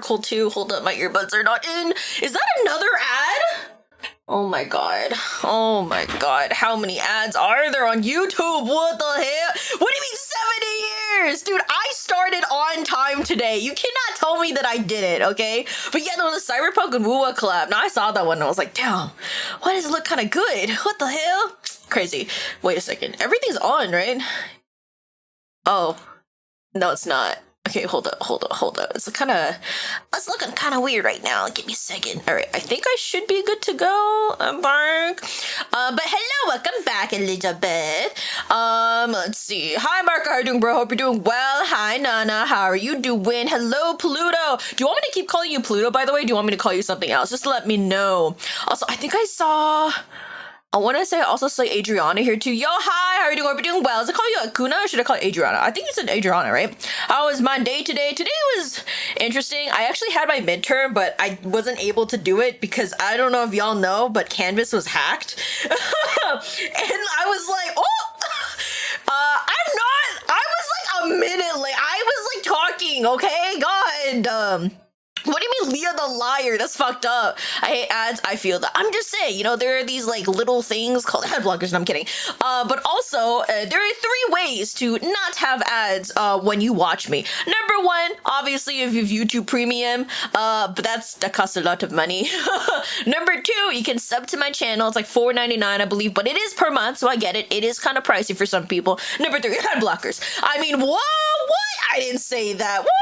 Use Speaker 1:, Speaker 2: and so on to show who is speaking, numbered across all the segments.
Speaker 1: Cool too. Hold up, my earbuds are not in. Is that another ad? Oh my god. Oh my god. How many ads are there on YouTube? What the hell? What do you mean 70 years? Dude, I started on time today. You cannot tell me that I did it, okay? But yeah, there was a Cyberpunk and Wua collab. Now I saw that one and I was like, damn, why does it look kind of good? What the hell? Crazy. Wait a second. Everything's on, right? Oh. No, it's not. Okay, hold up. It's looking kind of weird right now. Give me a second. All right, I think I should be good to go. Mark. But hello, welcome back, Elizabeth. Let's see. Hi, Mark. How are you doing, bro? Hope you're doing well. Hi, Nana. How are you doing? Hello, Pluto. Do you want me to keep calling you Pluto, by the way? Do you want me to call you something else? Just let me know. Also, I think I want to say I also saw Adriana here too. Yo, hi, how are you doing? Hope you're doing well. Does it call you Akuna or should I call you Adriana? I think you said Adriana, right? How was my day today? Today was interesting. I actually had my midterm, but I wasn't able to do it because I don't know if y'all know, but Canvas was hacked. And I was like, I was like a minute late. I was like talking, okay? God, what do you mean Leah the liar? That's fucked up. I hate ads. I feel that. I'm just saying, you know, there are these like little things called ad blockers. No, I'm kidding. But also, there are 3 ways to not have ads when you watch me. Number 1, obviously, if you've YouTube Premium, but that costs a lot of money. Number 2, you can sub to my channel. It's like $4.99, I believe, but it is per month, so I get it. It is kind of pricey for some people. Number 3, ad blockers. I mean, what? I didn't say that. What?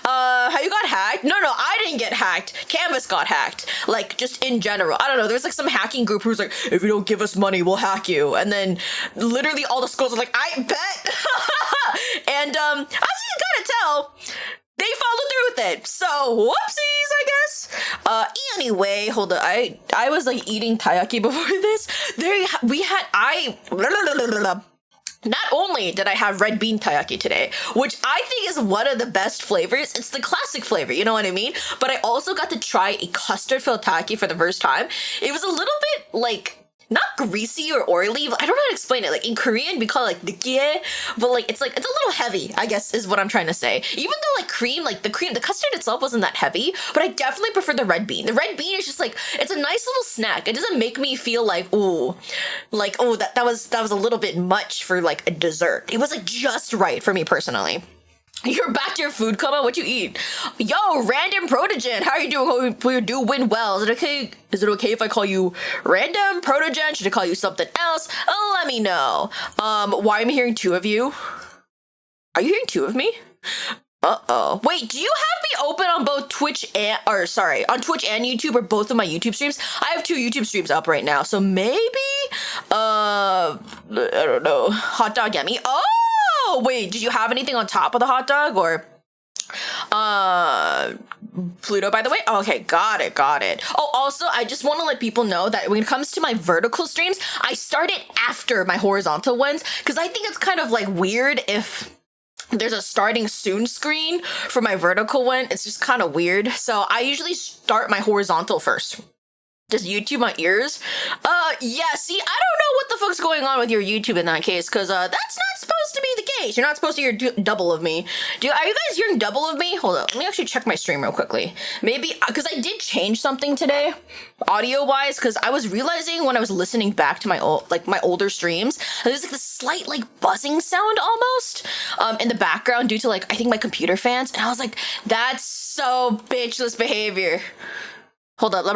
Speaker 1: How you got hacked? No, I didn't get hacked. Canvas got hacked. Like, just in general. I don't know. There's like some hacking group who's like, if you don't give us money, we'll hack you. And then literally all the schools are like, I bet. And as you gotta tell, they followed through with it. So whoopsies, I guess. Anyway, hold on. I was like eating taiyaki before this. Not only did I have red bean taiyaki today, which I think is one of the best flavors. It's the classic flavor, you know what I mean? But I also got to try a custard-filled taiyaki for the first time. It was a little bit like, not greasy or oily, but I don't know how to explain it. Like in Korean, we call it like 느끼해, but like it's a little heavy, I guess is what I'm trying to say. Even though like the custard itself wasn't that heavy, but I definitely prefer the red bean. The red bean is just like, it's a nice little snack. It doesn't make me feel like, that was a little bit much for like a dessert. It was like just right for me personally. You're back to your food coma. What you eat? Yo, random protogen. How are you doing? Hope you do win well. Is it okay? Is it okay if I call you random protogen? Should I call you something else? Let me know. Why am I hearing 2 of you? Are you hearing 2 of me? Uh-oh. Wait, do you have me open on both Twitch and on Twitch and YouTube, or both of my YouTube streams? I have 2 YouTube streams up right now, so maybe I don't know. Hot dog yummy. Oh, wait, did you have anything on top of the hot dog, or Pluto, by the way? Okay, got it. Oh, also, I just want to let people know that when it comes to my vertical streams, I started after my horizontal ones, because I think it's kind of like weird if there's a starting soon screen for my vertical one. It's just kind of weird. So I usually start my horizontal first. Does YouTube my ears? Yeah, see, I don't know what the fuck's going on with your YouTube in that case, because that's not supposed to be the case. You're not supposed to hear double of me. Are you guys hearing double of me? Hold up, let me actually check my stream real quickly. Maybe, because I did change something today, audio-wise, because I was realizing when I was listening back to my older streams, there's like this slight like buzzing sound almost in the background due to like, I think my computer fans, and I was like, that's so bitchless behavior. Hold up. No,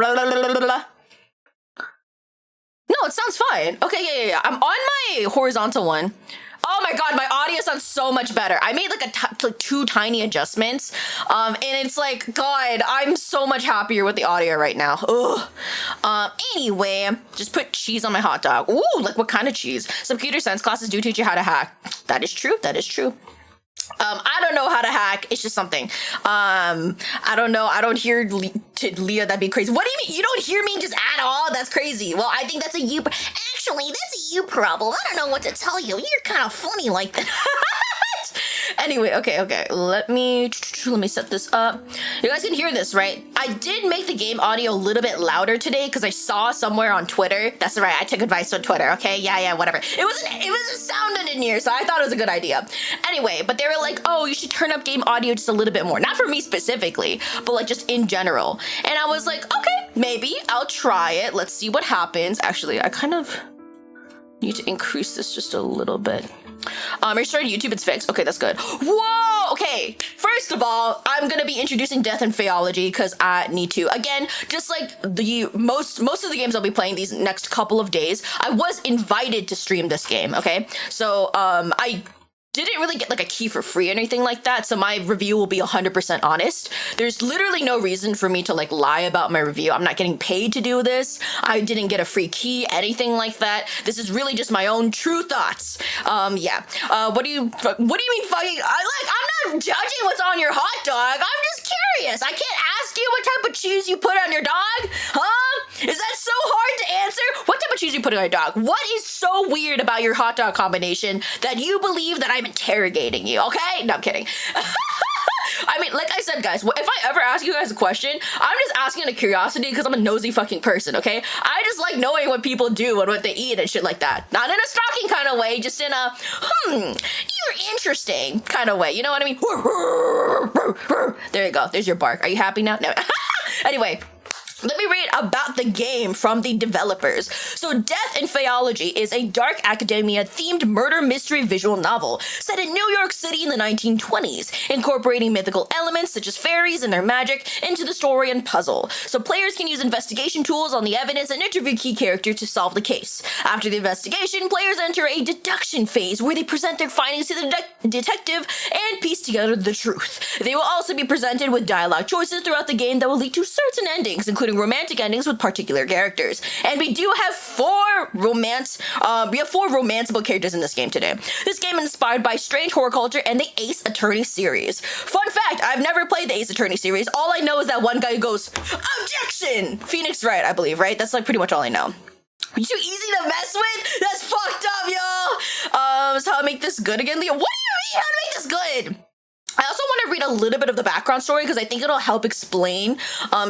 Speaker 1: it sounds fine. Okay, yeah. I'm on my horizontal one. Oh my god, my audio sounds so much better. I made like 2 tiny adjustments. And it's like, god, I'm so much happier with the audio right now. Ugh. Anyway, just put cheese on my hot dog. Ooh, like what kind of cheese? Some computer science classes do teach you how to hack. That is true. I don't know how to hack. It's just something. I don't know. I don't hear Leah. That'd be crazy. What do you mean? You don't hear me just at all? That's crazy. Well, I think that's a you. Actually, that's a you problem. I don't know what to tell you. You're kind of funny like that. Anyway, okay. Let me set this up. You guys can hear this, right? I did make the game audio a little bit louder today because I saw somewhere on Twitter. That's right, I took advice on Twitter, okay? Yeah, whatever. It was a sound engineer, so I thought it was a good idea. Anyway, but they were like, oh, you should turn up game audio just a little bit more. Not for me specifically, but like just in general. And I was like, okay, maybe I'll try it. Let's see what happens. Actually, I kind of need to increase this just a little bit. Are you sure YouTube it's fixed? Okay, that's good. Whoa! Okay, first of all, I'm gonna be introducing Death and Faeology because I need to. Again, just like the most of the games I'll be playing these next couple of days, I was invited to stream this game, okay? So, I didn't really get like a key for free or anything like that, so my review will be 100% honest. There's literally no reason for me to like lie about my review. I'm not getting paid to do this. I didn't get a free key, anything like that. This is really just my own true thoughts. Yeah. What do you mean fucking? I'm not judging what's on your hot dog. I'm just curious. I can't ask you what type of cheese you put on your dog, huh? Is that so hard to answer? What type of cheese you put on your dog? What is so weird about your hot dog combination that you believe that I'm interrogating you, okay? No, I'm kidding. I mean, like I said, guys, if I ever ask you guys a question, I'm just asking out of curiosity because I'm a nosy fucking person, okay? I just like knowing what people do and what they eat and shit like that. Not in a stalking kind of way, just in a, you're interesting kind of way. You know what I mean? There you go. There's your bark. Are you happy now? No. Anyway. Let me read about the game from the developers. So Death and Faeology is a dark academia-themed murder mystery visual novel set in New York City in the 1920s, incorporating mythical elements such as fairies and their magic into the story and puzzle. So players can use investigation tools on the evidence and interview key characters to solve the case. After the investigation, players enter a deduction phase where they present their findings to the detective and piece together the truth. They will also be presented with dialogue choices throughout the game that will lead to certain endings, including romantic endings with particular characters. And we do have four romanceable characters in this game today. This game is inspired by Strange Horticulture and the Ace Attorney series. Fun fact, I've never played the Ace Attorney series. All I know is that one guy goes, "Objection!" Phoenix Wright, I believe, right? That's like pretty much all I know. Too easy to mess with? That's fucked up, y'all! So how to make this good again, Leo? What do you mean how to make this good? I also want to read a little bit of the background story because I think it'll help explain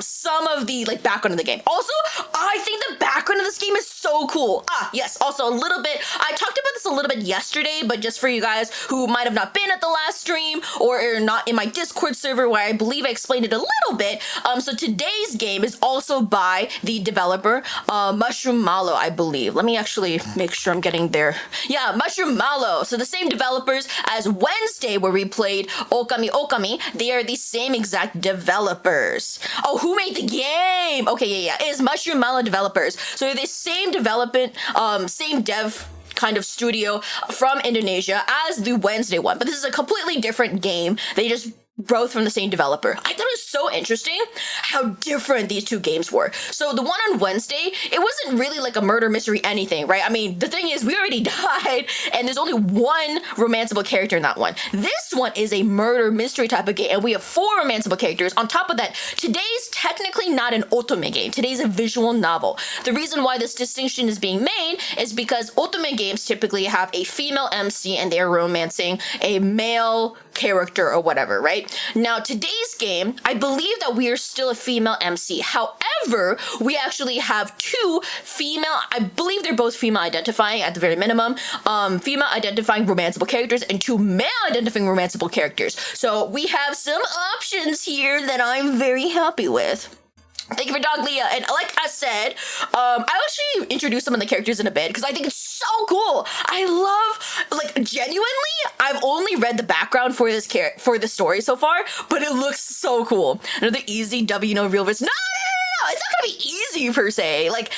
Speaker 1: some of the like background of the game. Also, I think the background of this game is so cool. Yes, also a little bit. I talked about this a little bit yesterday, but just for you guys who might have not been at the last stream or are not in my Discord server where I believe I explained it a little bit. So today's game is also by the developer Mushroom Mallow, I believe. Let me actually make sure I'm getting there. Yeah, Mushroom Mallow. So the same developers as Wednesday where we played Okami. They are the same exact developers. Oh, who made the game? Okay, yeah. It is Mushroom Mallow developers. So they're the same development, same dev kind of studio from Indonesia as the Wednesday one. But this is a completely different game. They just both from the same developer. I thought it was so interesting how different these two games were. So the one on Wednesday, it wasn't really like a murder mystery anything, right? I mean, the thing is, we already died, and there's only one romanceable character in that one. This one is a murder mystery type of game, and we have four romanceable characters. On top of that, today's technically not an otome game. Today's a visual novel. The reason why this distinction is being made is because otome games typically have a female MC and they're romancing a male character or whatever, right? Now, today's game, I believe that we are still a female MC. However, we actually have two female, I believe they're both female identifying at the very minimum, female identifying romanceable characters and two male identifying romanceable characters. So we have some options here that I'm very happy with. Thank you for Dog Leah. And like I said, I'll actually introduce some of the characters in a bit because I think it's so cool. I love, like, genuinely, I've only read the background for this for the story so far, but it looks so cool. Another easy W, no real verse. No, it's not gonna be easy per se. Like,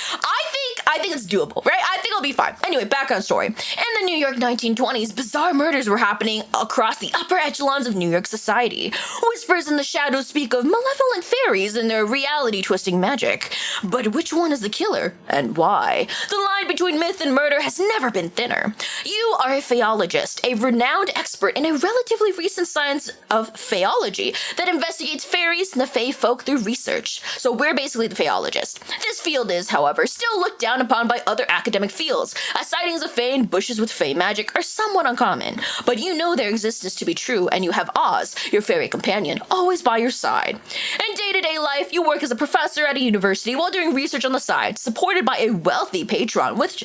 Speaker 1: I think it's doable, right? I think it'll be fine. Anyway, background story. In the New York 1920s, bizarre murders were happening across the upper echelons of New York society. Whispers in the shadows speak of malevolent fairies and their reality-twisting magic. But which one is the killer, and why? The line between myth and murder has never been thinner. You are a faeologist, a renowned expert in a relatively recent science of faeology that investigates fairies and the fae folk through research. So we're basically the faeologist. This field is, however, still looked down upon by other academic fields fields, as sightings of fae in bushes with fae magic are somewhat uncommon, but you know their existence to be true, and you have Oz, your fairy companion, always by your side. In day-to-day life, you work as a professor at a university while doing research on the side, supported by a wealthy patron with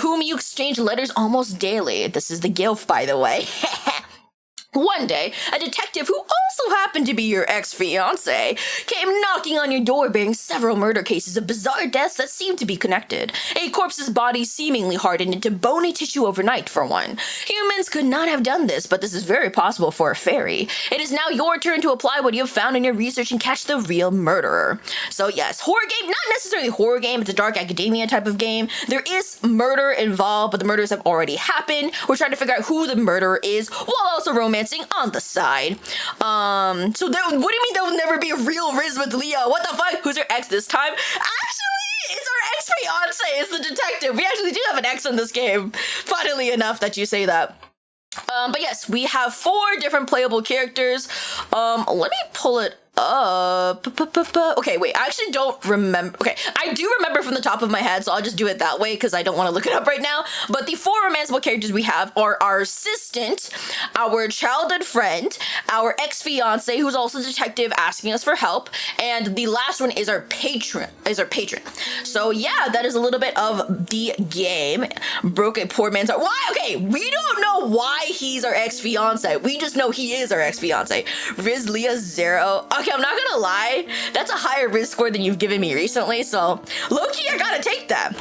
Speaker 1: whom you exchange letters almost daily. This is the Gilf, by the way. One day, a detective who also happened to be your ex-fiancé came knocking on your door bearing several murder cases of bizarre deaths that seemed to be connected. A corpse's body seemingly hardened into bony tissue overnight, for one. Humans could not have done this, but this is very possible for a fairy. It is now your turn to apply what you have found in your research and catch the real murderer. So yes, horror game, not necessarily horror game, it's a dark academia type of game. There is murder involved, but the murders have already happened. We're trying to figure out who the murderer is, while also romancing on the side. So what do you mean there will never be a real Riz with Leah? What the fuck? Who's her ex this time? Actually, it's our ex-fiancé is the detective. We actually do have an ex in this game. Funnily enough that you say that. But yes, we have 4 different playable characters. Let me pull it up. Okay, wait, I actually don't remember. Okay, I do remember from the top of my head, so I'll just do it that way because I don't want to look it up right now. But the 4 romanceable characters we have are our assistant, our childhood friend, our ex-fiance, who's also a detective asking us for help, and the last one is our patron. So yeah, that is a little bit of the game. Broken poor man's heart. Why? Okay, we don't know why he's our ex-fiance. We just know he is our ex-fiance. Riz Leah 0. Okay, I'm not gonna lie, that's a higher risk score than you've given me recently, so low-key, I gotta take that.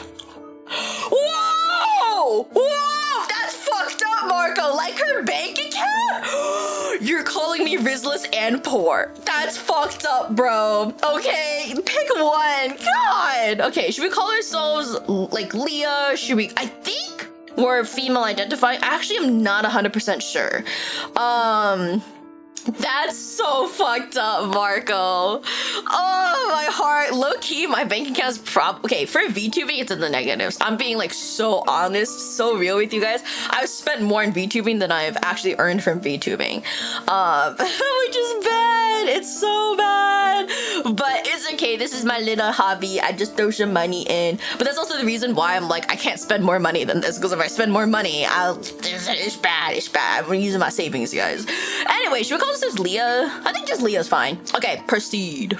Speaker 1: Whoa! Whoa! That's fucked up, Marco! Like her bank account? You're calling me Rizless and poor. That's fucked up, bro. Okay, pick one. God! Okay, should we call ourselves, like, Leah? Should we, I think we're female identifying. I actually am not 100% sure. That's so fucked up, Marco. Oh, my heart. Low-key, my bank account's okay, for VTubing, it's in the negatives. I'm being, like, so honest, so real with you guys. I've spent more in VTubing than I've actually earned from VTubing. Which is bad. It's so bad. But it's okay. This is my little hobby. I just throw some money in. But that's also the reason why I'm like, I can't spend more money than this. Because if I spend more money, it's bad. It's bad. I'm using my savings, guys. Anyway, should we call this as Leah? I think just Leah's fine. Okay, proceed.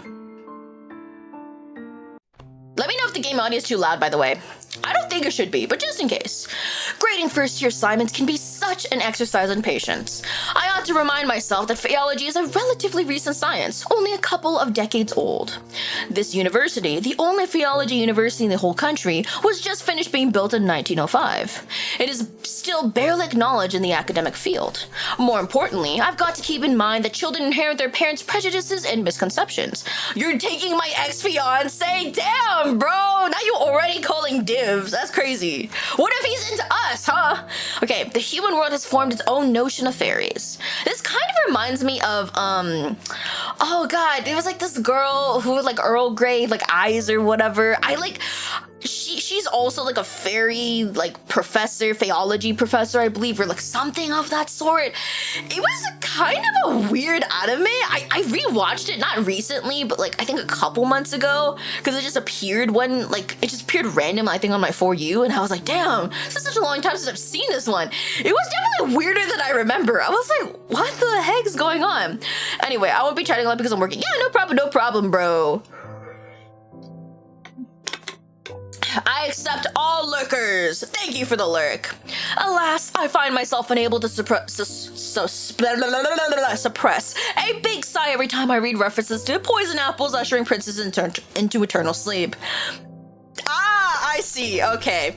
Speaker 1: Let me know if the game audio is too loud, by the way. I don't think it should be, but just in case. Grading first-year assignments can be such an exercise in patience. I ought to remind myself that Faeology is a relatively recent science, only a couple of decades old. This university, the only Faeology university in the whole country, was just finished being built in 1905. It is still barely acknowledged in the academic field. More importantly, I've got to keep in mind that children inherit their parents' prejudices and misconceptions. You're taking my ex-fiancé? Damn, bro! Now you're already calling dibs. That's crazy. What if he's into us, huh? Okay, the human world has formed its own notion of fairies. This kind of reminds me of, oh god, there was like this girl who had like Earl Grey, like eyes or whatever. She's also like a fairy, like professor, Faeology professor, I believe, or like something of that sort. It was kind of a weird anime. I rewatched it, not recently, but like I think a couple months ago, because it just appeared it just appeared random, I think, on my For You, and I was like, damn, this is such a long time since I've seen this one. It was definitely weirder than I remember. I was like, what the heck is going on? Anyway, I won't be chatting a lot because I'm working. Yeah, no problem, bro. I accept all lurkers. Thank you for the lurk. Alas, I find myself unable to suppress a big sigh every time I read references to poison apples ushering princes into eternal sleep. Ah, I see. Okay.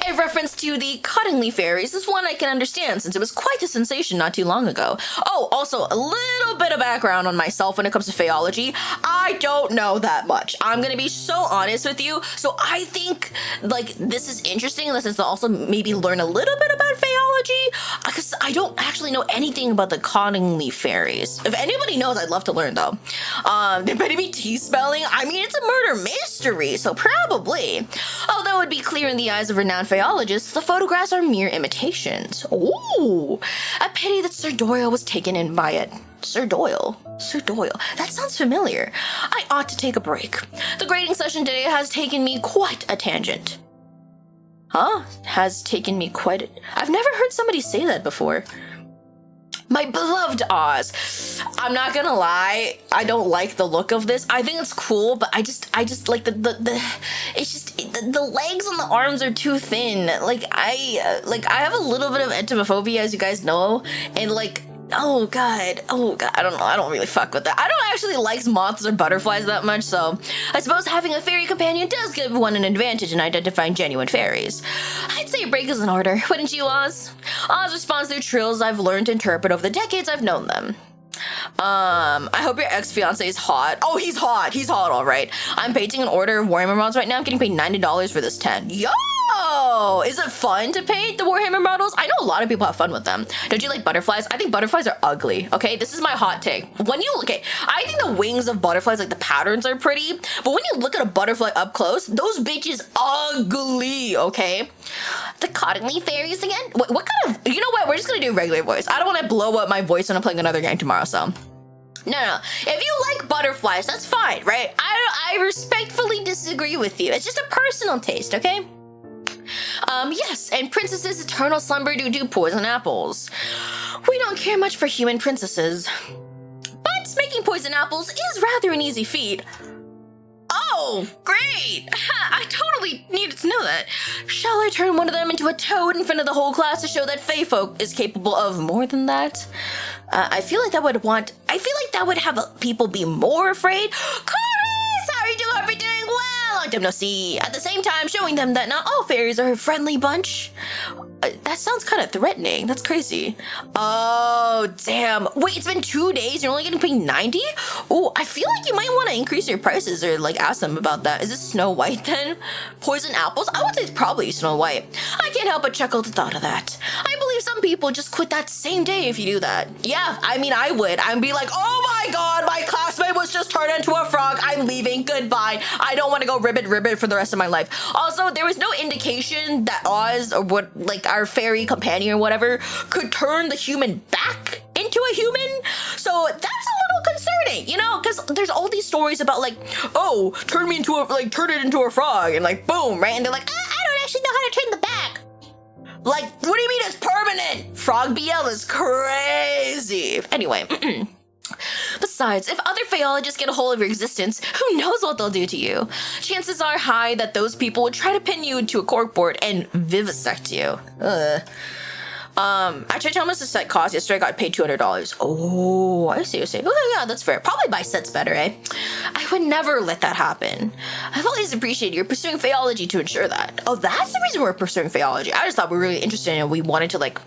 Speaker 1: A reference to the cuddingly fairies is one I can understand since it was quite a sensation not too long ago. Oh, also, a little bit of background on myself when it comes to Faeology. I don't know that much. I'm gonna be so honest with you. So I think, like, this is interesting in the sense to also maybe learn a little bit about Faeology, because I don't actually know anything about the cuddingly fairies. If anybody knows, I'd love to learn, though. There better be T-spelling. I mean, it's a murder mystery, so probably. Although it would be clear in the eyes of renowned Faeologists, the photographs are mere imitations. Ooh, a pity that Sir Doyle was taken in by it. Sir Doyle? That sounds familiar. I ought to take a break. The grading session today has taken me quite a tangent. Huh? Has taken me I've never heard somebody say that before. My beloved Oz. I'm not gonna lie, I don't like the look of this. I think it's cool, but I just like the legs and the arms are too thin. Like I have a little bit of entomophobia, as you guys know, and like, oh god, I don't know, I don't really fuck with that. I don't actually like moths or butterflies that much, so I suppose having a fairy companion does give one an advantage in identifying genuine fairies. I'd say a break is in order, wouldn't you, Oz? Oz responds through trills I've learned to interpret over the decades I've known them. I hope your ex-fiancé is hot. Oh, he's hot. He's hot, all right. I'm painting an order of Warhammer models right now. I'm getting paid $90 for this 10. Yo! Is it fun to paint the Warhammer models? I know a lot of people have fun with them. Don't you like butterflies? I think butterflies are ugly, okay? This is my hot take. I think the wings of butterflies, like the patterns are pretty, but when you look at a butterfly up close, those bitches ugly, okay? Dichotomically fairies again? What kind of, you know what? We're just gonna do a regular voice. I don't want to blow up my voice when I'm playing another game tomorrow, so. No. If you like butterflies, that's fine, right? I respectfully disagree with you. It's just a personal taste, okay? Yes, and princesses eternal slumber do poison apples. We don't care much for human princesses. But making poison apples is rather an easy feat. Oh, great! I totally needed to know that. Shall I turn one of them into a toad in front of the whole class to show that fae folk is capable of more than that? I feel like that would have people be more afraid. Chorus, how are you doing? Hope you're doing well. Long time no see. At the same time, showing them that not all fairies are a friendly bunch. That sounds kind of threatening. That's crazy. Oh, damn. Wait, it's been 2 days. You're only getting paid 90? Oh, I feel like you might want to increase your prices or like ask them about that. Is this Snow White then? Poison apples? I would say it's probably Snow White. I can't help but chuckle at the thought of that. I believe some people just quit that same day if you do that. Yeah, I mean, I would. I'd be like, oh my god, my classmate was just turned into a frog. I'm leaving. Goodbye. I don't want to go ribbit for the rest of my life. Also, there was no indication that Oz or what, like, our fairy companion or whatever could turn the human back into a human. So that's a little concerning, you know, because there's all these stories about like, oh, turn it into a frog and like boom, right? And they're like, I don't actually know how to turn the back. Like, what do you mean it's permanent? Frog BL is crazy. Anyway, besides, if other Faeologists get a hold of your existence, who knows what they'll do to you? Chances are high that those people would try to pin you into a corkboard and vivisect you. I checked how much the set cost yesterday. I got paid $200. Oh, I see. Okay, yeah, that's fair. Probably buy sets better, eh? I would never let that happen. I've always appreciated you're pursuing Faeology to ensure that. Oh, that's the reason we're pursuing Faeology. I just thought we were really interested in it. We wanted to, like,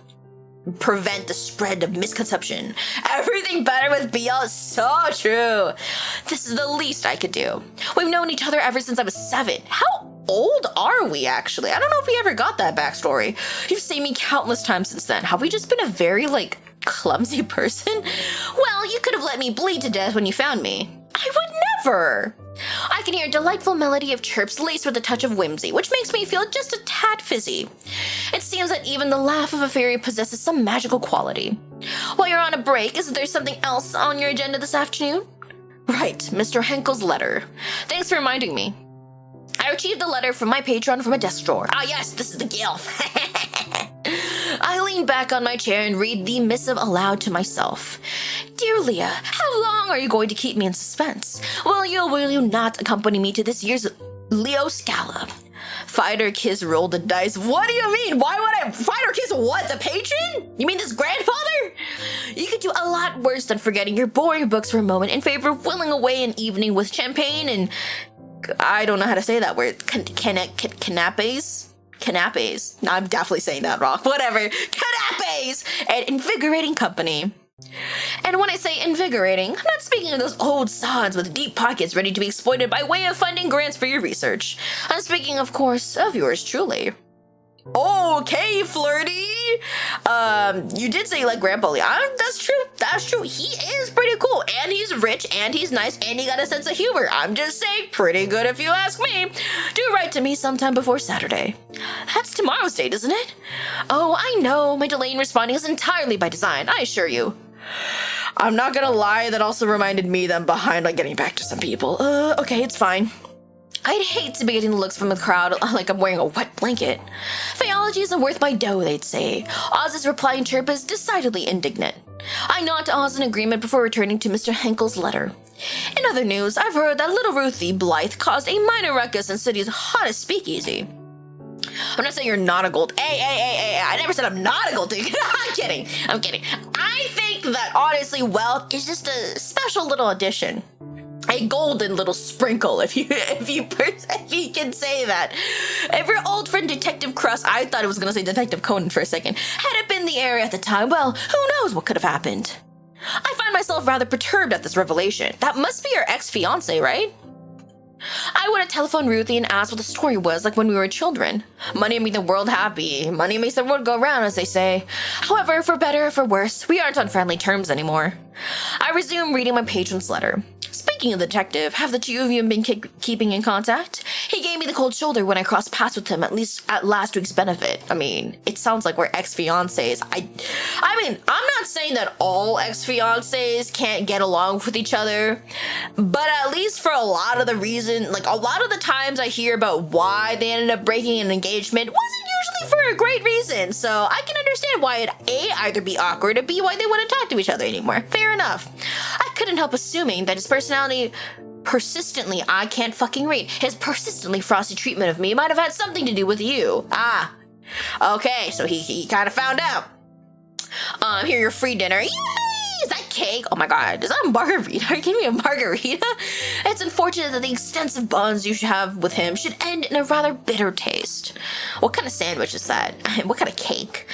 Speaker 1: prevent the spread of misconception. Everything better with BL is so true. This is the least I could do. We've known each other ever since I was 7. How old are we, actually? I don't know if we ever got that backstory. You've seen me countless times since then. Have we just been a very, like, clumsy person? Well, you could have let me bleed to death when you found me. I would never. I can hear a delightful melody of chirps laced with a touch of whimsy, which makes me feel just a tad fizzy. It seems that even the laugh of a fairy possesses some magical quality. While you're on a break, is there something else on your agenda this afternoon? Right, Mr. Henkel's letter. Thanks for reminding me. I retrieved the letter from my patron from a desk drawer. Ah yes, this is the gilf. I lean back on my chair and read the missive aloud to myself. Dear Leah, how long are you going to keep me in suspense? Will you not accompany me to this year's Leo Scala? Fighter Kiss rolled the dice. What do you mean? Why would I Fighter Kiss what? The patron? You mean this grandfather? You could do a lot worse than forgetting your boring books for a moment in favor of whiling away an evening with champagne and I don't know how to say that word. Canapes? Canapes. No, I'm definitely saying that wrong. Whatever. Canapes! And invigorating company. And when I say invigorating, I'm not speaking of those old sods with deep pockets ready to be exploited by way of funding grants for your research. I'm speaking, of course, of yours truly. Okay, flirty. You did say you like Grandpa Lee. That's true. That's true. He is pretty cool, and he's rich, and he's nice, and he got a sense of humor. I'm just saying, pretty good if you ask me. Do write to me sometime before Saturday. That's tomorrow's date, isn't it? Oh, I know. My delay in responding is entirely by design, I assure you. I'm not gonna lie, that also reminded me that I'm behind on getting back to some people. Okay, it's fine. I'd hate to be getting looks from the crowd like I'm wearing a wet blanket. Faeology isn't worth my dough, they'd say. Oz's replying chirp is decidedly indignant. I nod to Oz in agreement before returning to Mr. Henkel's letter. In other news, I've heard that little Ruthie Blythe caused a minor ruckus in city's hottest speakeasy. I'm not saying you're not a gold. Hey, I never said I'm not a gold digger. I'm kidding. I think that honestly, wealth is just a special little addition. A golden little sprinkle, if you can say that. If your old friend Detective Crust, I thought it was gonna say Detective Conan for a second, hadn't been in the area at the time, well, who knows what could have happened. I find myself rather perturbed at this revelation. That must be your ex-fiancé, right? I would have telephoned Ruthie and asked what the story was like when we were children. Money made the world happy. Money makes the world go round, as they say. However, for better or for worse, we aren't on friendly terms anymore. I resume reading my patron's letter. Speaking of the detective, have the two of you been keeping in contact? He gave me the cold shoulder when I crossed paths with him, at least at last week's benefit. I mean, it sounds like we're ex-fiancés. I mean, I'm not saying that all ex-fiancés can't get along with each other, but at least for a lot of the reason, like a lot of the times I hear about why they ended up breaking an engagement wasn't usually for a great reason, so I can understand why it'd A, either be awkward, or B, why they wouldn't talk to each other anymore. Fair enough. I couldn't help assuming that his persistently, I can't fucking read, his persistently frosty treatment of me might have had something to do with you. Ah, okay, so he kind of found out. Here, your free dinner. Yay! Is that cake? Oh my god, is that a margarita? Give me a margarita? It's unfortunate that the extensive bonds you should have with him should end in a rather bitter taste. What kind of sandwich is that? What kind of cake?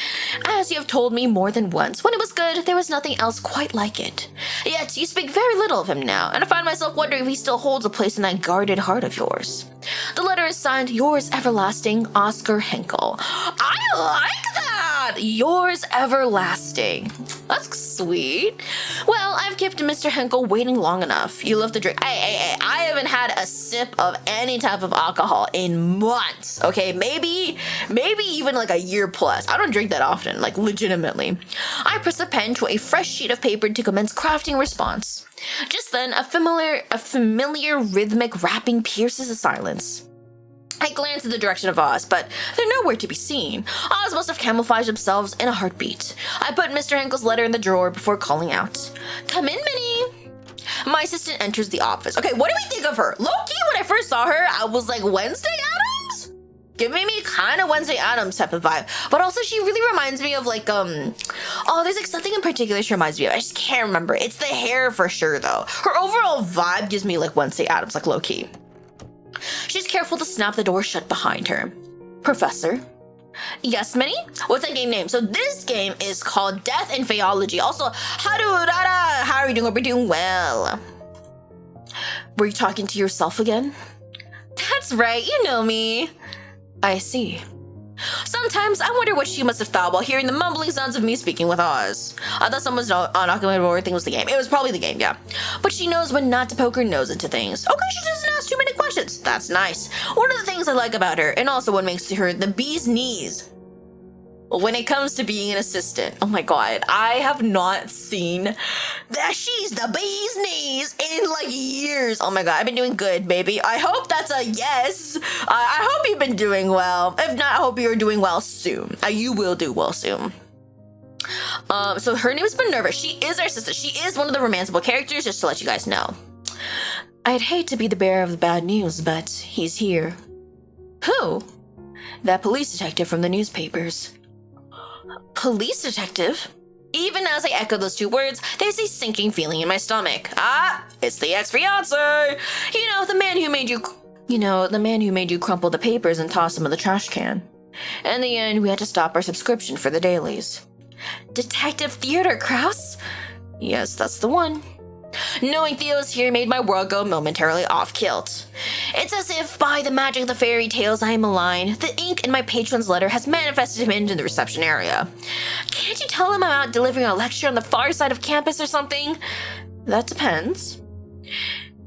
Speaker 1: As you have told me more than once, when it was good, there was nothing else quite like it. Yet, you speak very little of him now, and I find myself wondering if he still holds a place in that guarded heart of yours. The letter is signed, Yours Everlasting, Oscar Henkel. I like that! Yours Everlasting. That's sweet. Well, I've kept Mr. Henkel waiting long enough. You love to drink. Hey, I haven't had a sip of any type of alcohol in months, okay? Maybe even like a year plus. I don't drink that often, like legitimately. I press the pen to a fresh sheet of paper to commence crafting a response. Just then, a familiar rhythmic rapping pierces the silence. I glance in the direction of Oz, but they're nowhere to be seen. Oz must have camouflaged themselves in a heartbeat. I put Mr. Henkel's letter in the drawer before calling out, Come in, Minnie. My assistant enters the office. Okay, what do we think of her? Low-key, when I first saw her, I was like, Wednesday Addams? Giving me kind of Wednesday Addams type of vibe. But also, she really reminds me of like, there's like something in particular she reminds me of. I just can't remember. It's the hair for sure, though. Her overall vibe gives me like Wednesday Addams, like low-key. She's careful to snap the door shut behind her. Professor? Yes, Minnie? What's that game name? So this game is called Death in Faeology. Also, how are you doing? Hope you're doing well. Were you talking to yourself again? That's right, you know me. I see. Sometimes I wonder what she must have thought while hearing the mumbling sounds of me speaking with Oz. I thought someone was knocking on the door. I think it was the game. It was probably the game, yeah. But she knows when not to poke her nose into things. Okay, she doesn't ask too many questions. That's nice. One of the things I like about her, and also what makes her the bee's knees. When it comes to being an assistant, oh my god, I have not seen that she's the bee's knees in like years. Oh my god, I've been doing good, baby. I hope that's a yes. I hope you've been doing well. If not, I hope you're doing well soon. You will do well soon. So her name is Minerva. She is our assistant. She is one of the romanceable characters, just to let you guys know. I'd hate to be the bearer of the bad news, but he's here. Who? That police detective from the newspapers. Police detective? Even as I echo those two words, there's a sinking feeling in my stomach. Ah, it's the ex-fiancé! The man who made you crumple the papers and toss them in the trash can. In the end, we had to stop our subscription for the dailies. Detective Theodore Kraus? Yes, that's the one. Knowing Theo's here made my world go momentarily off-kilt. It's as if, by the magic of the fairy tales I am aligned, the ink in my patron's letter has manifested him into the reception area. Can't you tell him I'm out delivering a lecture on the far side of campus or something? That depends.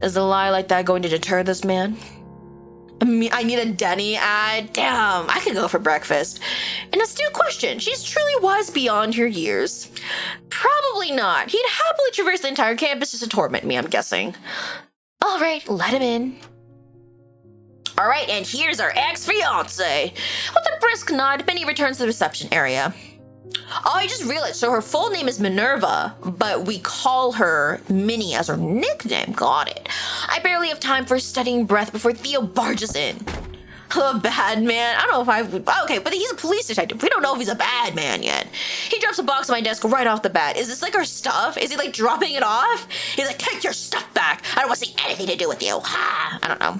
Speaker 1: Is a lie like that going to deter this man? I need a Denny ad? Damn, I could go for breakfast. An astute question. She's truly wise beyond her years. Probably not. He'd happily traverse the entire campus just to torment me, I'm guessing. All right, let him in. All right, and here's our ex-fiancé. With a brisk nod, Minnie returns to the reception area. Oh, I just realized, so her full name is Minerva, but we call her Minnie as her nickname. Got it. I barely have time for studying breath before Theo barges in. A bad man? I don't know if I would. Okay, but he's a police detective. We don't know if he's a bad man yet. He drops a box on my desk right off the bat. Is this like our stuff? Is he like dropping it off? He's like, take your stuff back. I don't want to see anything to do with you. Ha! I don't know.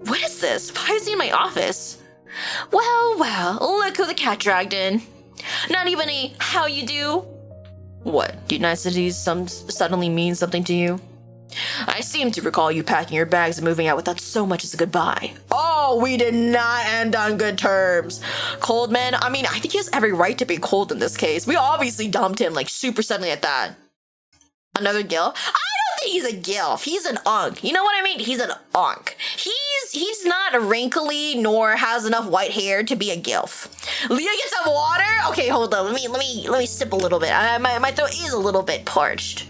Speaker 1: What is this? Why is he in my office? Well, look who the cat dragged in. Not even a how you do? What, do niceties suddenly mean something to you? I seem to recall you packing your bags and moving out without so much as a goodbye. Oh, we did not end on good terms. Cold man, I mean, I think he has every right to be cold in this case. We obviously dumped him like super suddenly at that. Another gilf? I don't think he's a gilf. He's an unk. You know what I mean? He's an unk. He's not wrinkly nor has enough white hair to be a gilf. Leah, get some water? Okay, hold on. Let me sip a little bit. My throat is a little bit parched.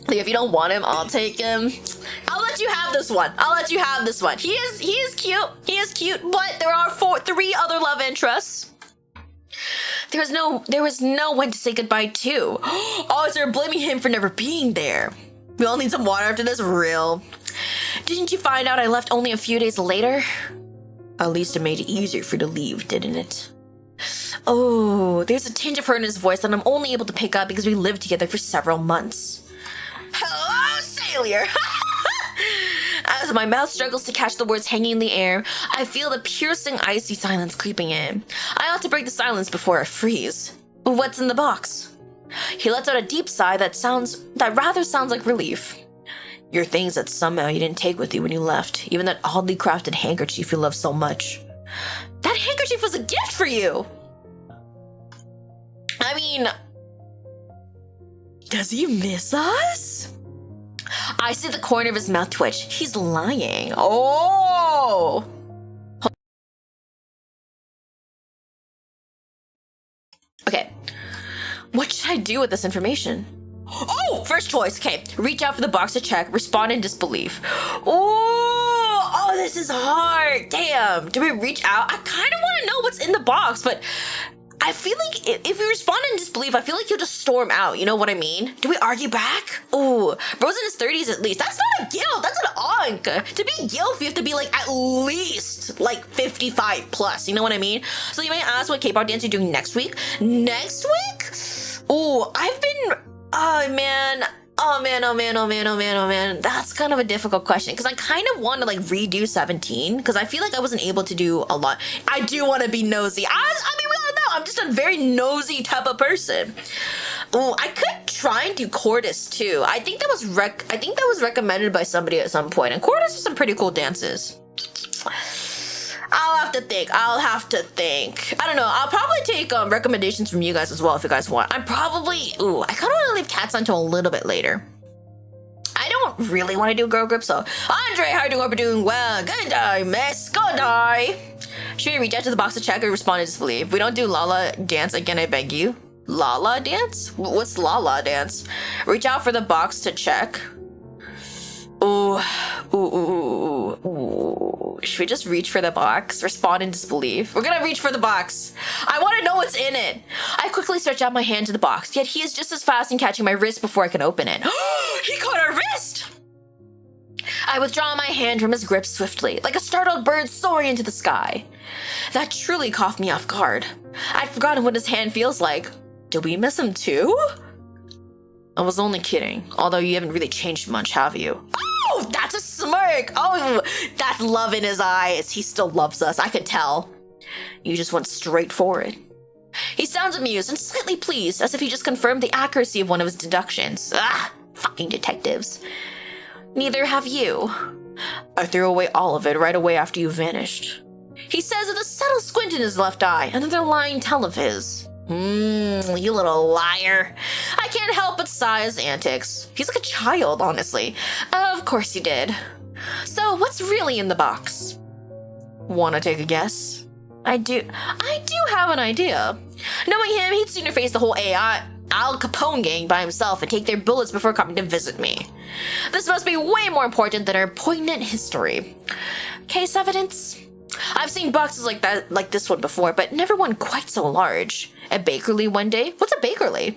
Speaker 1: Like, if you don't want him, I'll take him. I'll let you have this one. He is cute, but there are three other love interests. There was no one to say goodbye to. Oh, so you're blaming him for never being there. We all need some water after this, real. Didn't you find out I left only a few days later? At least it made it easier for you to leave, didn't it? Oh, there's a tinge of hurt in his voice that I'm only able to pick up because we lived together for several months. Hello, sailor! As my mouth struggles to catch the words hanging in the air, I feel the piercing, icy silence creeping in. I ought to break the silence before I freeze. What's in the box? He lets out a deep sigh that rather sounds like relief. Your things that somehow you didn't take with you when you left, even that oddly crafted handkerchief you love so much. That handkerchief was a gift for you! I mean, does he miss us? I see the corner of his mouth twitch. He's lying. Oh! Okay. What should I do with this information? Oh, first choice. Okay, reach out for the box to check, respond in disbelief. Oh, this is hard. Damn. Do we reach out? I kind of want to know what's in the box, but I feel like if we respond in disbelief, I feel like he'll just storm out. You know what I mean? Do we argue back? Ooh, bro's in his 30s at least. That's not a guilt. That's an unk. To be guilt, you have to be like at least like 55 plus. You know what I mean? So you may ask what K-pop dance you're doing next week. Next week? Ooh, I've been. Oh man. That's kind of a difficult question because I kind of want to like redo 17 because I feel like I wasn't able to do a lot. I do want to be nosy. I mean, we all know I'm just a very nosy type of person. Oh, I could try and do Cordis too. I think that was recommended by somebody at some point, and Cordis is some pretty cool dances. I'll have to think. I don't know. I'll probably take recommendations from you guys as well if you guys want. I kind of want to leave cats until a little bit later. I don't really want to do a girl group, so Andre, how are you doing? Hope you're doing well. Good day, miss. Good day. Should we reach out to the box to check or respond to disbelief? If we don't do Lala dance again, I beg you. Lala dance? What's Lala dance? Reach out for the box to check. Ooh. Should we just reach for the box? Respond in disbelief. We're gonna reach for the box. I want to know what's in it. I quickly stretch out my hand to the box, yet he is just as fast in catching my wrist before I can open it. He caught our wrist! I withdraw my hand from his grip swiftly, like a startled bird soaring into the sky. That truly caught me off guard. I'd forgotten what his hand feels like. Did we miss him too? I was only kidding, although you haven't really changed much, have you? Oh, that's a smirk. Oh, that's love in his eyes. He still loves us, I could tell. You just went straight for it. He sounds amused and slightly pleased, as if he just confirmed the accuracy of one of his deductions. Ah, fucking detectives. Neither have you. I threw away all of it right away after you vanished. He says with a subtle squint in his left eye, another lying tell of his. You little liar. I can't help but sigh his antics. He's like a child, honestly. Of course he did. So what's really in the box? Wanna take a guess? I do have an idea. Knowing him, he'd sooner face the whole AI. Al Capone gang by himself and take their bullets before coming to visit me. This must be way more important than our poignant history. Case evidence? I've seen boxes like that, like this one before, but never one quite so large. A Bakerly one day? What's a Bakerly?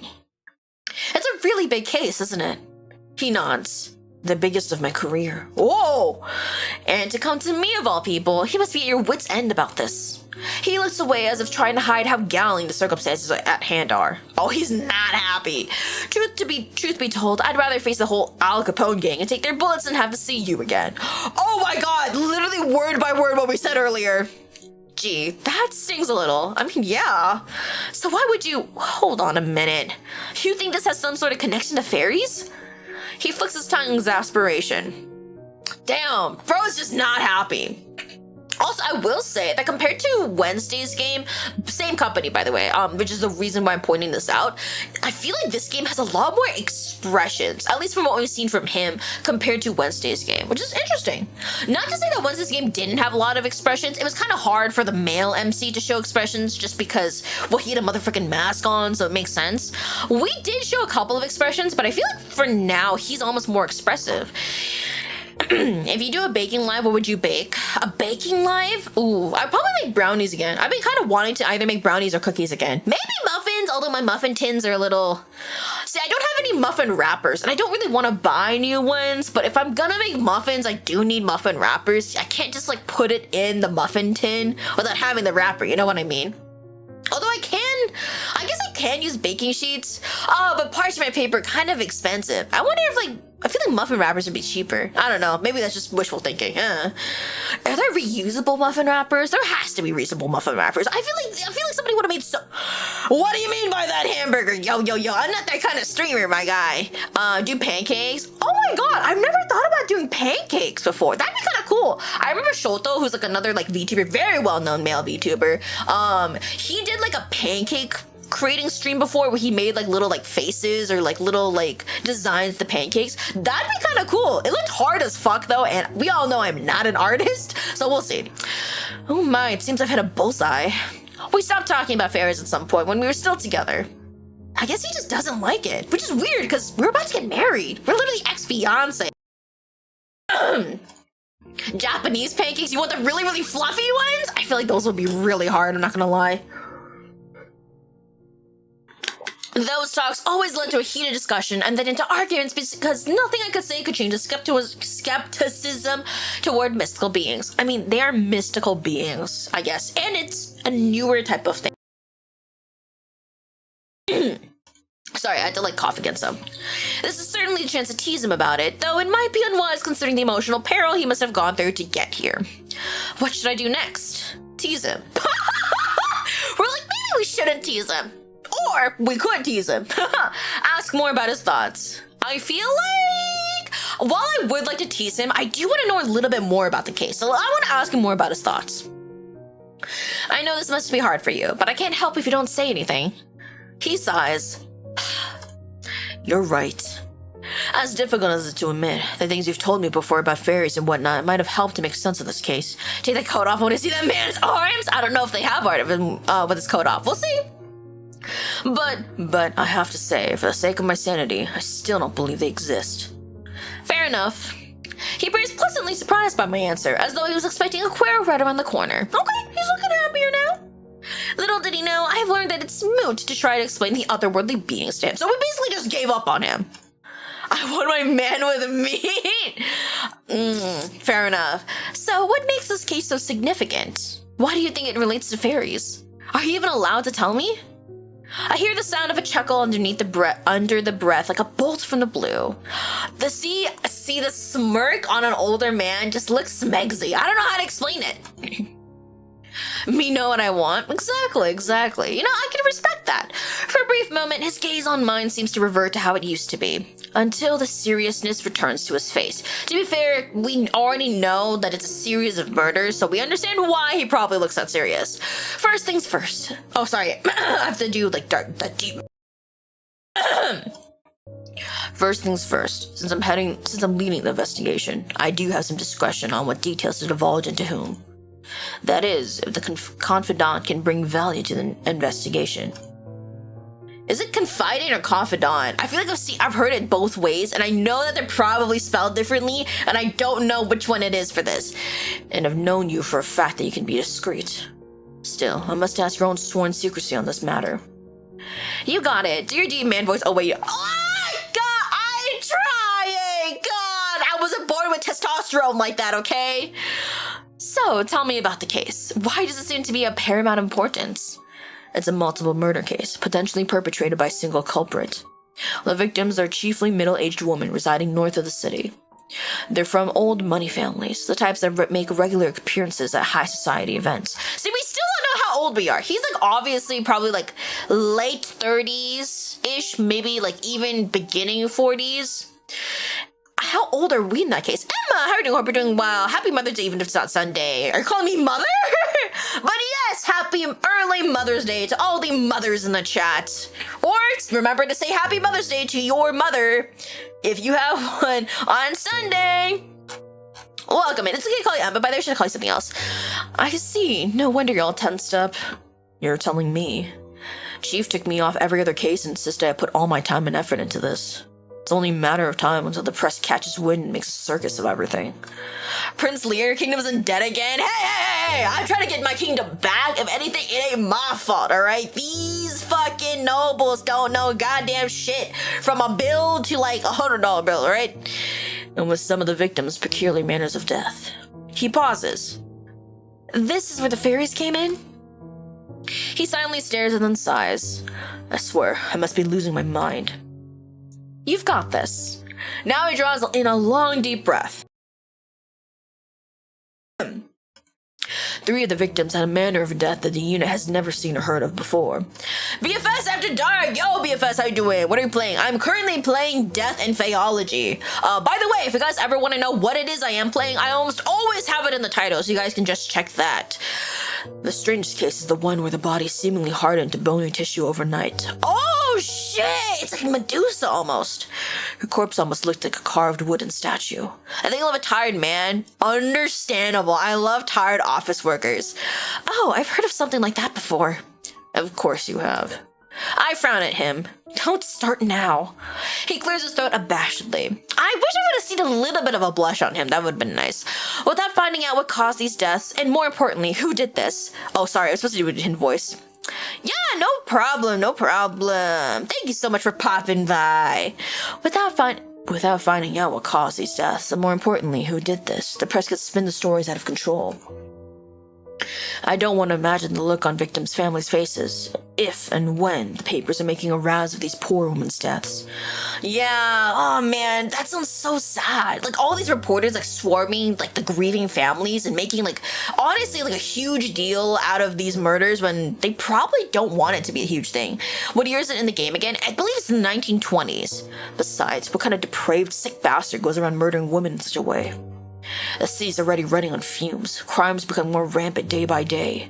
Speaker 1: It's a really big case, isn't it? He nods. The biggest of my career. Whoa! And to come to me of all people, he must be at your wit's end about this. He looks away as if trying to hide how galling the circumstances at hand are. Oh, he's not happy. Truth be told, I'd rather face the whole Al Capone gang and take their bullets than have to see you again. Oh my god, literally word by word what we said earlier. Gee, that stings a little. I mean, yeah. So why would you... Hold on a minute. You think this has some sort of connection to fairies? He flicks his tongue in exasperation. Damn, bro's just not happy. Also, I will say that compared to Wednesday's game, same company by the way, which is the reason why I'm pointing this out, I feel like this game has a lot more expressions, at least from what we've seen from him, compared to Wednesday's game, which is interesting. Not to say that Wednesday's game didn't have a lot of expressions, it was kind of hard for the male MC to show expressions just because, well, he had a motherfucking mask on, so it makes sense. We did show a couple of expressions, but I feel like for now, he's almost more expressive. If you do a baking live, what would you bake? A baking live? Ooh, I'd probably make brownies again. I've been kind of wanting to either make brownies or cookies again. Maybe muffins, although my muffin tins are a little... See, I don't have any muffin wrappers, and I don't really want to buy new ones, but if I'm gonna make muffins, I do need muffin wrappers. I can't just, like, put it in the muffin tin without having the wrapper, you know what I mean? Although I guess I can use baking sheets. Oh, but parchment paper, kind of expensive. I wonder if, like, I feel like muffin wrappers would be cheaper. I don't know, maybe that's just wishful thinking. Are there reusable muffin wrappers? There has to be reusable muffin wrappers. I feel like somebody would have made so... What do you mean by that, hamburger? Yo, I'm not that kind of streamer, my guy. Do pancakes? Oh my god, I've never thought about doing pancakes before. That'd be kind of cool. I remember Shoto, who's like another like VTuber, very well-known male VTuber. He did like a pancake creating stream before where he made like little like faces or like little like designs to the pancakes. That'd be kind of cool. It looked hard as fuck though, and we all know I'm not an artist, so we'll see. Oh my, it seems I've hit a bullseye. We stopped talking about fairies at some point when we were still together. I guess he just doesn't like it, which is weird because we're about to get married. We're literally ex-fiancé. Japanese pancakes, you want the really, really fluffy ones? I feel like those would be really hard, I'm not gonna lie. Those talks always led to a heated discussion and then into arguments because nothing I could say could change the skepticism toward mystical beings. I mean, they are mystical beings, I guess, and it's a newer type of thing. Sorry, I had to like cough again, so. This is certainly a chance to tease him about it, though it might be unwise considering the emotional peril he must have gone through to get here. What should I do next? Tease him. We're like, maybe we shouldn't tease him. Or we could tease him. Ask more about his thoughts. I feel like, while I would like to tease him, I do want to know a little bit more about the case, so I want to ask him more about his thoughts. I know this must be hard for you, but I can't help if you don't say anything. He sighs. You're right. As difficult as it is to admit, the things you've told me before about fairies and whatnot might have helped to make sense of this case. Take the coat off when I see that man's arms. I don't know if they have art of him with his coat off. We'll see. But I have to say, for the sake of my sanity, I still don't believe they exist. Fair enough. He appears pleasantly surprised by my answer, as though he was expecting a queer right around the corner. Okay, he's looking happier now. Little did he know, I have learned that it's moot to try to explain the otherworldly beings to him, so we basically just gave up on him. I want my man with me. Fair enough. So what makes this case so significant? Why do you think it relates to fairies? Are you even allowed to tell me? I hear the sound of a chuckle under the breath like a bolt from the blue. See the smirk on an older man just looks smegsy. I don't know how to explain it. Me know what I want? Exactly. You know, I can respect that. For a brief moment, his gaze on mine seems to revert to how it used to be, until the seriousness returns to his face. To be fair, we already know that it's a series of murders, so we understand why he probably looks that serious. First things first. Oh, sorry. I have to do, like, that deep... First things first. Since I'm leading the investigation, I do have some discretion on what details to divulge and to whom. That is, if the confidant can bring value to the investigation. Is it confiding or confidant? I feel like I've heard it both ways, and I know that they're probably spelled differently, and I don't know which one it is for this. And I've known you for a fact that you can be discreet. Still, I must ask your own sworn secrecy on this matter. You got it. Do your deep man voice. Oh, wait. Oh, God, I'm trying. God, I wasn't born with testosterone like that, okay? So, tell me about the case. Why does it seem to be of paramount importance? It's a multiple murder case, potentially perpetrated by a single culprit. The victims are chiefly middle-aged women residing north of the city. They're from old money families, the types that make regular appearances at high society events. See, we still don't know how old we are. He's like obviously probably like late 30s-ish, maybe like even beginning 40s. How old are we in that case? Emma, how are you doing? Hope you're doing well. Happy Mother's Day, even if it's not Sunday. Are you calling me mother? But yes, happy early Mother's Day to all the mothers in the chat. Or remember to say Happy Mother's Day to your mother if you have one on Sunday. Welcome in. It's okay to call you Emma, but I should call you something else. I see. No wonder you're all tensed up. You're telling me. Chief took me off every other case and insisted I put all my time and effort into this. It's only a matter of time until the press catches wind and makes a circus of everything. Prince Lear, your kingdom isn't dead again? Hey! I'm trying to get my kingdom back. If anything, it ain't my fault, alright? These fucking nobles don't know goddamn shit. From a bill to like $100 bill, right? And with some of the victims' peculiar manners of death. He pauses. This is where the fairies came in? He silently stares and then sighs. I swear, I must be losing my mind. You've got this. Now he draws in a long, deep breath. 3 of the victims had a manner of death that the unit has never seen or heard of before. BFS After Dark! Yo, BFS, how you doing? What are you playing? I'm currently playing Death and Faeology. By the way, if you guys ever want to know what it is I am playing, I almost always have it in the title, so you guys can just check that. The strangest case is the one where the body seemingly hardened to bony tissue overnight. Oh shit! It's like Medusa almost. Her corpse almost looked like a carved wooden statue. I think I love a tired man. Understandable. I love tired office workers. Oh, I've heard of something like that before. Of course you have. I frown at him. Don't start now. He clears his throat abashedly. I wish I would have seen a little bit of a blush on him. That would have been nice. Without finding out what caused these deaths, and more importantly, who did this. Oh, sorry, I was supposed to do it in voice. Yeah, no problem, no problem. Thank you so much for popping by. Without finding out what caused these deaths, and more importantly, who did this, the press could spin the stories out of control. I don't want to imagine the look on victims' families' faces if and when the papers are making a rouse of these poor women's deaths. Yeah, oh man, that sounds so sad. Like all these reporters like swarming like the grieving families and making like honestly like a huge deal out of these murders when they probably don't want it to be a huge thing. What year is it in the game again? I believe it's in the 1920s. Besides, what kind of depraved sick bastard goes around murdering women in such a way? The city's already running on fumes. Crimes become more rampant day by day.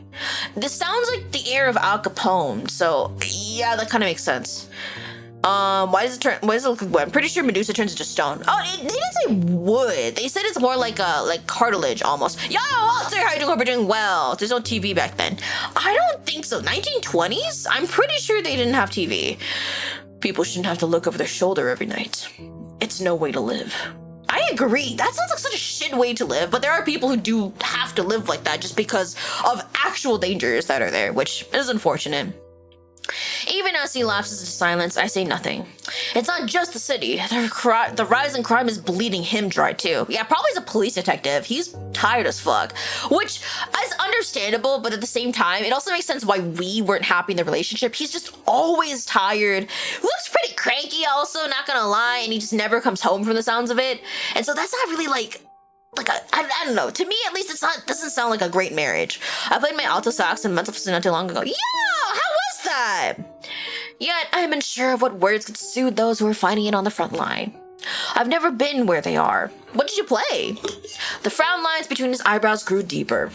Speaker 1: This sounds like the era of Al Capone, so yeah, that kind of makes sense. Why does it look like wood? I'm pretty sure Medusa turns into stone. Oh, they didn't say wood. They said it's more like cartilage almost. Yo, Walter, how you doing? Hope you're doing well. There's no TV back then. I don't think so. 1920s? I'm pretty sure they didn't have TV. People shouldn't have to look over their shoulder every night. It's no way to live. I agree. That sounds like such a shit way to live, but there are people who do have to live like that just because of actual dangers that are there, which is unfortunate. Even as he lapses into silence, I say nothing. It's not just the city. The rise in crime is bleeding him dry too. Yeah, probably as a police detective. He's tired as fuck. Which is understandable, but at the same time, it also makes sense why we weren't happy in the relationship. He's just always tired. Looks pretty cranky also, not gonna lie, and he just never comes home from the sounds of it. And so that's not really I don't know. To me, at least, doesn't sound like a great marriage. I played my alto sax in mental facility not too long ago. Yeah, how was that? Yet, I am unsure of what words could soothe those who are fighting it on the front line. I've never been where they are. What did you play? The frown lines between his eyebrows grew deeper.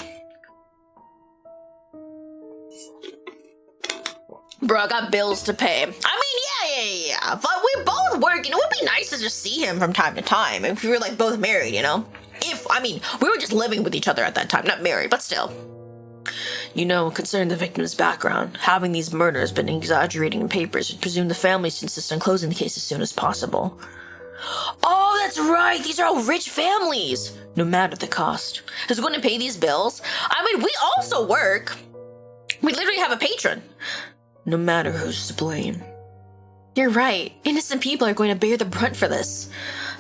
Speaker 1: Bro, I got bills to pay. I mean, yeah. But we both work, it would be nice to just see him from time to time if we were like both married, you know? We were just living with each other at that time, not married, but still. You know, concerning the victim's background, having these murders been exaggerating in papers would presume the families to insist on closing the case as soon as possible. Oh, that's right! These are all rich families! No matter the cost. Who's going to pay these bills? I mean, we also work. We literally have a patron. No matter who's to blame. You're right. Innocent people are going to bear the brunt for this.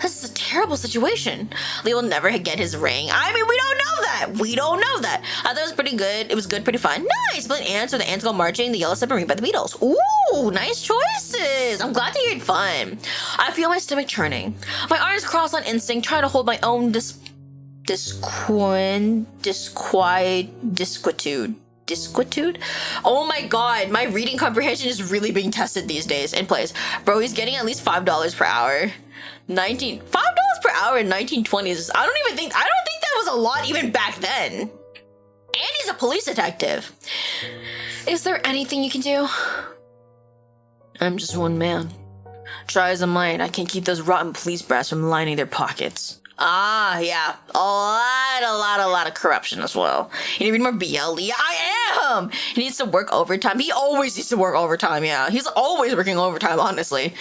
Speaker 1: This is a terrible situation. Lee will never get his ring. I mean, we don't know that. We don't know that. I thought it was pretty good. It was good, pretty fun. Nice. But ants or the ants go marching, the yellow submarine by the Beatles. Ooh, nice choices. I'm glad to hear it fun. I feel my stomach churning. My arms crossed on instinct, trying to hold my own disquietude. Oh my god, my reading comprehension is really being tested these days in place. Bro, he's getting at least $5 per hour. $5 per hour in 1920s. I don't think that was a lot even back then. And he's a police detective. Is there anything you can do? I'm just one man. Try as I might, I can't keep those rotten police brats from lining their pockets. Ah, yeah. A lot of corruption as well. You need to read more BL? Yeah, I am! He needs to work overtime. He always needs to work overtime, yeah. He's always working overtime, honestly.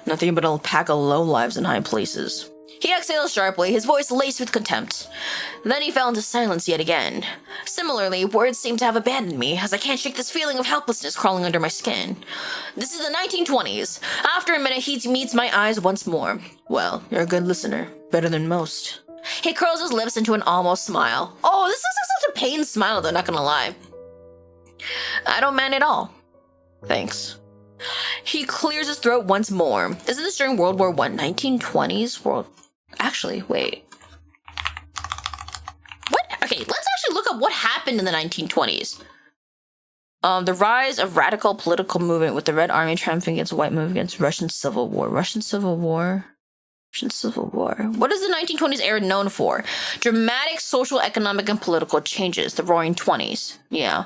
Speaker 1: Nothing but a pack of lowlives in high places. He exhaled sharply, his voice laced with contempt. Then he fell into silence yet again. Similarly, words seem to have abandoned me, as I can't shake this feeling of helplessness crawling under my skin. This is the 1920s. After a minute, he meets my eyes once more. Well, you're a good listener. Better than most. He curls his lips into an almost smile. Oh, this looks like such a pained smile, though, not gonna lie. I don't mind at all. Thanks. He clears his throat once more. Isn't this during World War I? 1920s? Actually, wait. What? Okay, let's actually look up what happened in the 1920s. The rise of radical political movement with the Red Army triumphing against the White movement against Russian Civil War. What is the 1920s era known for? Dramatic social, economic, and political changes. The Roaring Twenties. Yeah.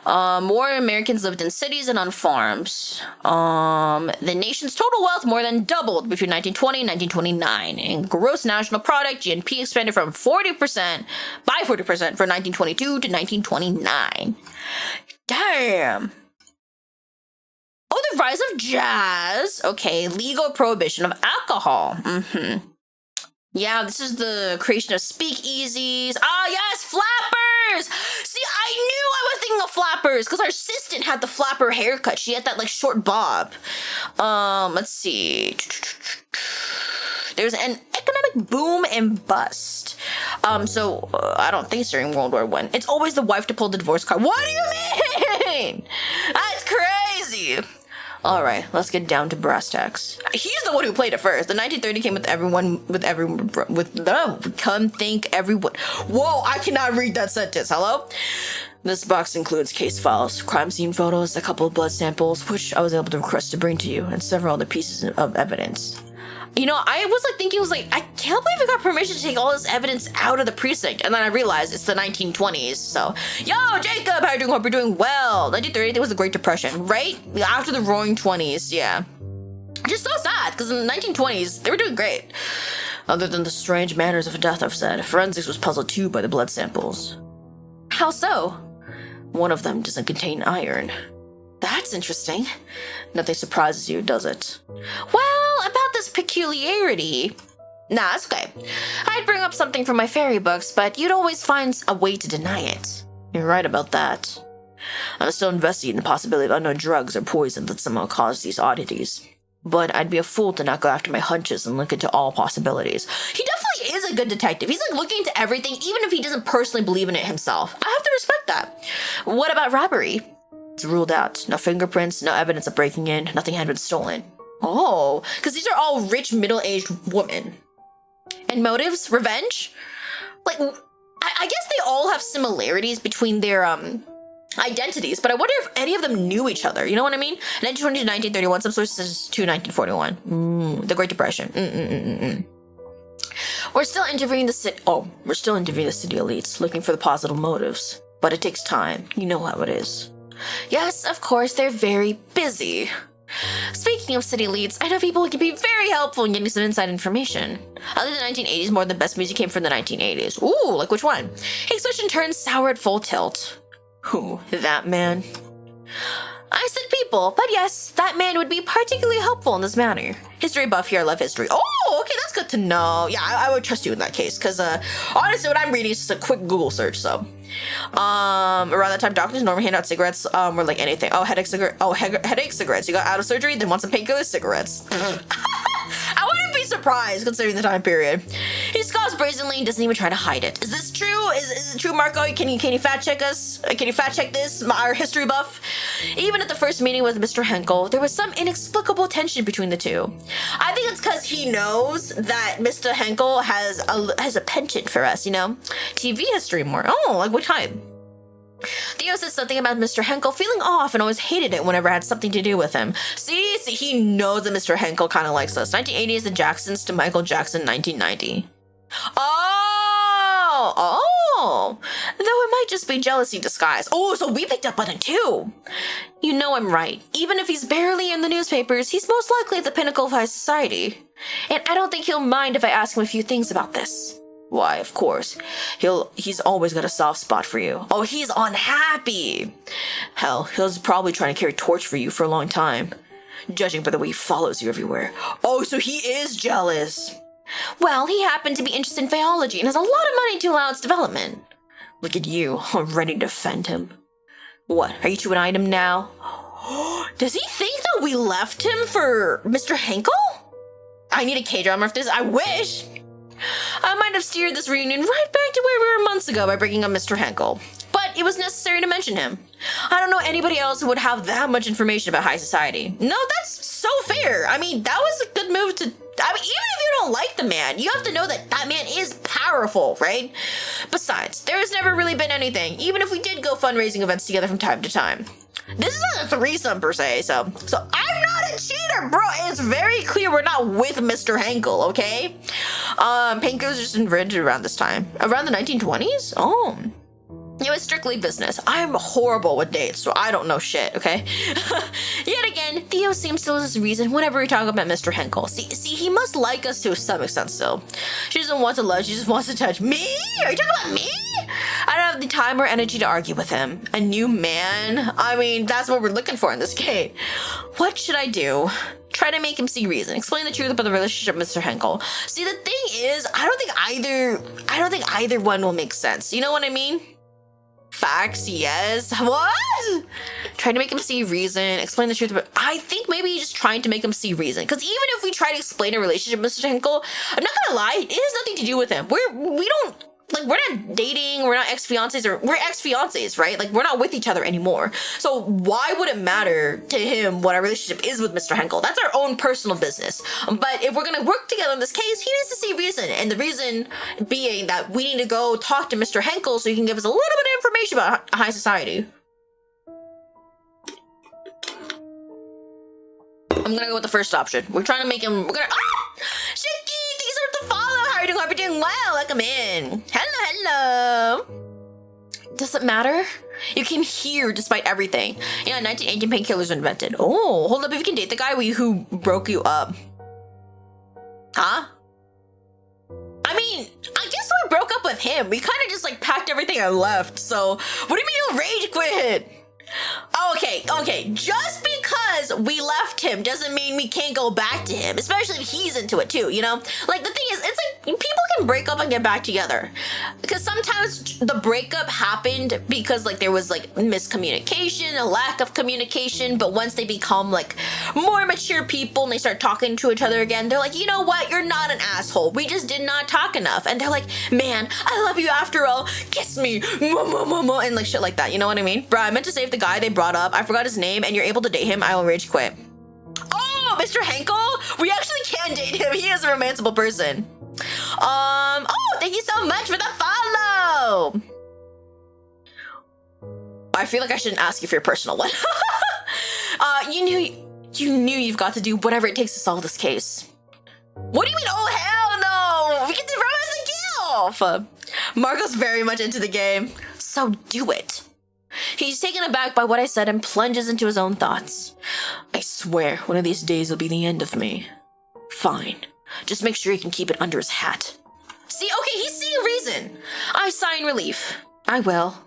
Speaker 1: More Americans lived in cities and on farms. The nation's total wealth more than doubled between 1920 and 1929. And gross national product, GNP, expanded from 40% from 1922 to 1929. Damn. Oh, the rise of jazz. Okay, legal prohibition of alcohol. Yeah, this is the creation of speakeasies. Ah, yes, flappers! See, I knew I was thinking of flappers because our assistant had the flapper haircut. She had that, like, short bob. Let's see. There's an economic boom and bust. I don't think it's during World War I. It's always the wife to pull the divorce card. What do you mean? That's crazy. All right, let's get down to brass tacks. He's the one who played it first. The 1930 came come think everyone. Whoa, I cannot read that sentence. Hello? This box includes case files, crime scene photos, a couple of blood samples, which I was able to request to bring to you, and several other pieces of evidence. You know, I was thinking, I can't believe we got permission to take all this evidence out of the precinct. And then I realized it's the 1920s. So, yo, Jacob, how are you doing? Hope you're doing well. 1930, it was the Great Depression, right? After the Roaring 20s, yeah. Just so sad, because in the 1920s, they were doing great. Other than the strange manners of death, I've said, forensics was puzzled too by the blood samples. How so? One of them doesn't contain iron. That's interesting. Nothing surprises you, does it? Well, about this peculiarity... Nah, it's okay. I'd bring up something from my fairy books, but you'd always find a way to deny it. You're right about that. I'm still investigating the possibility of unknown drugs or poison that somehow caused these oddities. But I'd be a fool to not go after my hunches and look into all possibilities. He definitely is a good detective. He's looking into everything, even if he doesn't personally believe in it himself. I have to respect that. What about robbery? It's ruled out. No fingerprints, no evidence of breaking in, nothing had been stolen. Oh, because these are all rich, middle-aged women. And motives? Revenge? I guess they all have similarities between their, identities, but I wonder if any of them knew each other. You know what I mean? 1920 to 1931, some sources to 1941. The Great Depression. We're still interviewing the city elites, looking for the possible motives. But it takes time. You know how it is. Yes, of course, they're very busy. Speaking of city elites, I know people who can be very helpful in getting some inside information. Other than the 1980s, more of the best music came from the 1980s. Ooh, like which one? He switched and turned sour at full tilt. Who? That man? I said people, but yes, that man would be particularly helpful in this matter. History buff here, I love history. Oh, okay, that's good to know. Yeah, I would trust you in that case, because honestly, what I'm reading is just a quick Google search, so. Around that time, doctors normally hand out cigarettes, were like anything. Oh, headache cigarettes. You got out of surgery, then want some painkiller cigarettes. I wouldn't be surprised considering the time period. He scoffs brazenly and doesn't even try to hide it. Is this true? Is it true, Marco? Can you fact check us? Can you fact check this, our history buff? Even at the first meeting with Mr. Henkel, there was some inexplicable tension between the two. I think it's because he knows that Mr. Henkel has a penchant for us, you know? TV history more. Oh, like what time? Theo said something about Mr. Henkel feeling off and always hated it whenever it had something to do with him. See, he knows that Mr. Henkel kind of likes us. 1980 is the Jacksons to Michael Jackson 1990. Oh, though it might just be jealousy disguised. Oh, so we picked up on it too. You know I'm right. Even if he's barely in the newspapers, he's most likely at the pinnacle of high society. And I don't think he'll mind if I ask him a few things about this. Why, of course. He's always got a soft spot for you. Oh, he's unhappy. Hell, he's probably trying to carry a torch for you for a long time. Judging by the way he follows you everywhere. Oh, so he is jealous. Well, he happened to be interested in Faeology and has a lot of money to allow its development. Look at you, ready to defend him. What, are you to an item now? Does he think that we left him for Mr. Henkel? I need a K-drama for this, I wish. I might have steered this reunion right back to where we were months ago by bringing up Mr. Henkel. But it was necessary to mention him. I don't know anybody else who would have that much information about high society. No, that's so fair. I mean, that was a good move to... I mean, even if you don't like the man, you have to know that that man is powerful, right? Besides, there has never really been anything, even if we did go fundraising events together from time to time. This is not a threesome per se, so I'm not a cheater, bro. It's very clear we're not with Mr. Henkel, okay? Painkillers just invented around this time. Around the 1920s? Oh. It was strictly business. I'm horrible with dates, so I don't know shit, okay? Yet again, Theo seems to lose reason whenever we talk about Mr. Henkel. See, he must like us to some extent still. She doesn't want to love, she just wants to touch me? Are you talking about me? I don't have the time or energy to argue with him. A new man? I mean, that's what we're looking for in this game. What should I do? Try to make him see reason. Explain the truth about the relationship with Mr. Henkel. See, the thing is, I don't think either one will make sense. You know what I mean? Facts, yes. What? Trying to make him see reason, explain the truth, but I think maybe just trying to make him see reason. Because even if we try to explain a relationship with Mr. Henkel, I'm not gonna lie, it has nothing to do with him. We're not dating, we're not ex-fiancés, or we're ex-fiancés, right? Like, we're not with each other anymore. So why would it matter to him what our relationship is with Mr. Henkel? That's our own personal business. But if we're gonna work together in this case, he needs to see reason. And the reason being that we need to go talk to Mr. Henkel so he can give us a little bit of information about high society. I'm gonna go with the first option. We're trying to make him, Shiki, thanks for the follow. How are you doing? Hope you're doing well. Welcome in. Hello. Does it matter? You can hear despite everything. Yeah, 1918 painkillers were invented. Oh, hold up. If you can date the guy who broke you up. Huh? I mean, I guess we broke up with him. We kind of just like packed everything and left. So what do you mean you rage quit? Okay. Just because we left him doesn't mean we can't go back to him, especially if he's into it too, you know? Like, the thing is, it's like people can break up and get back together. Because sometimes the breakup happened because like there was like miscommunication, a lack of communication, but once they become like more mature people and they start talking to each other again, they're like, you know what? You're not an asshole. We just did not talk enough. And they're like, man, I love you after all. Kiss me. And like shit like that. You know what I mean? Bro, I meant to say if the guy they brought up, I forgot his name, and you're able to date him, I will rage quit. Oh, Mr. Henkel? We actually can date him. He is a romanceable person. Oh, thank you so much for the follow. I feel like I shouldn't ask you for your personal one. You knew you've got to do whatever it takes to solve this case. What do you mean, oh hell no? We can do romance and kill. Marco's very much into the game. So do it. He's taken aback by what I said and plunges into his own thoughts. I swear, one of these days will be the end of me. Fine. Just make sure he can keep it under his hat. See, okay, he's seeing reason. I sigh in relief. I will.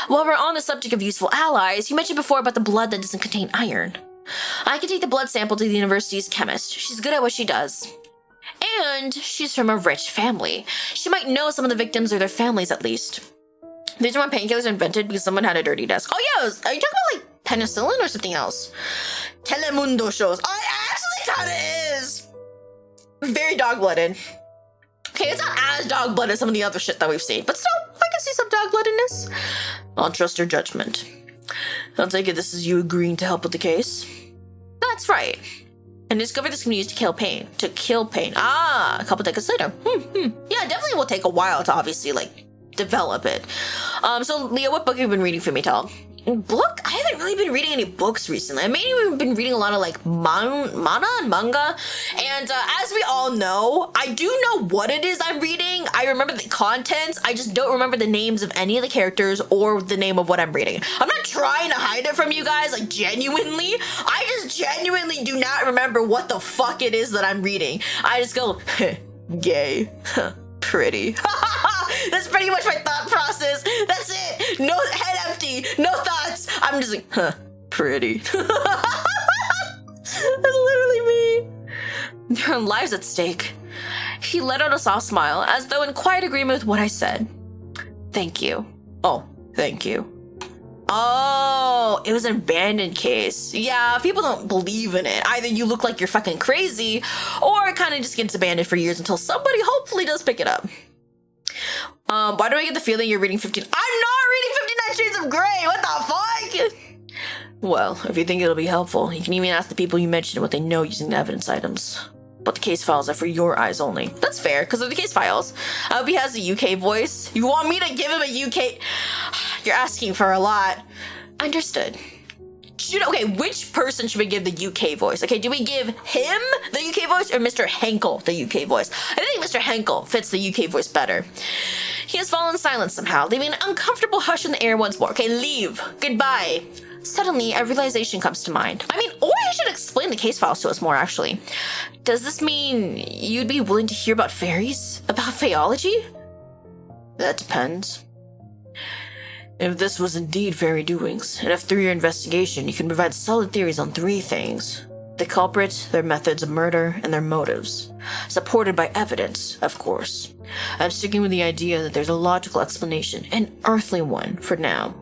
Speaker 1: While we're on the subject of useful allies, you mentioned before about the blood that doesn't contain iron. I can take the blood sample to the university's chemist. She's good at what she does. And she's from a rich family. She might know some of the victims or their families at least. These are when painkillers were invented because someone had a dirty desk. Oh yeah, are you talking about like penicillin or something else? Telemundo shows. I actually thought it is! Very dog-blooded. Okay, it's not as dog-blooded as some of the other shit that we've seen, but still, I can see some dog-bloodedness. I'll trust your judgment. I'll take it this is you agreeing to help with the case. That's right. And discover this can be used to kill pain. Ah, a couple decades later. Yeah, it definitely will take a while to obviously, like, develop it. So, Leah, what book have you been reading for me, Tal? Book? I haven't really been reading any books recently. I mainly been reading a lot of like mana and manga. And as we all know, I do know what it is I'm reading. I remember the contents. I just don't remember the names of any of the characters or the name of what I'm reading. I'm not trying to hide it from you guys, like genuinely. I just genuinely do not remember what the fuck it is that I'm reading. I just go, gay, pretty. That's pretty much my thought process. That's it. No head empty. No thoughts. I'm just like, pretty. That's literally me. There are lives at stake. He let out a soft smile, as though in quiet agreement with what I said. Thank you. Oh, thank you. Oh, it was an abandoned case. Yeah, people don't believe in it. Either you look like you're fucking crazy, or it kind of just gets abandoned for years until somebody hopefully does pick it up. Why do I get the feeling you're reading 15? I'm not reading 59 Shades of Grey! What the fuck? Well, if you think it'll be helpful, you can even ask the people you mentioned what they know using the evidence items. But the case files are for your eyes only. That's fair, because they're the case files. I hope he has a UK voice. You want me to give him a UK? You're asking for a lot. Understood. Okay, which person should we give the UK voice? Okay, do we give him the UK voice or Mr. Henkel the UK voice? I think Mr. Henkel fits the UK voice better. He has fallen silent somehow, leaving an uncomfortable hush in the air once more. Okay, leave. Goodbye. Suddenly, a realization comes to mind. I mean, or I should explain the case files to us more, actually. Does this mean you'd be willing to hear about fairies? About Faeology? That depends. If this was indeed fairy doings, and if through your investigation you can provide solid theories on 3 things. The culprit, their methods of murder, and their motives. Supported by evidence, of course. I'm sticking with the idea that there's a logical explanation, an earthly one, for now.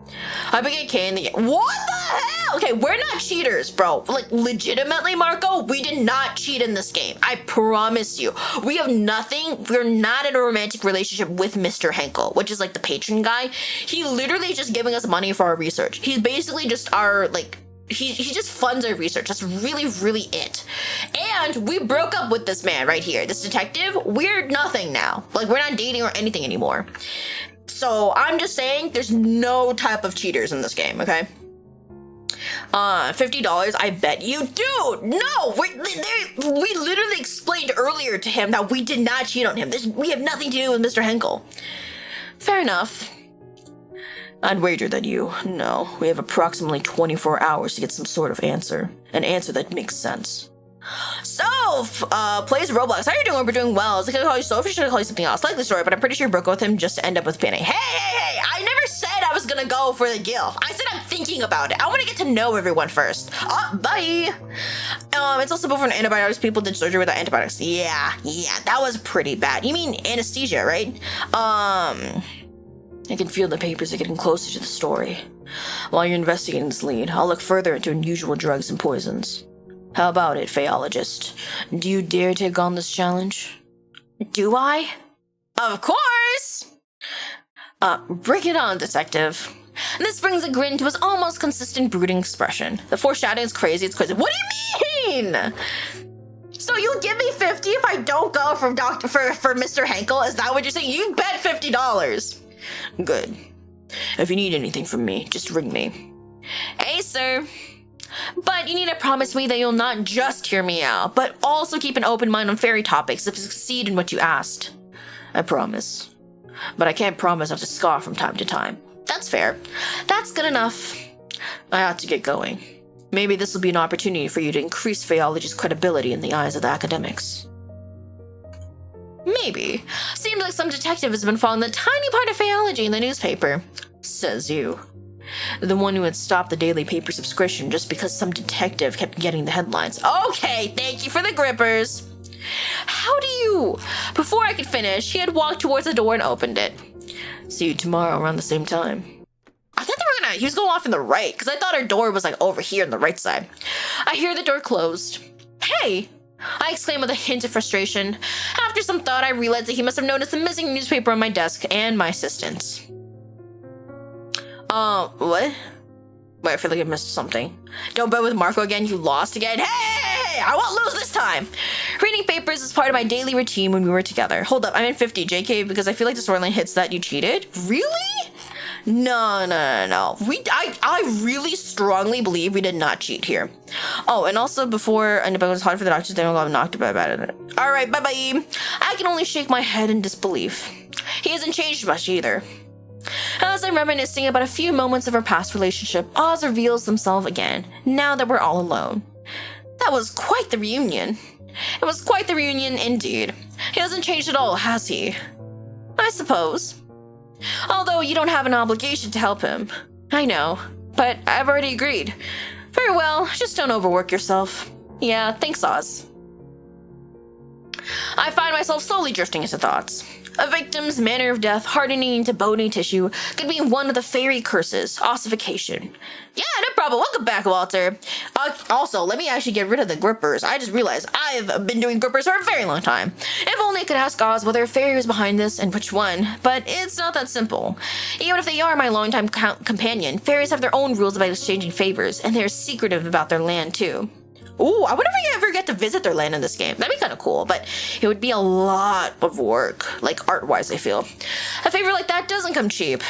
Speaker 1: I begin K in the— What the hell? Okay, we're not cheaters, bro. Like, legitimately, Marco, we did not cheat in this game. I promise you. We have nothing. We're not in a romantic relationship with Mr. Henkel, which is like the patron guy. He literally just giving us money for our research. He's basically just our, like, he just funds our research. That's really, really it. And we broke up with this man right here, this detective. We're nothing now. Like, we're not dating or anything anymore. So I'm just saying there's no type of cheaters in this game, okay? $50, I bet you. Dude, no! We literally explained earlier to him that we did not cheat on him. We have nothing to do with Mr. Henkel. Fair enough. I'd wager that you know we have approximately 24 hours to get some sort of answer. An answer that makes sense. So, plays Roblox. How are you doing? We're doing well. Is it gonna call you Sophie or should I call you something else? I like the story, but I'm pretty sure you broke up with him just to end up with Penny. Hey! I never said I was gonna go for the gilf. I said I'm thinking about it. I want to get to know everyone first. Bye! It's also before antibiotics. People did surgery without antibiotics. Yeah, that was pretty bad. You mean anesthesia, right? I can feel the papers are getting closer to the story. While you're investigating this lead, I'll look further into unusual drugs and poisons. How about it, Faeologist? Do you dare take on this challenge? Do I? Of course! Bring it on, detective. This brings a grin to his almost consistent brooding expression. The foreshadowing is crazy, it's crazy. What do you mean? So you give me 50 if I don't go for Mr. Henkel? Is that what you're saying? You bet $50. Good. If you need anything from me, just ring me. Hey, sir. But you need to promise me that you'll not just hear me out, but also keep an open mind on fairy topics if you succeed in what you asked. I promise. But I can't promise not to scoff from time to time. That's fair. That's good enough. I ought to get going. Maybe this will be an opportunity for you to increase Faeology's credibility in the eyes of the academics. Maybe. Seems like some detective has been following the tiny part of Faeology in the newspaper. Says you. The one who had stopped the daily paper subscription just because some detective kept getting the headlines. Okay, thank you for the grippers. How do you? Before I could finish, he had walked towards the door and opened it. See you tomorrow around the same time. I thought he was going off in the right, because I thought our door was like over here on the right side. I hear the door closed. Hey! I exclaimed with a hint of frustration. After some thought, I realized that he must have noticed the missing newspaper on my desk and my assistant's. What? Wait, I feel like I missed something. Don't bet with Marco again, you lost again. Hey! I won't lose this time! Reading papers is part of my daily routine when we were together. Hold up, I'm in 50, JK, because I feel like the storyline hits that you cheated. Really? No. I really strongly believe we did not cheat here. Oh, and also before it was hard for the doctors, they don't got knocked about it. All right, bye-bye. I can only shake my head in disbelief. He hasn't changed much either. As I'm reminiscing about a few moments of our past relationship, Oz reveals themselves again, now that we're all alone. That was quite the reunion. It was quite the reunion indeed. He hasn't changed at all, has he? I suppose. Although you don't have an obligation to help him. I know, but I've already agreed. Very well, just don't overwork yourself. Yeah, thanks, Oz. I find myself slowly drifting into thoughts. A victim's manner of death hardening into bony tissue could be one of the fairy curses, ossification. Yeah, no problem. Welcome back, Walter. Also, let me actually get rid of the grippers. I just realized I've been doing grippers for a very long time. If only I could ask Oz whether a fairy was behind this and which one, but it's not that simple. Even if they are my longtime companion, fairies have their own rules about exchanging favors, and they're secretive about their land too. Ooh, I wonder if we ever get to visit their land in this game. That'd be kind of cool, but it would be a lot of work, like art-wise, I feel. A favor like that doesn't come cheap.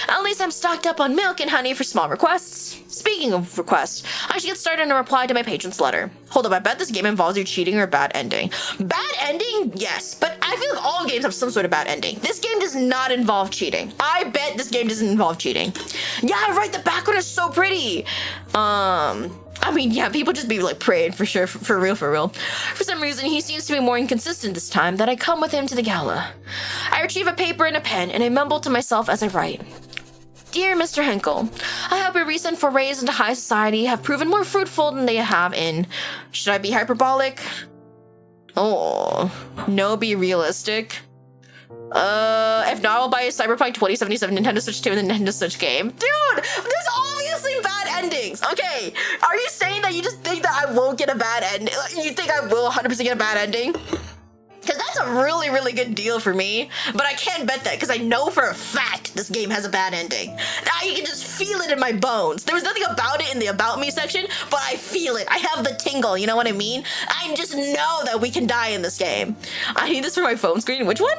Speaker 1: At least I'm stocked up on milk and honey for small requests. Speaking of requests, I should get started on a reply to my patron's letter. Hold up, I bet this game involves you cheating or a bad ending. Bad ending? Yes, but I feel like all games have some sort of bad ending. This game does not involve cheating. I bet this game doesn't involve cheating. Yeah, right, the background is so pretty. I mean, yeah, people just be like praying for sure, for real. For some reason, he seems to be more inconsistent this time that I come with him to the gala. I retrieve a paper and a pen, and I mumble to myself as I write. Dear Mr. Henkel, I hope your recent forays into high society have proven more fruitful than they have in... Should I be hyperbolic? Oh, no, be realistic. If not, I'll buy a Cyberpunk 2077 Nintendo Switch 2 and the Nintendo Switch game. Dude, there's obviously bad endings. Okay, are you saying that you just think that I won't get a bad ending? You think I will 100% get a bad ending? Because that's a really, really good deal for me. But I can't bet that because I know for a fact this game has a bad ending. I can just feel it in my bones. There was nothing about it in the About Me section, but I feel it. I have the tingle, you know what I mean? I just know that we can die in this game. I need this for my phone screen. Which one?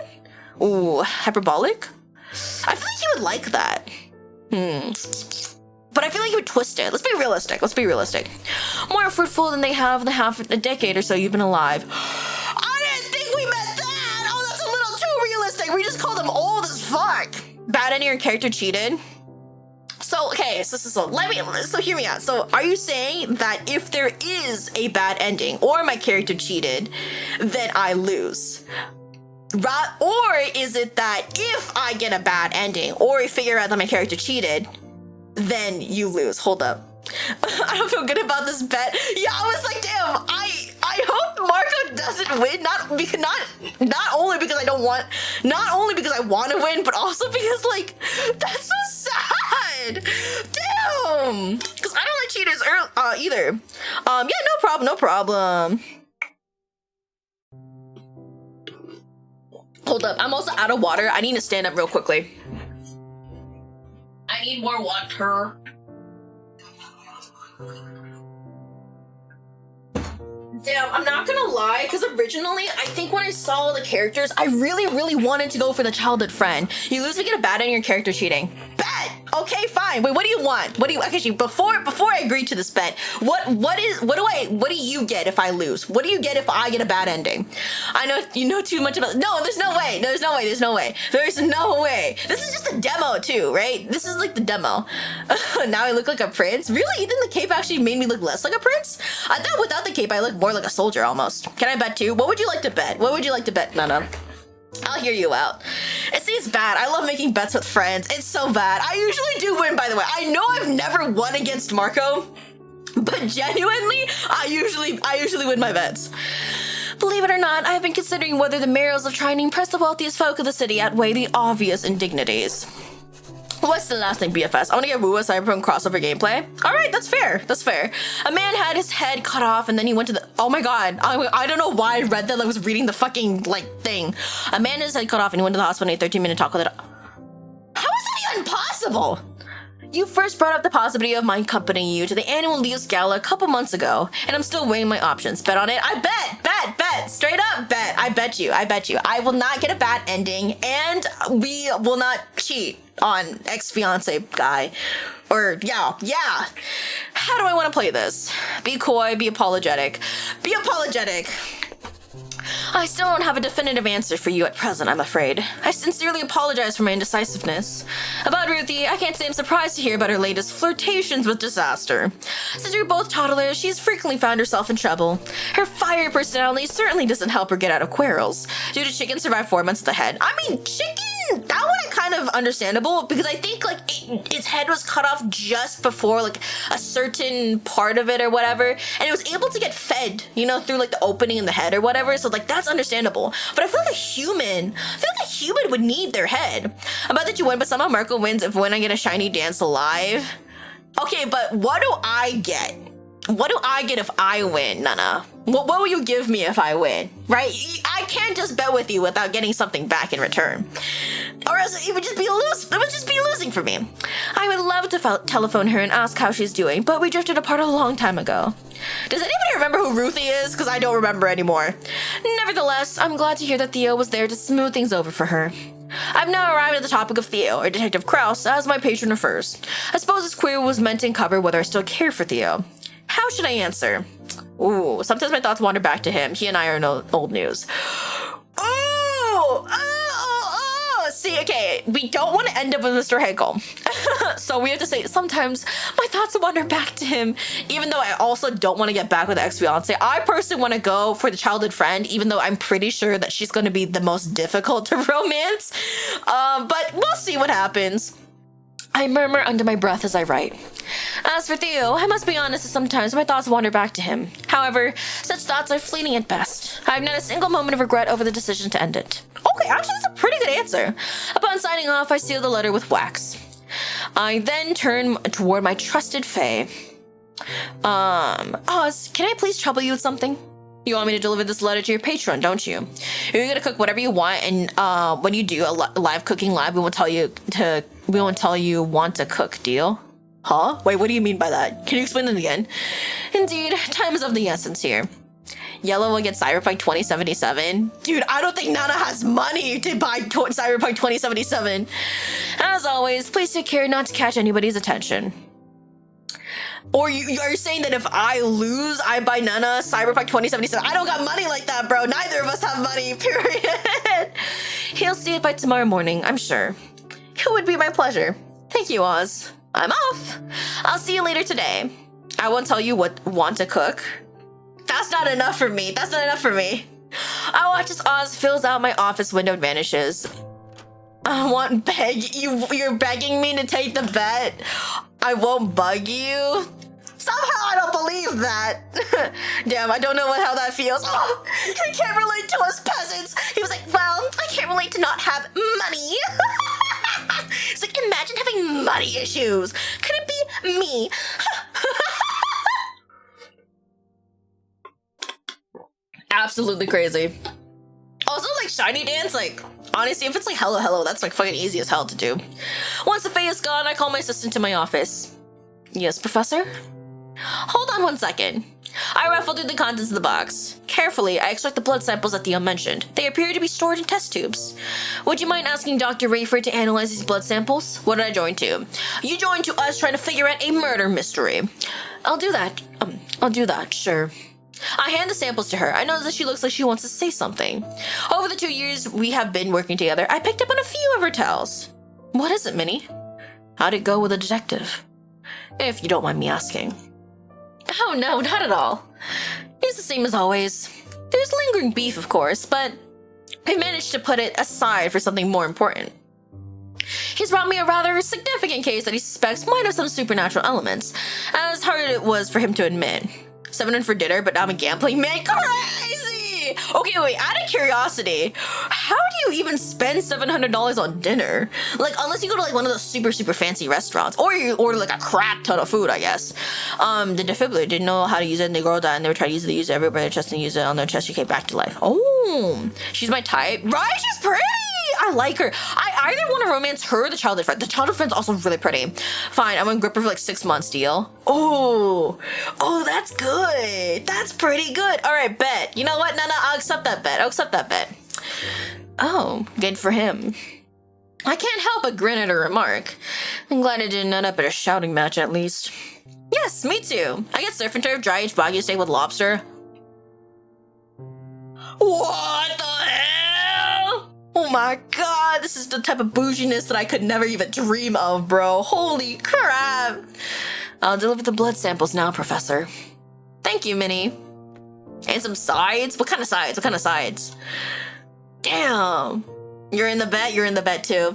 Speaker 1: Ooh, hyperbolic? I feel like he would like that. But I feel like he would twist it. Let's be realistic. More fruitful than they have in the half a decade or so you've been alive. I didn't think we meant that! Oh, that's a little too realistic. We just called him old as fuck. Bad ending, your character cheated. So, okay, so hear me out. So, are you saying that if there is a bad ending or my character cheated, then I lose? Or is it that if I get a bad ending or we figure out that my character cheated, then you lose? Hold up. I don't feel good about this bet. Yeah, I was like, damn, I hope Marco doesn't win. Not only because I want to win, but also because like that's so sad. Damn. Because I don't like cheaters either. Yeah, no problem. Hold up, I'm also out of water. I need to stand up real quickly. I need more water. Damn, I'm not gonna lie, because originally, I think when I saw the characters, I really, really wanted to go for the childhood friend. You lose, we get a bad ending, your character cheating. Bet! Okay, fine. Wait, what do you want? Actually, before I agree to this bet, what do you get if I lose? What do you get if I get a bad ending? I know you know too much about. No, there's no way. There's no way. There's no way. This is just a demo too, right? This is like the demo. Now I look like a prince. Really? Even the cape actually made me look less like a prince? I thought without the cape I look more like a soldier almost. Can I bet too? What would you like to bet? Nana? I'll hear you out. It seems bad. I love making bets with friends. It's so bad. I usually do win, by the way. I know I've never won against Marco, but genuinely, I usually win my bets. Believe it or not, I have been considering whether the merits of trying to impress the wealthiest folk of the city outweigh the obvious indignities. What's the last thing, BFS? I want to get Woo a Cyberpunk crossover gameplay. All right, that's fair. That's fair. A man had his head cut off and then he went to the... Oh my god. I don't know why I read that. I was reading the fucking, thing. A man had his head cut off and he went to the hospital and ate a 13-minute talk with it. How is that even possible? You first brought up the possibility of my accompanying you to the annual Leo's Gala a couple months ago, and I'm still weighing my options. Bet on it? I bet! Straight up bet! I bet you. I will not get a bad ending, and we will not cheat on Ex-Fiancé guy. Or, yeah. How do I want to play this? Be coy, be apologetic. Be apologetic! I still don't have a definitive answer for you at present, I'm afraid. I sincerely apologize for my indecisiveness. About Ruthie, I can't say I'm surprised to hear about her latest flirtations with disaster. Since we're both toddlers, she's frequently found herself in trouble. Her fiery personality certainly doesn't help her get out of quarrels. Due to Chicken survive 4 months at the head. I mean, Chicken, that one is kind of understandable because I think its head was cut off just before a certain part of it or whatever, and it was able to get fed, through the opening in the head or whatever. So that's understandable. But I feel like a human would need their head. I bet that you win, but somehow Marco wins when I get a shiny dance alive. Okay, but what do I get? What do I get if I win, Nana? What will you give me if I win? Right? I can't just bet with you without getting something back in return. Or else it would just be losing for me. I would love to telephone her and ask how she's doing, but we drifted apart a long time ago. Does anybody remember who Ruthie is? Because I don't remember anymore. Nevertheless, I'm glad to hear that Theo was there to smooth things over for her. I've now arrived at the topic of Theo, or Detective Krause, as my patron refers. I suppose this query was meant to uncover whether I still care for Theo. How should I answer? Ooh, sometimes my thoughts wander back to him. He and I are no old news. See, okay, we don't want to end up with Mr. Hegel. So we have to say, sometimes my thoughts wander back to him, even though I also don't want to get back with the ex-fiancé. I personally want to go for the childhood friend, even though I'm pretty sure that she's going to be the most difficult to romance. But we'll see what happens. I murmur under my breath as I write. As for Theo, I must be honest that sometimes my thoughts wander back to him. However, such thoughts are fleeting at best. I have not a single moment of regret over the decision to end it. Okay, actually that's a pretty good answer. Upon signing off, I seal the letter with wax. I then turn toward my trusted Fae. Oz, can I please trouble you with something? You want me to deliver this letter to your patron, don't you? You're gonna cook whatever you want, and when you do a live cooking live, we won't tell you want to cook, deal? Huh? Wait, what do you mean by that? Can you explain that again? Indeed, time is of the essence here. Yellow will get Cyberpunk 2077. Dude, I don't think Nana has money to buy Cyberpunk 2077. As always, please take care not to catch anybody's attention. Or are you saying that if I lose, I buy Nana Cyberpunk 2077? I don't got money like that, bro. Neither of us have money, period. He'll see it by tomorrow morning, I'm sure. It would be my pleasure. Thank you, Oz. I'm off. I'll see you later today. I won't tell you what want to cook. That's not enough for me. I watch as Oz fills out my office window and vanishes. I won't beg you. You're begging me to take the bet. I won't bug you. Somehow I don't believe that. Damn, I don't know how that feels. Oh, he can't relate to us peasants. He was like, well, I can't relate to not have money. It's like, imagine having money issues. Could it be me? Absolutely crazy. Also, shiny dance, honestly, if it's hello, hello, that's fucking easy as hell to do. Once the Fae is gone, I call my assistant to my office. Yes, Professor? Hold on 1 second. I ruffle through the contents of the box. Carefully, I extract the blood samples that Theo mentioned. They appear to be stored in test tubes. Would you mind asking Dr. Rayford to analyze these blood samples? What did I join to? You joined to us trying to figure out a murder mystery. I'll do that, sure. I hand the samples to her. I notice that she looks like she wants to say something. Over the 2 years we have been working together, I picked up on a few of her tells. What is it, Minnie? How'd it go with the detective? If you don't mind me asking. Oh no, not at all. He's the same as always. There's lingering beef, of course, but I managed to put it aside for something more important. He's brought me a rather significant case that he suspects might have some supernatural elements, as hard it was for him to admit. 700 for dinner, but now I'm a gambling man. Crazy! Okay, wait, out of curiosity, how do you even spend $700 on dinner? Like, unless you go to like one of those super fancy restaurants, or you order like a crap ton of food, I guess. The defibrillator didn't know how to use it, and the girl died, and they were trying to use it everybody chest and use it on their chest. She came back to life. Oh, she's my type. Right? She's pretty! I like her. I either want to romance her or the childhood friend. The childhood friend's also really pretty. Fine, I'm gonna grip her for like 6 months, deal. Oh, that's good. That's pretty good. All right, bet. You know what? No, I'll accept that bet. Oh, good for him. I can't help but grin at her remark. I'm glad it didn't end up at a shouting match at least. Yes, me too. I get surf and turf, dry aged wagyu steak with lobster. What the hell? Oh my god, this is the type of bouginess that I could never even dream of, bro. Holy crap. I'll deliver the blood samples now, Professor. Thank you, Minnie. And some sides? What kind of sides? Damn. You're in the bet too.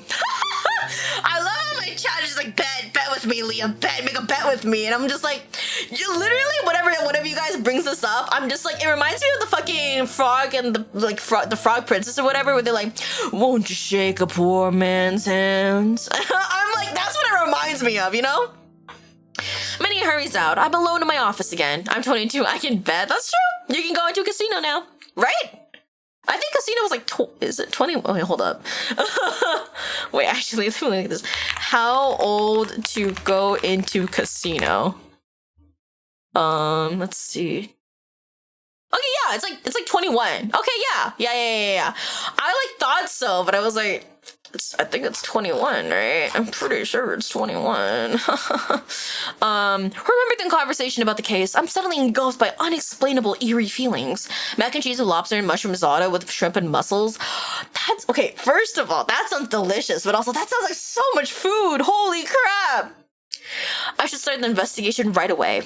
Speaker 1: I love how my chat is just like, bet with me, Liam, make a bet with me. And I'm just like, you literally, whatever you guys brings this up, I'm just like, it reminds me of the fucking frog and the frog princess or whatever, where they're like, won't you shake a poor man's hands? I'm like, that's what it reminds me of, you know? Minnie hurries out. I'm alone in my office again. I'm 22. I can bet. That's true. You can go into a casino now, right? I think casino was like, is it 20? Oh, wait, hold up. Wait, actually, let me look at this. How old to go into casino? Let's see. Okay, yeah, it's like 21. Okay, yeah. I like thought so, but I was like, I think it's 21, right? I'm pretty sure it's 21. Remembering the conversation about the case, I'm suddenly engulfed by unexplainable eerie feelings. Mac and cheese with lobster and mushroom risotto with shrimp and mussels. That's, okay, first of all, that sounds delicious, but also that sounds like so much food. Holy crap. I should start the investigation right away.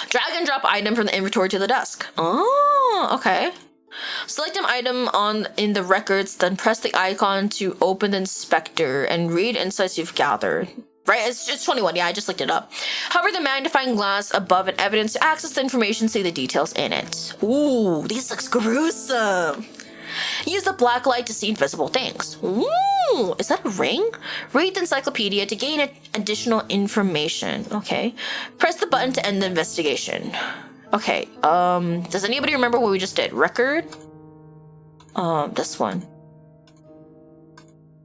Speaker 1: Drag and drop item from the inventory to the desk. Oh, okay. Select an item in the records, then press the icon to open the inspector and read insights you've gathered. Right, it's 21, yeah, I just looked it up. Hover the magnifying glass above an evidence to access the information, see the details in it. Ooh, this looks gruesome. Use the black light to see invisible things. Ooh, is that a ring? Read the encyclopedia to gain additional information. Okay. Press the button to end the investigation. Okay, does anybody remember what we just did? Record? This one.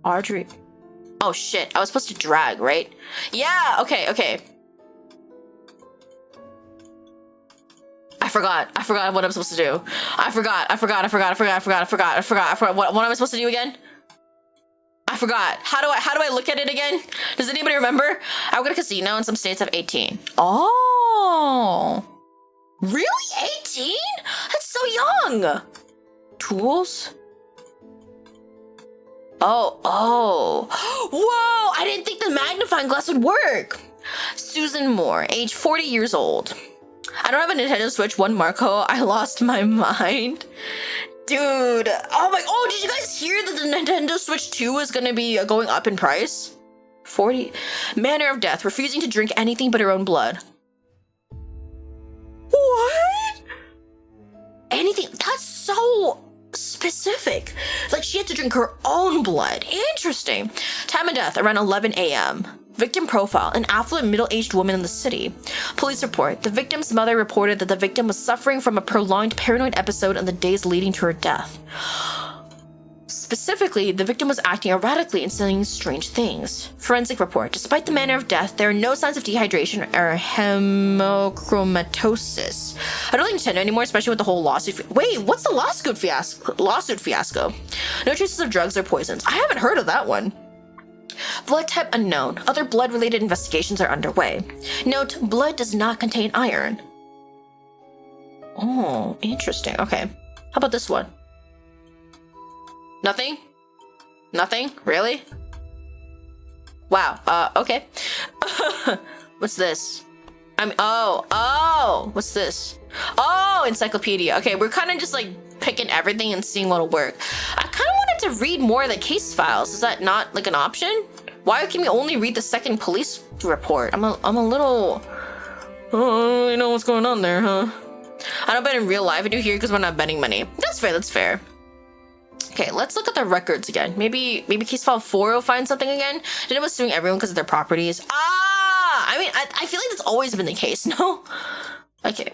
Speaker 1: Audrey. Oh shit, I was supposed to drag, right? Yeah, okay. I forgot what I'm supposed to do. I forgot. What am I supposed to do again? I forgot. How do I look at it again? Does anybody remember? I work at a casino and some states have 18. Oh. Really? 18? That's so young. Tools? Oh. Whoa, I didn't think the magnifying glass would work. Susan Moore, age 40 years old. I don't have a Nintendo Switch 1 Marco. I lost my mind. Dude. Oh, did you guys hear that the Nintendo Switch 2 is going to be going up in price? 40. Manner of death, refusing to drink anything but her own blood. What? Anything? That's so specific. Like, she had to drink her own blood. Interesting. Time of death, around 11 a.m. Victim profile, an affluent middle-aged woman in the city. Police report, the victim's mother reported that the victim was suffering from a prolonged paranoid episode in the days leading to her death. Specifically, the victim was acting erratically and saying strange things. Forensic report, despite the manner of death, there are no signs of dehydration or hemochromatosis. I don't think Nintendo anymore, especially with the whole lawsuit. Wait, what's the lawsuit fiasco? No traces of drugs or poisons. I haven't heard of that one. Blood type unknown. Other blood-related investigations are underway. Note, blood does not contain iron. Oh, interesting. Okay. How about this one? Nothing? Really? Wow. Okay. What's this? What's this? Oh, encyclopedia. Okay, we're kind of just like picking everything and seeing what'll work. I kind of wanted to read more of the case files. Is that not like an option? Why can we only read the second police report? I'm a little... Oh, you know what's going on there, huh? I don't bet in real life. I do here because we're not betting money. That's fair, that's fair. Okay, let's look at the records again. Maybe case file 4 will find something again. Did it was suing everyone because of their properties? Ah! I mean, I feel like that's always been the case, no? Okay.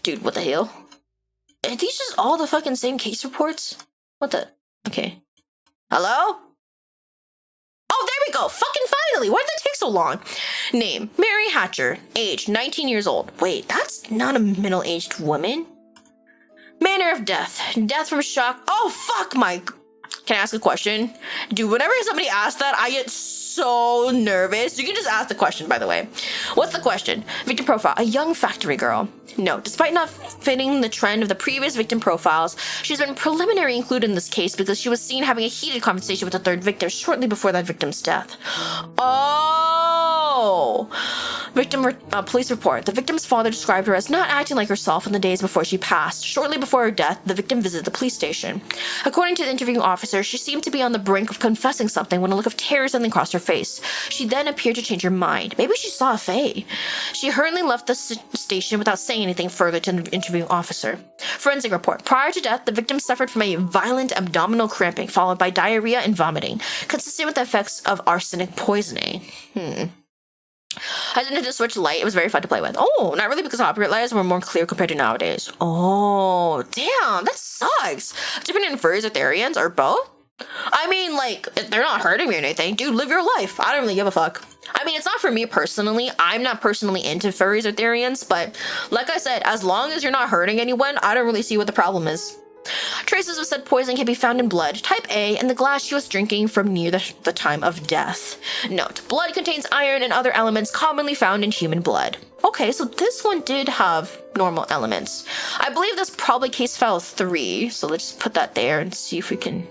Speaker 1: Dude, what the hell? Are these just all the fucking same case reports? What the? Okay. Hello? Oh, there we go. Fucking finally. Why did that take so long? Name, Mary Hatcher. Age, 19 years old. Wait, that's not a middle-aged woman. Manner of death. Death from shock. Oh, fuck my... Can I ask a question? Dude, whenever somebody asks that, I get so nervous. You can just ask the question, by the way. What's the question? Victim profile. A young factory girl. No, despite not fitting the trend of the previous victim profiles, she's been preliminary included in this case because she was seen having a heated conversation with the third victim shortly before that victim's death. Oh! Victim police report. The victim's father described her as not acting like herself in the days before she passed. Shortly before her death, the victim visited the police station. According to the interviewing officer, she seemed to be on the brink of confessing something when a look of terror suddenly crossed her face. She then appeared to change her mind. Maybe she saw a fae. She hurriedly left the station without saying anything further to the interviewing officer. Forensic report. Prior to death, the victim suffered from a violent abdominal cramping followed by diarrhea and vomiting, consistent with the effects of arsenic poisoning. I didn't just switch light. It was very fun to play with. Oh, not really because opposite lights were more clear compared to nowadays. Oh, damn, that sucks. Depending on furries or therians or both. I mean, like, if they're not hurting me or anything, dude, live your life. I don't really give a fuck. I mean, it's not for me personally. I'm not personally into furries or therians, but like I said, as long as you're not hurting anyone, I don't really see what the problem is. Traces of said poison can be found in blood, type A, and the glass she was drinking from near the time of death. Note, blood contains iron and other elements commonly found in human blood. Okay, so this one did have normal elements. I believe that's probably case file 3, so let's just put that there and see if we can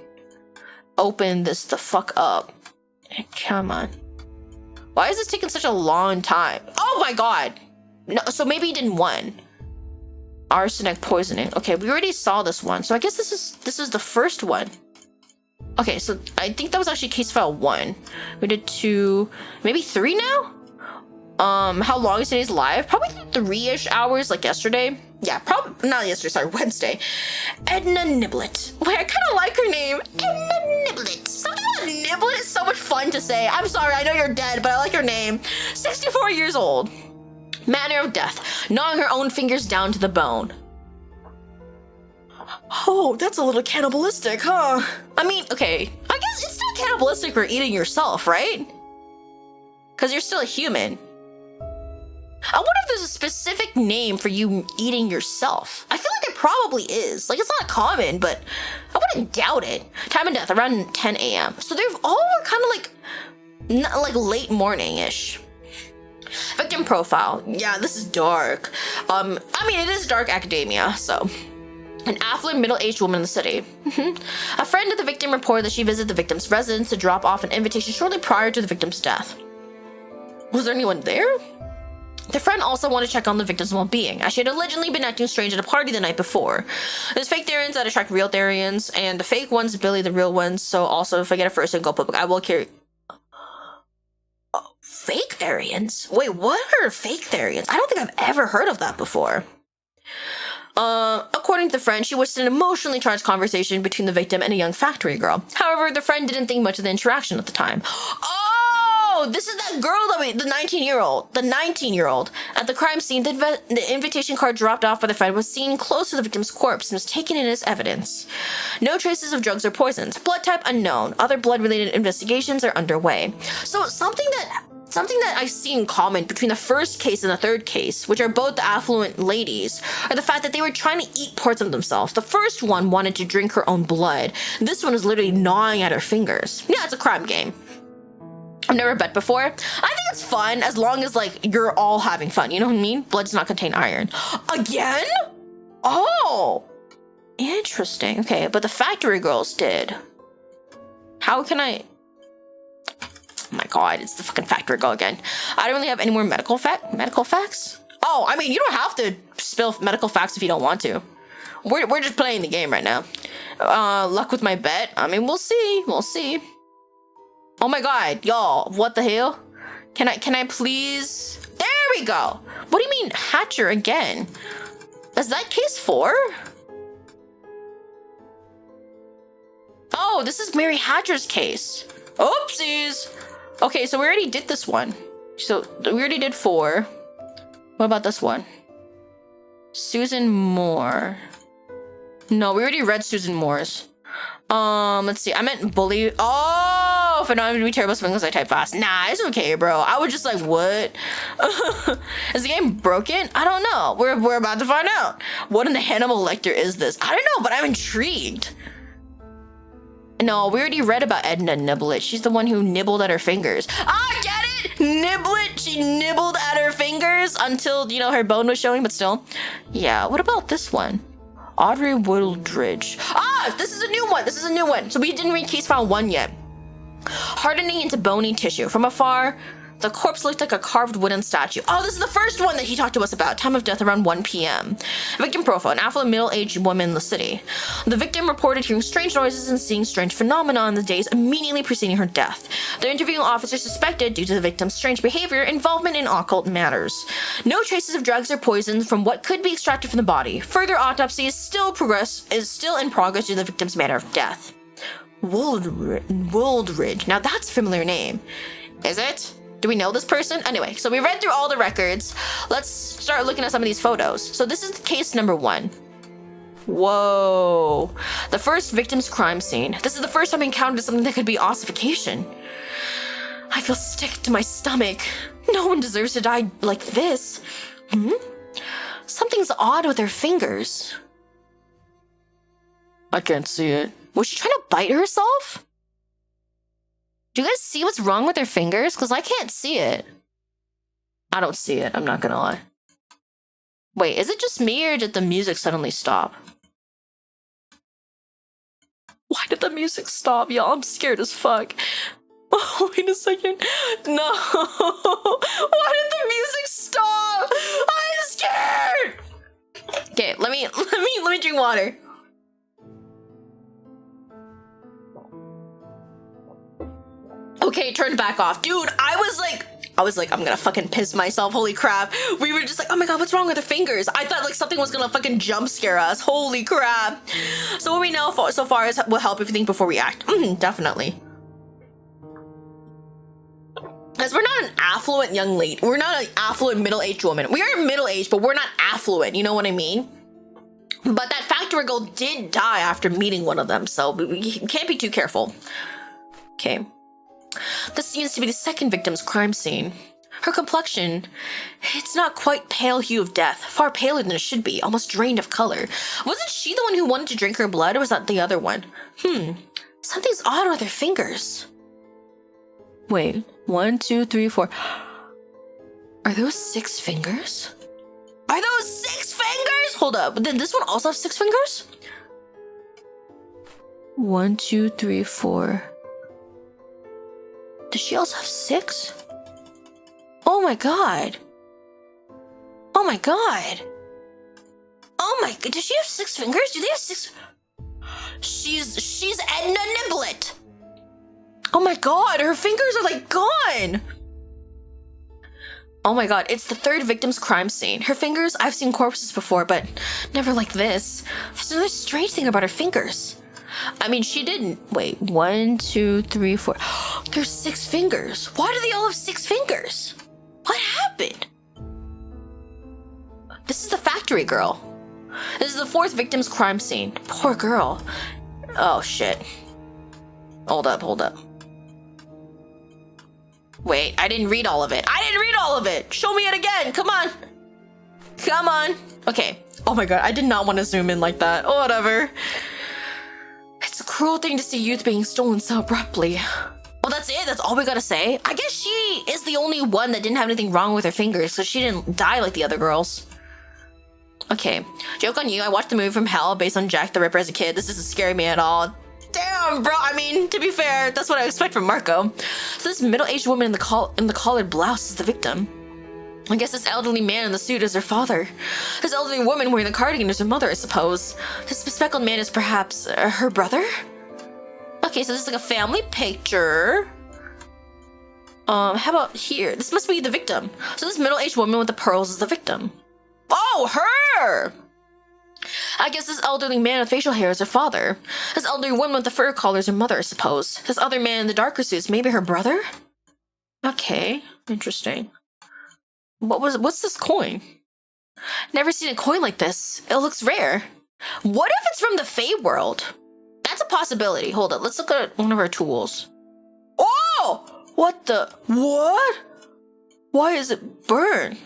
Speaker 1: open this the fuck up. Come on. Why is this taking such a long time? Oh my god! No, so maybe he didn't one. Arsenic poisoning. Okay, we already saw this one, so I guess this is the first one. Okay, so I think that was actually case file 1. We did 2, maybe 3 now? How long is today's live? Probably 3-ish hours, like yesterday. Yeah, probably not yesterday, sorry, Wednesday. Edna Niblet. Wait, I kind of like her name. Edna Niblet. Something about Niblet is so much fun to say. I'm sorry, I know you're dead, but I like your name. 64 years old. Manner of death, gnawing her own fingers down to the bone. Oh, that's a little cannibalistic, huh? I mean, okay, I guess it's still cannibalistic for eating yourself, right? Because you're still a human. I wonder if there's a specific name for you eating yourself. I feel like there probably is. Like, it's not common, but I wouldn't doubt it. Time of death, around 10 a.m. So they've all kind of like late morning-ish. Victim profile. Yeah, this is dark. I mean, it is dark academia, so. An affluent middle-aged woman in the city. A friend of the victim reported that she visited the victim's residence to drop off an invitation shortly prior to the victim's death. Was there anyone there? The friend also wanted to check on the victim's well-being, as she had allegedly been acting strange at a party the night before. There's fake therians that attract real therians, and the fake ones bully the real ones, so also if I get a first and go public, I will carry... Fake therians? Wait, what are fake therians? I don't think I've ever heard of that before. According to the friend, she witnessed an emotionally charged conversation between the victim and a young factory girl. However, the friend didn't think much of the interaction at the time. Oh, this is that girl that the 19-year-old. At the crime scene, the invitation card dropped off by the friend was seen close to the victim's corpse and was taken in as evidence. No traces of drugs or poisons. Blood type unknown. Other blood-related investigations are underway. So something that I've seen common between the first case and the third case, which are both the affluent ladies, are the fact that they were trying to eat parts of themselves. The first one wanted to drink her own blood. This one is literally gnawing at her fingers. Yeah, it's a crime game. I've never bet before. I think it's fun as long as, like, you're all having fun. You know what I mean? Blood does not contain iron. Again? Oh! Interesting. Okay, but the factory girls did. How can I... Oh my god, it's the fucking factory girl again. I don't really have any more medical facts. Oh, I mean, you don't have to spill medical facts if you don't want to. We're just playing the game right now. Luck with my bet. I mean, we'll see. We'll see. Oh my god, y'all, what the hell? Can I please? There we go. What do you mean Hatcher again? Is that case 4? Oh, this is Mary Hatcher's case. Oopsies. Okay, so we already did this one. So we already did 4. What about this one? Susan Moore. No, we already read Susan Moore's. Let's see. I meant bully. Oh, if I know I'm gonna be terrible because I type fast. Nah, it's okay, bro. I was just like, what? Is the game broken? I don't know. We're about to find out. What in the Hannibal Lecter is this? I don't know, but I'm intrigued. No, we already read about Edna Niblet. She's the one who nibbled at her fingers. Ah, get it? Niblet. She nibbled at her fingers until, you know, her bone was showing, but still. Yeah, what about this one? Audrey Woodridge. Ah, this is a new one. This is a new one. So we didn't read case file 1 yet. Hardening into bony tissue. From afar, the corpse looked like a carved wooden statue. Oh, this is the first one that he talked to us about. Time of death around 1 p.m. Victim profile, an affluent middle-aged woman in the city. The victim reported hearing strange noises and seeing strange phenomena in the days immediately preceding her death. The interviewing officer suspected, due to the victim's strange behavior, involvement in occult matters. No traces of drugs or poison from what could be extracted from the body. Further autopsy is still in progress due to the victim's manner of death. Woodridge. Now that's a familiar name. Is it? Do we know this person? Anyway, so we read through all the records. Let's start looking at some of these photos. So this is case number 1. Whoa. The first victim's crime scene. This is the first time I encountered something that could be ossification. I feel sick to my stomach. No one deserves to die like this. Something's odd with her fingers. I can't see it. Was she trying to bite herself? Do you guys see what's wrong with her fingers? Because I can't see it. I don't see it, I'm not gonna lie. Wait, is it just me or did the music suddenly stop? Why did the music stop, y'all? I'm scared as fuck. Oh, wait a second. No. Why did the music stop? I'm scared. Okay, let me drink water. Okay, turned back off. Dude, I was like, I'm gonna fucking piss myself. Holy crap. We were just like, oh my god, what's wrong with her fingers? I thought like something was gonna fucking jump scare us. Holy crap. So what we know so far is will help if you think before we act. Definitely. Because we're not an affluent young lady. We're not an affluent middle-aged woman. We are middle-aged, but we're not affluent. You know what I mean? But that factory girl did die after meeting one of them, so we can't be too careful. Okay. This seems to be the second victim's crime scene. Her complexion, it's not quite pale hue of death, far paler than it should be, almost drained of color. Wasn't she the one who wanted to drink her blood, or was that the other one? Something's odd with her fingers. Wait, 1, 2, 3, 4. Are those 6 fingers? Are those 6 fingers? Hold up, did this one also have 6 fingers? 1, 2, 3, 4. Does she also have 6? Oh my god. Oh my god. Oh my god. Does she have 6 fingers? Do they have 6? She's Edna Niblet. Oh my god. Her fingers are like gone. Oh my god. It's the third victim's crime scene. Her fingers, I've seen corpses before, but never like this. There's another strange thing about her fingers. I mean, she didn't. Wait, 1, 2, 3, 4. There's 6 fingers. Why do they all have 6 fingers? What happened? This is the factory girl. This is the 4th victim's crime scene. Poor girl. Oh, shit. Hold up. Wait, I didn't read all of it. Show me it again. Come on. Okay. Oh my god, I did not want to zoom in like that. Oh, whatever. It's a cruel thing to see youth being stolen so abruptly. Oh, that's it? That's all we gotta say? I guess she is the only one that didn't have anything wrong with her fingers, so she didn't die like the other girls. Okay, joke on you. I watched the movie from hell based on Jack the Ripper as a kid. This doesn't scare me at all. Damn, bro. I mean, to be fair, that's what I expect from Marco. So this middle-aged woman in the collared blouse is the victim. I guess this elderly man in the suit is her father. This elderly woman wearing the cardigan is her mother, I suppose. This speckled man is perhaps her brother? Okay, so this is like a family picture. How about here? This must be the victim. So this middle-aged woman with the pearls is the victim. Oh, her! I guess this elderly man with facial hair is her father. This elderly woman with the fur collar is her mother, I suppose. This other man in the darker suits, maybe her brother? Okay, interesting. What's this coin? Never seen a coin like this. It looks rare. What if it's from the Fae world? That's a possibility. Hold up, let's look at one of our tools. Oh! What the? What? Why is it burned?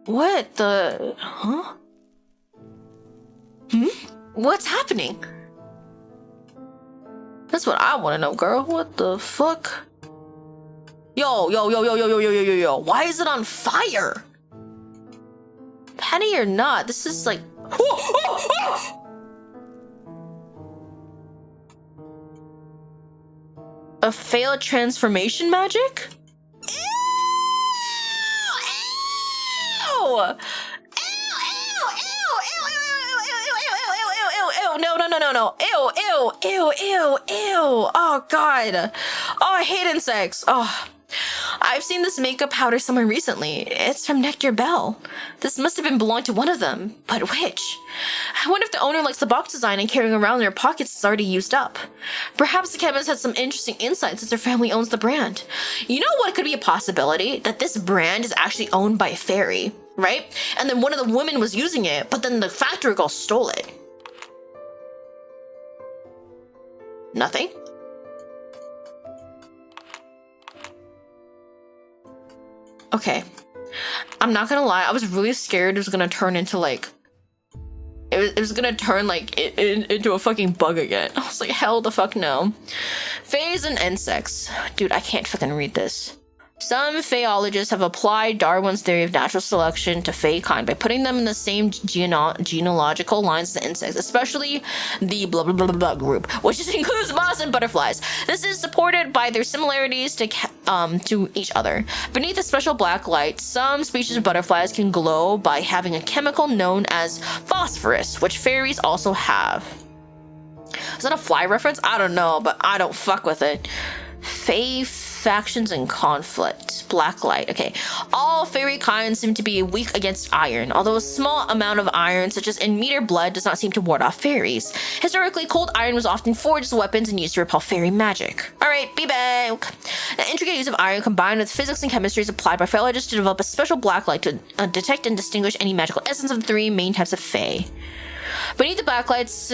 Speaker 1: What the? Huh? What's happening? That's what I want to know, girl. What the fuck? Yo. Why is it on fire? Petty or not, this is like... A failed transformation magic? Ew! No. Ew. Oh, God. Oh, I hate insects. Oh. I've seen this makeup powder somewhere recently. It's from Nectar Bell. This must have been belonging to one of them, but which? I wonder if the owner likes the box design and carrying around in her pockets is already used up. Perhaps the chemist had some interesting insights since her family owns the brand. You know what could be a possibility? That this brand is actually owned by a fairy, right? And then one of the women was using it, but then the factory girl stole it. Nothing? Okay. I'm not gonna lie, I was really scared it was gonna turn into like... It was gonna turn like into a fucking bug again. I was like, hell the fuck no. Faes and insects. Dude, I can't fucking read this. Some Faeologists have applied Darwin's theory of natural selection to Fae kind by putting them in the same genealogical lines as the insects, especially the blah blah blah blah group, which includes moths and butterflies. This is supported by their similarities to each other. Beneath a special black light, some species of butterflies can glow by having a chemical known as phosphorus, which fairies also have. Is that a fly reference? I don't know, but I don't fuck with it. Fae factions and conflict. Blacklight. Okay. All fairy kinds seem to be weak against iron, although a small amount of iron, such as in meter blood, does not seem to ward off fairies. Historically, cold iron was often forged as weapons and used to repel fairy magic. Alright, be back. The intricate use of iron combined with physics and chemistry is applied by Faeologists to develop a special blacklight to detect and distinguish any magical essence of the three main types of fae. Beneath the blacklight's,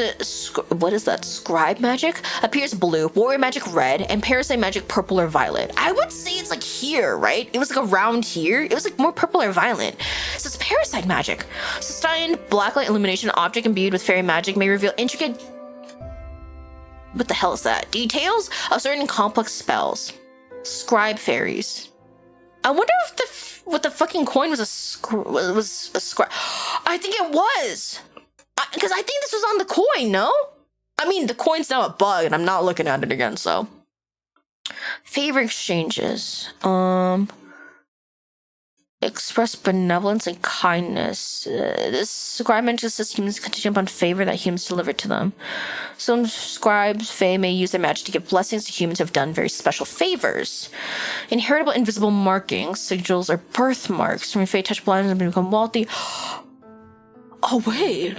Speaker 1: what is that, scribe magic, appears blue, warrior magic red, and parasite magic purple or violet. I would say it's like here, right? It was like around here. It was like more purple or violet. So it's parasite magic. Sustained blacklight illumination, an object imbued with fairy magic may reveal intricate... What the hell is that? Details of certain complex spells. Scribe fairies. I wonder if what the fucking coin was a scribe. I think it was. Because I think this was on the coin, no? I mean, the coin's now a bug, and I'm not looking at it again, so. Favor exchanges. Express benevolence and kindness. This scribe magic says humans contingent upon favor that humans deliver to them. Some scribes, fae, may use their magic to give blessings to humans who have done very special favors. Inheritable invisible markings, sigils, or birthmarks. When fae touch blood and become wealthy. Oh, wait.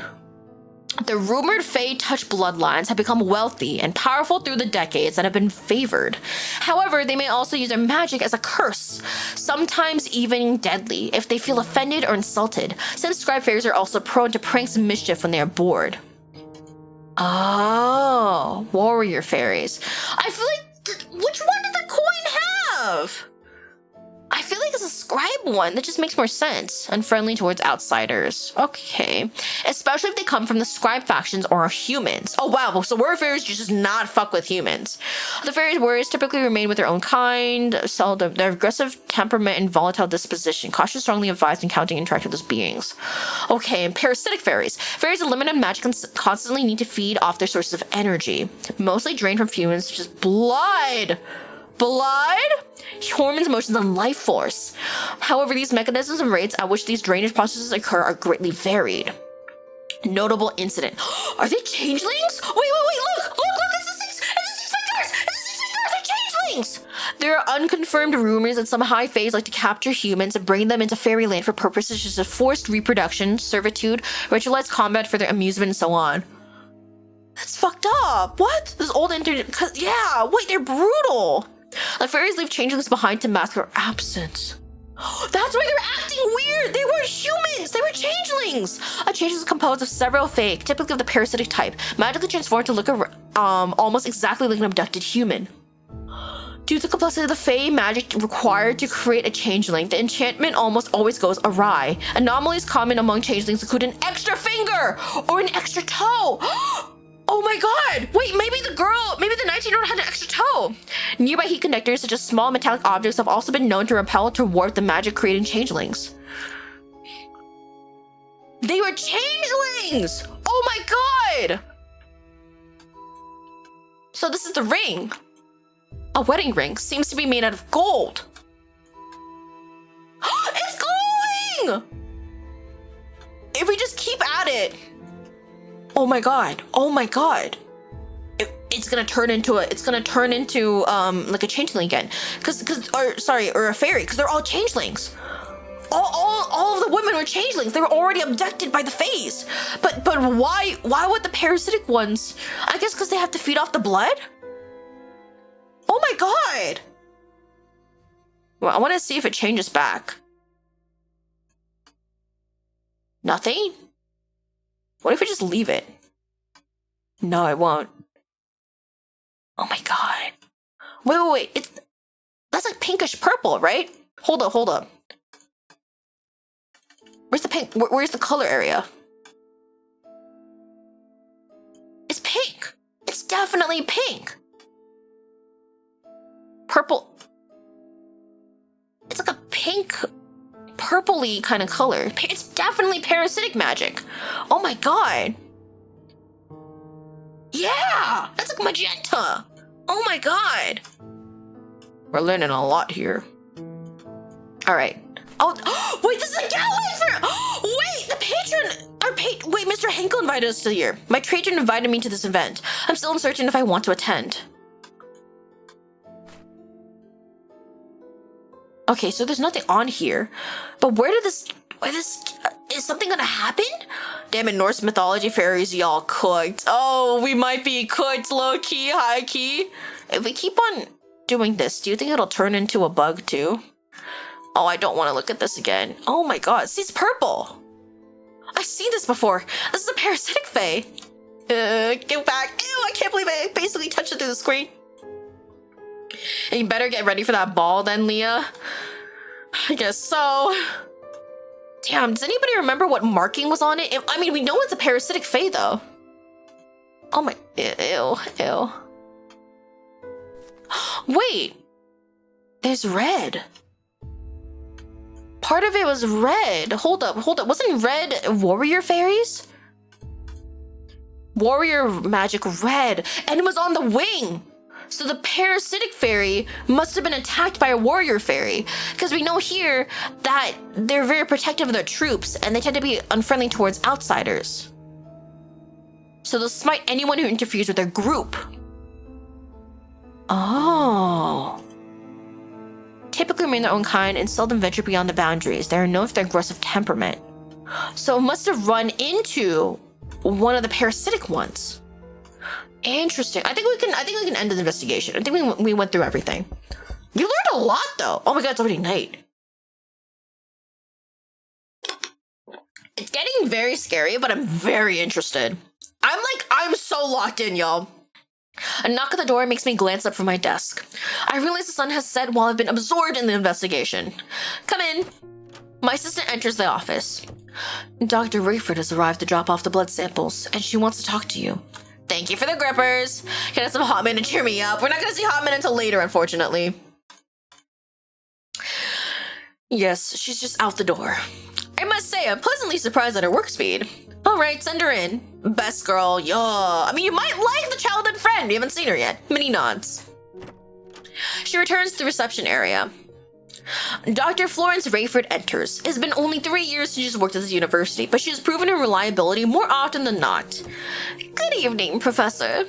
Speaker 1: The rumored Fae touch bloodlines have become wealthy and powerful through the decades and have been favored. However, they may also use their magic as a curse, sometimes even deadly, if they feel offended or insulted, since scribe fairies are also prone to pranks and mischief when they are bored. Oh, warrior fairies. I feel like, which one did the coin have? I feel like it's a scribe one. That just makes more sense. Unfriendly towards outsiders. Okay. Especially if they come from the scribe factions or are humans. Oh wow, so warrior fairies just not fuck with humans. The fairies warriors typically remain with their own kind, seldom their aggressive temperament and volatile disposition. Caution strongly advised encountering and interacting with those beings. Okay, and parasitic fairies. Fairies with limited magic constantly need to feed off their sources of energy, mostly drained from humans such as blood. blood, hormones, emotions, and life force. However, these mechanisms and rates at which these drainage processes occur are greatly varied. Notable incident. Are they changelings? Wait, look, it's the six fingers! They're changelings! There are unconfirmed rumors that some high faes like to capture humans and bring them into fairyland for purposes such as forced reproduction, servitude, ritualized combat for their amusement, and so on. That's fucked up. What? This old internet. Yeah, wait, they're brutal. Like fairies leave changelings behind to mask their absence. That's why they're acting weird. They weren't humans. They were changelings. A changeling is composed of several fae, typically of the parasitic type, magically transformed to look almost exactly like an abducted human. Due to the complexity of the fae magic required to create a changeling, the enchantment almost always goes awry. Anomalies common among changelings include an extra finger or an extra toe. Oh my god! Wait, maybe the 19-year-old had an extra toe! Nearby heat conductors, such as small metallic objects, have also been known to repel or warp the magic creating changelings. They were changelings! Oh my god! So this is the ring. A wedding ring seems to be made out of gold. It's glowing! If we just keep at it. Oh my god. Oh my god. It's gonna turn into like a changeling again. Or a fairy, because they're all changelings. All of the women were changelings. They were already abducted by the faes. But why would the parasitic ones? I guess because they have to feed off the blood? Oh my god. Well, I want to see if it changes back. Nothing? What if we just leave it? No, I won't. Oh my god. Wait. That's like pinkish purple, right? Hold up. Where's the pink? Where's the color area? It's pink. It's definitely pink. Purple. It's like a pink, purpley kind of color. It's definitely parasitic magic. Oh my god. Yeah, that's like magenta. Oh my god. We're learning a lot here. All right. Oh, wait, this is a gala for. Wait, the patron. Wait, Mr. Henkel invited us to here. My patron invited me to this event. I'm still uncertain if I want to attend. Okay, so there's nothing on here, but is something gonna happen? Damn it, Norse mythology fairies, y'all cooked. Oh, we might be cooked, low-key, high-key. If we keep on doing this, do you think it'll turn into a bug too? Oh, I don't want to look at this again. Oh my god, see, it's purple. I've seen this before. This is a parasitic fae. Get back. Ew, I can't believe I basically touched it through the screen. And you better get ready for that ball then, Leah. I guess so. Damn, does anybody remember what marking was on it? I mean, we know it's a parasitic fae, though. Oh my, ew. Wait, there's red. Part of it was red. Hold up. Wasn't red warrior fairies? Warrior magic red, and it was on the wing. So the parasitic fairy must have been attacked by a warrior fairy, because we know here that they're very protective of their troops and they tend to be unfriendly towards outsiders. So they'll smite anyone who interferes with their group. Oh. Typically remain their own kind and seldom venture beyond the boundaries. They are known for their aggressive temperament. So it must have run into one of the parasitic ones. Interesting. I think we can end the investigation. I think we went through everything. You learned a lot though. Oh my god, it's already night. It's getting very scary, but I'm very interested. I'm so locked in, y'all. A knock at the door makes me glance up from my desk. I realize the sun has set while I've been absorbed in the investigation. Come in. My assistant enters the office. Dr. Rayford has arrived to drop off the blood samples, and she wants to talk to you. Thank you for the grippers. Can I have some hot minute to cheer me up? We're not gonna see hot minute until later, unfortunately. Yes, she's just out the door. I must say, I'm pleasantly surprised at her work speed. All right, send her in. Best girl, yeah. I mean, you might like the childhood friend. You haven't seen her yet. Mini nods. She returns to the reception area. Dr. Florence Rayford enters. It has been only 3 years since she's worked at this university, but she has proven her reliability more often than not. Good evening, Professor.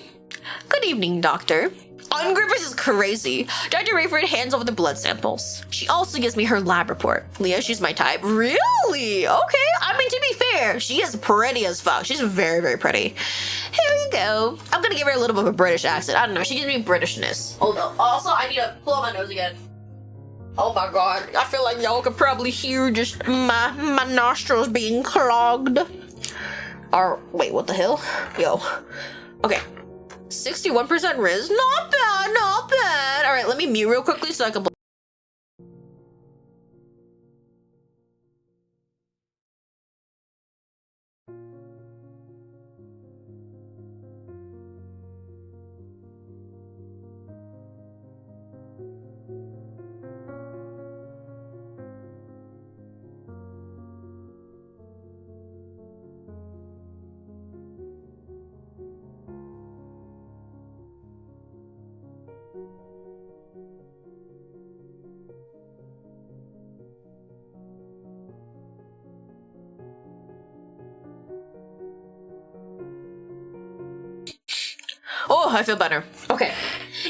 Speaker 1: Good evening, Doctor. Ungrippers is crazy. Dr. Rayford hands over the blood samples. She also gives me her lab report. Leah, she's my type. Really? Okay. I mean, to be fair, she is pretty as fuck. She's very, very pretty. Here you go. I'm gonna give her a little bit of a British accent. I don't know. She gives me Britishness. Hold up. Also, I need to pull out my nose again. Oh my god. I feel like y'all could probably hear just my nostrils being clogged. Or, wait, what the hell? Yo. Okay. 61% Riz. Not bad, not bad. Alright, let me mute real quickly so I can... Oh, I feel better. Okay.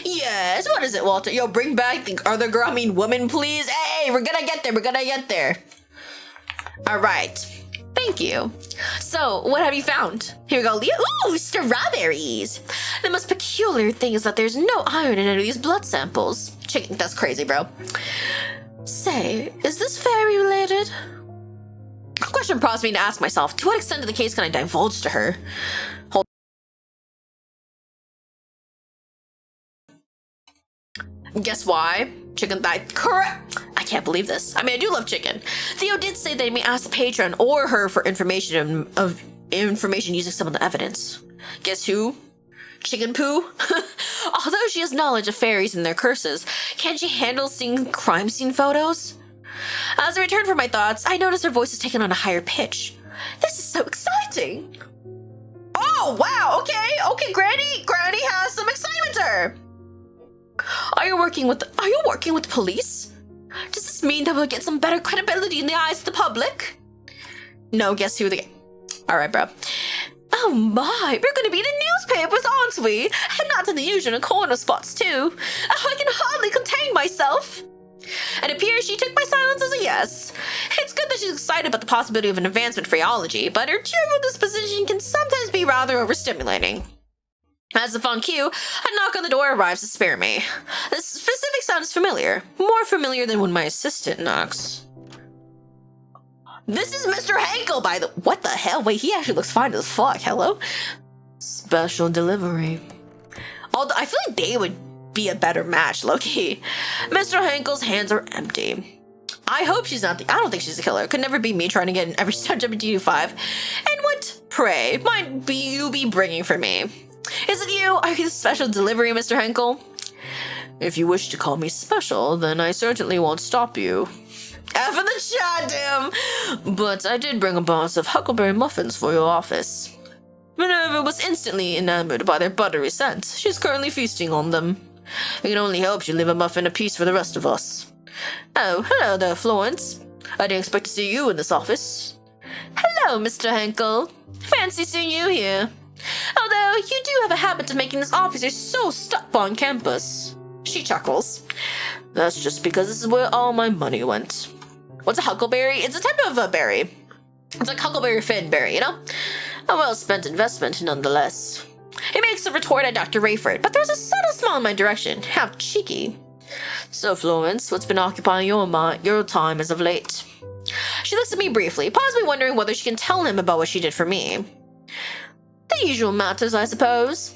Speaker 1: Yes, what is it, Walter? Yo, bring back the other girl, woman, please. Hey, we're gonna get there, we're gonna get there. All right. Thank you. So, what have you found? Here we go, Leah. Ooh, strawberries. The most peculiar thing is that there's no iron in any of these blood samples. Chicken, that's crazy, bro. Say, is this fairy related? A question prompts me to ask myself, to what extent of the case can I divulge to her? Guess why? Chicken thigh. Correct! I can't believe this. I mean, I do love chicken. Theo did say that he may ask the patron or her for information using some of the evidence. Guess who? Chicken poo? Although she has knowledge of fairies and their curses, can she handle seeing crime scene photos? As I return from my thoughts, I notice her voice has taken on a higher pitch. This is so exciting! Oh, wow, okay, Granny has some excitement to her! Are you working with the police? Does this mean that we'll get some better credibility in the eyes of the public? No, guess who Alright, bro. Oh my, we're gonna be in the newspapers, aren't we? And not in the usual corner spots, too. Oh, I can hardly contain myself. It appears she took my silence as a yes. It's good that she's excited about the possibility of an advancement in Faeology, but her cheerful disposition can sometimes be rather overstimulating. As if on cue, a knock on the door arrives to spare me. The specific sound is familiar. More familiar than when my assistant knocks. This is Mr. Henkel by the— What the hell? Wait, he actually looks fine as fuck. Hello? Special delivery. Although I feel like they would be a better match, low-key. Mr. Henkel's hands are empty. I hope she's not I don't think she's a killer. It could never be me trying to get in every WTU5. And what, pray, might you be bringing for me? Is it you? Are you the special delivery, Mr. Henkel? If you wish to call me special, then I certainly won't stop you. F in the chat, damn! But I did bring a box of huckleberry muffins for your office. Minerva was instantly enamored by their buttery scent. She's currently feasting on them. We can only hope she'll leave a muffin apiece for the rest of us. Oh, hello there, Florence. I didn't expect to see you in this office. Hello, Mr. Henkel. Fancy seeing you here. Although, you do have a habit of making this officer so stuck on campus. She chuckles. That's just because this is where all my money went. What's a huckleberry? It's a type of a berry. It's like huckleberry fin berry, you know? A well-spent investment, nonetheless. It makes a retort at Dr. Rayford, but there's a subtle smile in my direction. How cheeky. So, Florence, what's been occupying your time as of late? She looks at me briefly, possibly wondering whether she can tell him about what she did for me. The usual matters, I suppose.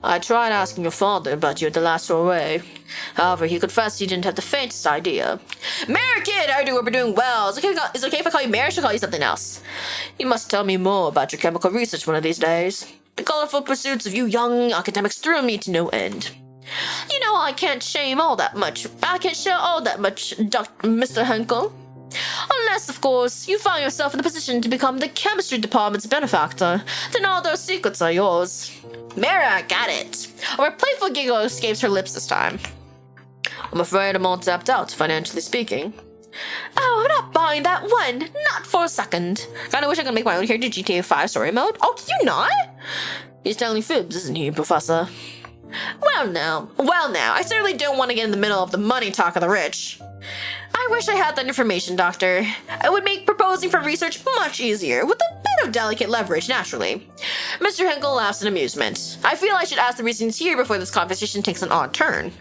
Speaker 1: I tried asking your father about you at the last soiree. However, he confessed he didn't have the faintest idea. Mary, kid, how do you hope you're doing well? Is it okay if I call you Mary? Or should I call you something else? You must tell me more about your chemical research one of these days. The colorful pursuits of you young academics thrill me to no end. You know, I can't share all that much, Mr. Henkel. Unless, of course, you find yourself in the position to become the chemistry department's benefactor, then all those secrets are yours. Mara, got it. Or a playful giggle escapes her lips this time. I'm afraid I'm all tapped out, financially speaking. Oh, I'm not buying that one. Not for a second. Kinda wish I could make my own here to GTA 5 story mode. Oh, can you not? He's telling fibs, isn't he, Professor? Well now, I certainly don't want to get in the middle of the money talk of the rich. I wish I had that information, Doctor. It would make proposing for research much easier, with a bit of delicate leverage, naturally. Mr. Henkel laughs in amusement. I feel I should ask the reasons here before this conversation takes an odd turn. On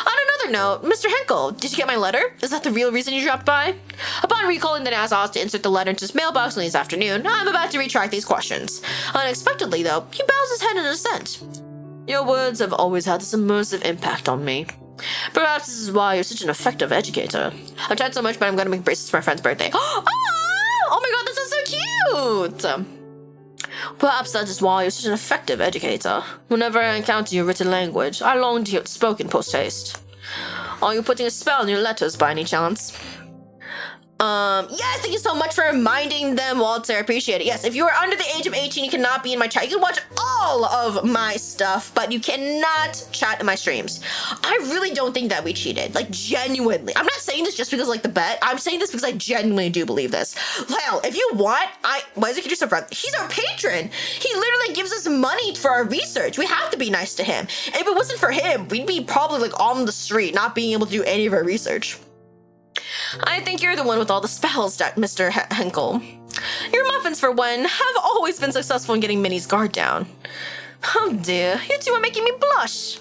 Speaker 1: another note, Mr. Henkel, did you get my letter? Is that the real reason you dropped by? Upon recalling that Azaz to insert the letter into his mailbox this afternoon, I'm about to retract these questions. Unexpectedly, though, he bows his head in assent. Your words have always had this immersive impact on me. Perhaps this is why you're such an effective educator. I've tried so much, but I'm gonna make bracelets for my friend's birthday. Oh my god, this is so cute! Perhaps that is why you're such an effective educator. Whenever I encounter your written language, I long to hear it spoken post-haste. Are you putting a spell on your letters by any chance? Yes, thank you so much for reminding them, Walter. I appreciate it. Yes, if you are under the age of 18, you cannot be in my chat. You can watch all of my stuff, but you cannot chat in my streams. I really don't think that we cheated. Like, genuinely. I'm not saying this just because, like, the bet. I'm saying this because I genuinely do believe this. Hell, if you want, why is it so front? He's our patron. He literally gives us money for our research. We have to be nice to him. If it wasn't for him, we'd be probably, like, on the street, not being able to do any of our research. I think you're the one with all the spells, Mr. Henkel. Your muffins, for one, have always been successful in getting Minnie's guard down. Oh dear, you two are making me blush.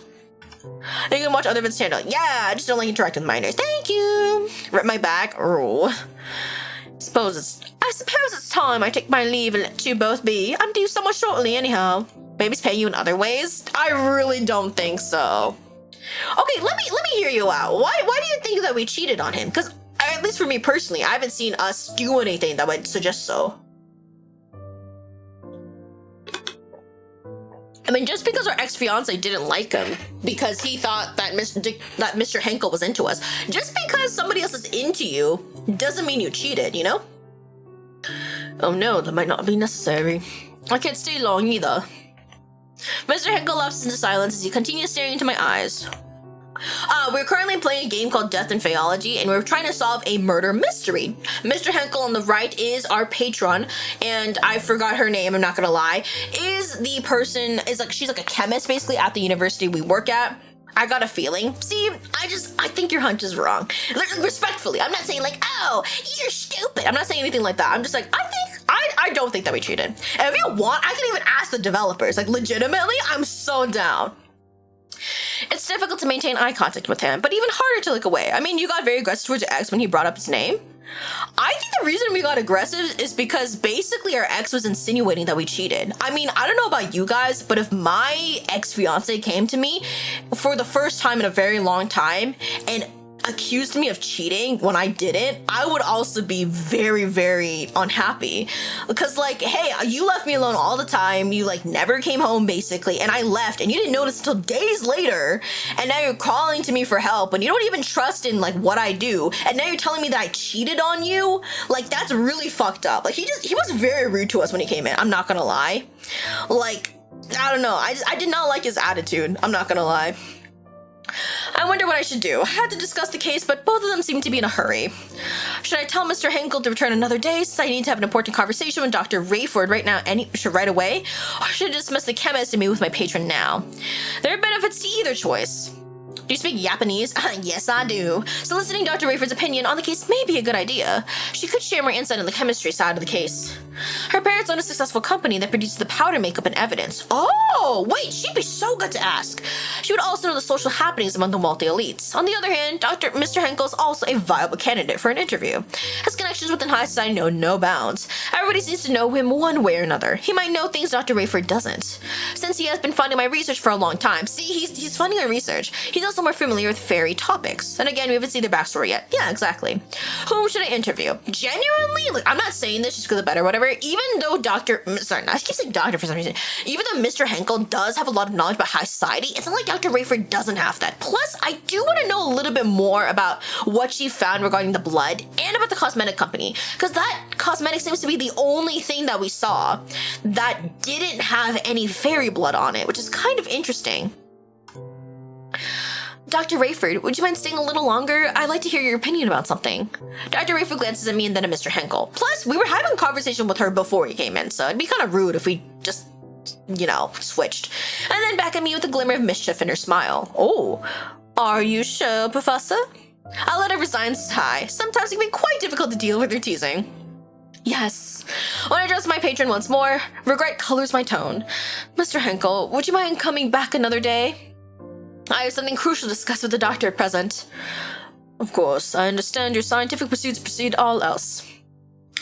Speaker 1: You can watch other vids channel. Yeah, I just don't like interacting with minors. Thank you. Rip my back. Oh. I suppose it's time I take my leave and let you both be. I'm due somewhat shortly anyhow. Maybe it's paying you in other ways? I really don't think so. Okay, let me hear you out. Why do you think that we cheated on him? Because at least for me personally, I haven't seen us do anything that would suggest so. I mean, just because our ex-fiancé didn't like him because he thought that Mr. Henkel was into us, just because somebody else is into you doesn't mean you cheated, you know? Oh no, that might not be necessary. I can't stay long either. Mr. Henkel lapses into silence as he continues staring into my eyes. We're currently playing a game called Death and Faeology, and we're trying to solve a murder mystery. Mr. Henkel on the right is our patron, and I forgot her name, I'm not gonna lie. She's like a chemist basically at the university we work at. I got a feeling. See, I think your hunch is wrong. Respectfully, I'm not saying like, oh, you're stupid. I'm not saying anything like that. I'm just like, I don't think that we cheated. And if you want, I can even ask the developers. Like, legitimately, I'm so down. It's difficult to maintain eye contact with him, but even harder to look away. I mean, you got very aggressive towards your ex when he brought up his name. I think the reason we got aggressive is because basically our ex was insinuating that we cheated. I mean, I don't know about you guys, but if my ex-fiancé came to me for the first time in a very long time and accused me of cheating when I didn't, I would also be very, very unhappy. Because like, hey, you left me alone all the time. You like never came home basically, and I left and you didn't notice until days later, and now you're calling to me for help and you don't even trust in like what I do, and now you're telling me that I cheated on you. Like, that's really fucked up. Like, he was very rude to us when he came in, I'm not gonna lie. Like, I don't know, I did not like his attitude, I'm not gonna lie. I wonder what I should do. I had to discuss the case, but both of them seem to be in a hurry. Should I tell Mr. Henkel to return another day since I need to have an important conversation with Dr. Rayford right away? Or should I dismiss the chemist and meet with my patron now? There are benefits to either choice. Do you speak Japanese? Yes, I do. Soliciting Dr. Rayford's opinion on the case may be a good idea. She could share more insight on the chemistry side of the case. Her parents own a successful company that produces the powder makeup and evidence. Oh, wait, she'd be so good to ask. She would also know the social happenings among the wealthy elites. On the other hand, Mr. Henkel is also a viable candidate for an interview. His connections within high society know no bounds. Everybody seems to know him one way or another. He might know things Dr. Rayford doesn't. Since he has been funding my research for a long time. See, he's funding our research. He's also more familiar with fairy topics. And again, we haven't seen their backstory yet. Yeah, exactly. Whom should I interview? Genuinely, like, I'm not saying this just because of better or whatever, even though I keep saying doctor for some reason, even though Mr. Henkel does have a lot of knowledge about high society, it's not like Dr. Rayford doesn't have that. Plus, I do want to know a little bit more about what she found regarding the blood and about the cosmetic company, because that cosmetic seems to be the only thing that we saw that didn't have any fairy blood on it, which is kind of interesting. Dr. Rayford, would you mind staying a little longer? I'd like to hear your opinion about something. Dr. Rayford glances at me and then at Mr. Henkel. Plus, we were having a conversation with her before he came in, so it'd be kind of rude if we just, switched. And then back at me with a glimmer of mischief in her smile. Oh, are you sure, Professor? I'll let her resign sigh. Sometimes it can be quite difficult to deal with her teasing. Yes. When I address my patron once more, regret colors my tone. Mr. Henkel, would you mind coming back another day? I have something crucial to discuss with the doctor at present. Of course, I understand your scientific pursuits precede all else.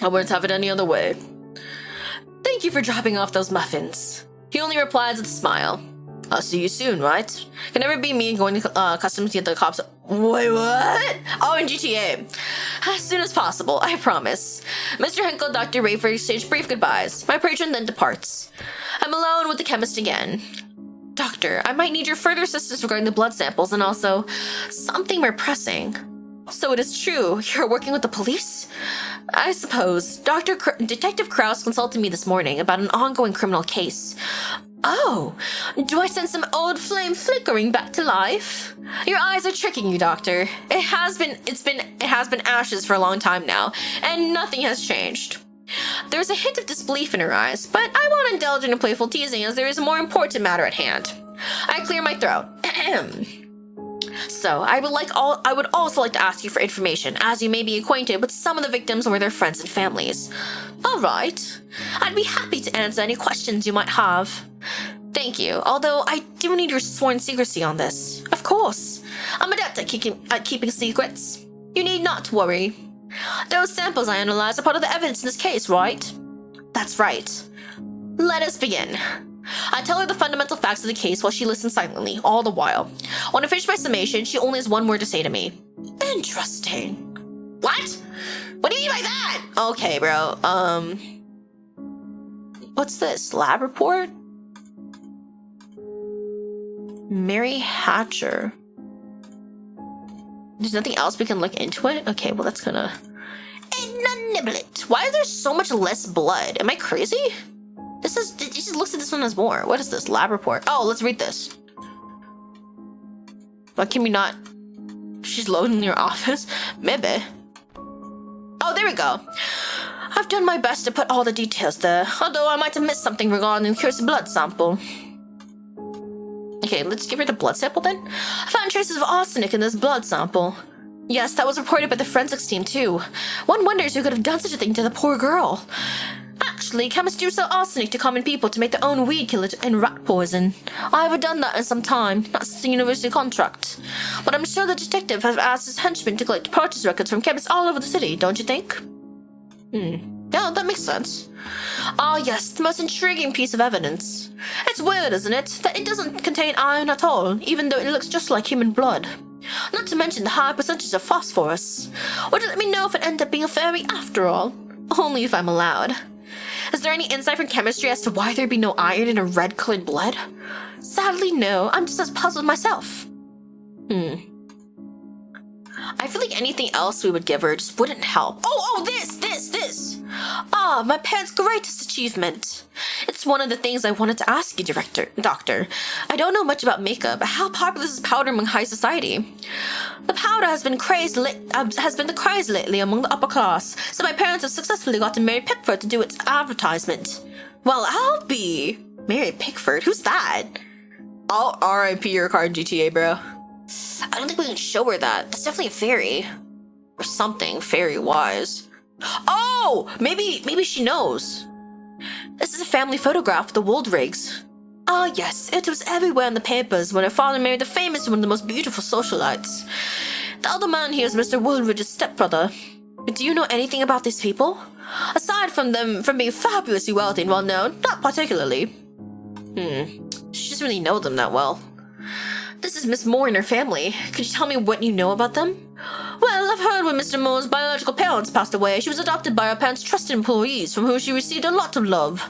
Speaker 1: I wouldn't have it any other way. Thank you for dropping off those muffins. He only replies with a smile. I'll see you soon, right? Can never be me going to customs to get the cops. Wait, what? Oh, in GTA. As soon as possible, I promise. Mr. Henkel and Dr. Rayford exchange brief goodbyes. My patron then departs. I'm alone with the chemist again. Doctor, I might need your further assistance regarding the blood samples and also something more pressing. So it is true, you're working with the police? I suppose. Detective Krause consulted me this morning about an ongoing criminal case. Oh, do I sense some old flame flickering back to life? Your eyes are tricking you, Doctor. It has been ashes for a long time now, and nothing has changed. There's a hint of disbelief in her eyes, but I won't indulge in a playful teasing as there is a more important matter at hand. I clear my throat. So, I would also like to ask you for information, as you may be acquainted with some of the victims or their friends and families. All right. I'd be happy to answer any questions you might have. Thank you, although I do need your sworn secrecy on this. Of course. I'm adept at keeping secrets. You need not worry. Those samples I analyzed are part of the evidence in this case, right? That's right. Let us begin. I tell her the fundamental facts of the case while she listens silently, all the while. When I finish my summation, she only has one word to say to me. Interesting. What? What do you mean by that? Okay, bro. What's this? Lab report? Mary Hatcher. There's nothing else we can look into it? Okay, well that's gonna... Niblet. Why is there so much less blood? Am I crazy? It just looks at this one as more. What is this? Lab report. Oh, let's read this. Why can we not... She's loading your office? Maybe. Oh, there we go. I've done my best to put all the details there, although I might have missed something regarding the curious blood sample. Okay, let's give her the blood sample then. I found traces of arsenic in this blood sample. Yes, that was reported by the forensics team too. One wonders who could have done such a thing to the poor girl. Actually, chemists do sell arsenic to common people to make their own weed killer and rat poison. I haven't done that in some time, not since the university contract. But I'm sure the detective has asked his henchmen to collect purchase records from chemists all over the city, don't you think? Yeah, that makes sense. Ah, yes, the most intriguing piece of evidence. It's weird, isn't it, that it doesn't contain iron at all, even though it looks just like human blood. Not to mention the high percentage of phosphorus. Or does let me know if it ended up being a fairy after all? Only if I'm allowed. Is there any insight from chemistry as to why there'd be no iron in a red-colored blood? Sadly, no. I'm just as puzzled myself. I feel like anything else we would give her just wouldn't help. Oh, this! Ah, my parents' greatest achievement. It's one of the things I wanted to ask you, Doctor. I don't know much about makeup, but how popular is powder among high society? The powder has been the craze lately among the upper class, so my parents have successfully gotten Mary Pickford to do its advertisement. Well, I'll be... Mary Pickford? Who's that? I'll RIP your card, GTA, bro. I don't think we can show her that. That's definitely a fairy. Or something fairy-wise. Oh! Maybe she knows. This is a family photograph of the Woldrigs. Ah, yes, it was everywhere in the papers when her father married the famous and one of the most beautiful socialites. The other man here is Mr. Woolridge's stepbrother. But do you know anything about these people? Aside from them being fabulously wealthy and well-known, not particularly. She doesn't really know them that well. This is Miss Moore and her family. Could you tell me what you know about them? Well, I've heard when Mr. Moore's biological parents passed away, she was adopted by her parents' trusted employees, from whom she received a lot of love.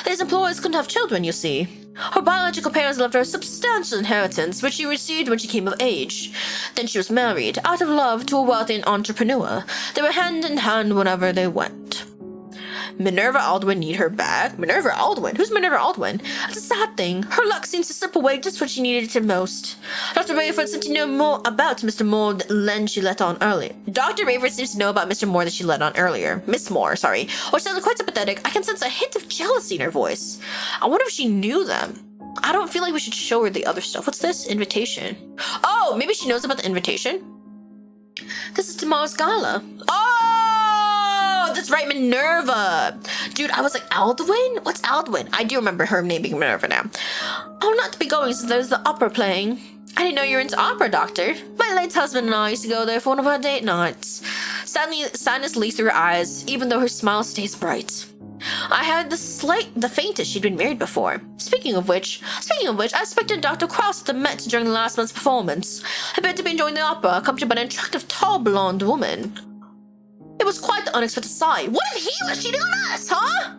Speaker 1: These employees couldn't have children, you see. Her biological parents left her a substantial inheritance, which she received when she came of age. Then she was married, out of love, to a wealthy entrepreneur. They were hand in hand whenever they went. Minerva Aldwin need her back? Minerva Aldwin? Who's Minerva Aldwin? It's a sad thing. Her luck seems to slip away just when she needed it most. Dr. Rayford seems to know more about Mr. Moore than she let on earlier. Dr. Rayford seems to know about Mr. Moore than she let on earlier. Miss Moore, sorry. Which sounds quite sympathetic. I can sense a hint of jealousy in her voice. I wonder if she knew them. I don't feel like we should show her the other stuff. What's this? Invitation. Oh, maybe she knows about the invitation? This is tomorrow's gala. Oh, that's right, Minerva. Dude, I was like, Aldwin? What's Aldwin? I do remember her name being Minerva now. Oh, not to be going since there's the opera playing. I didn't know you were into opera, Doctor. My late husband and I used to go there for one of our date nights. Sadness leaks through her eyes, even though her smile stays bright. I had the faintest she'd been married before. Speaking of which, I expected Dr. Krauss at the Met during last month's performance. I appeared to be enjoying the opera, accompanied by an attractive, tall, blonde woman. It was quite the unexpected sight. What if he was cheating on us, huh?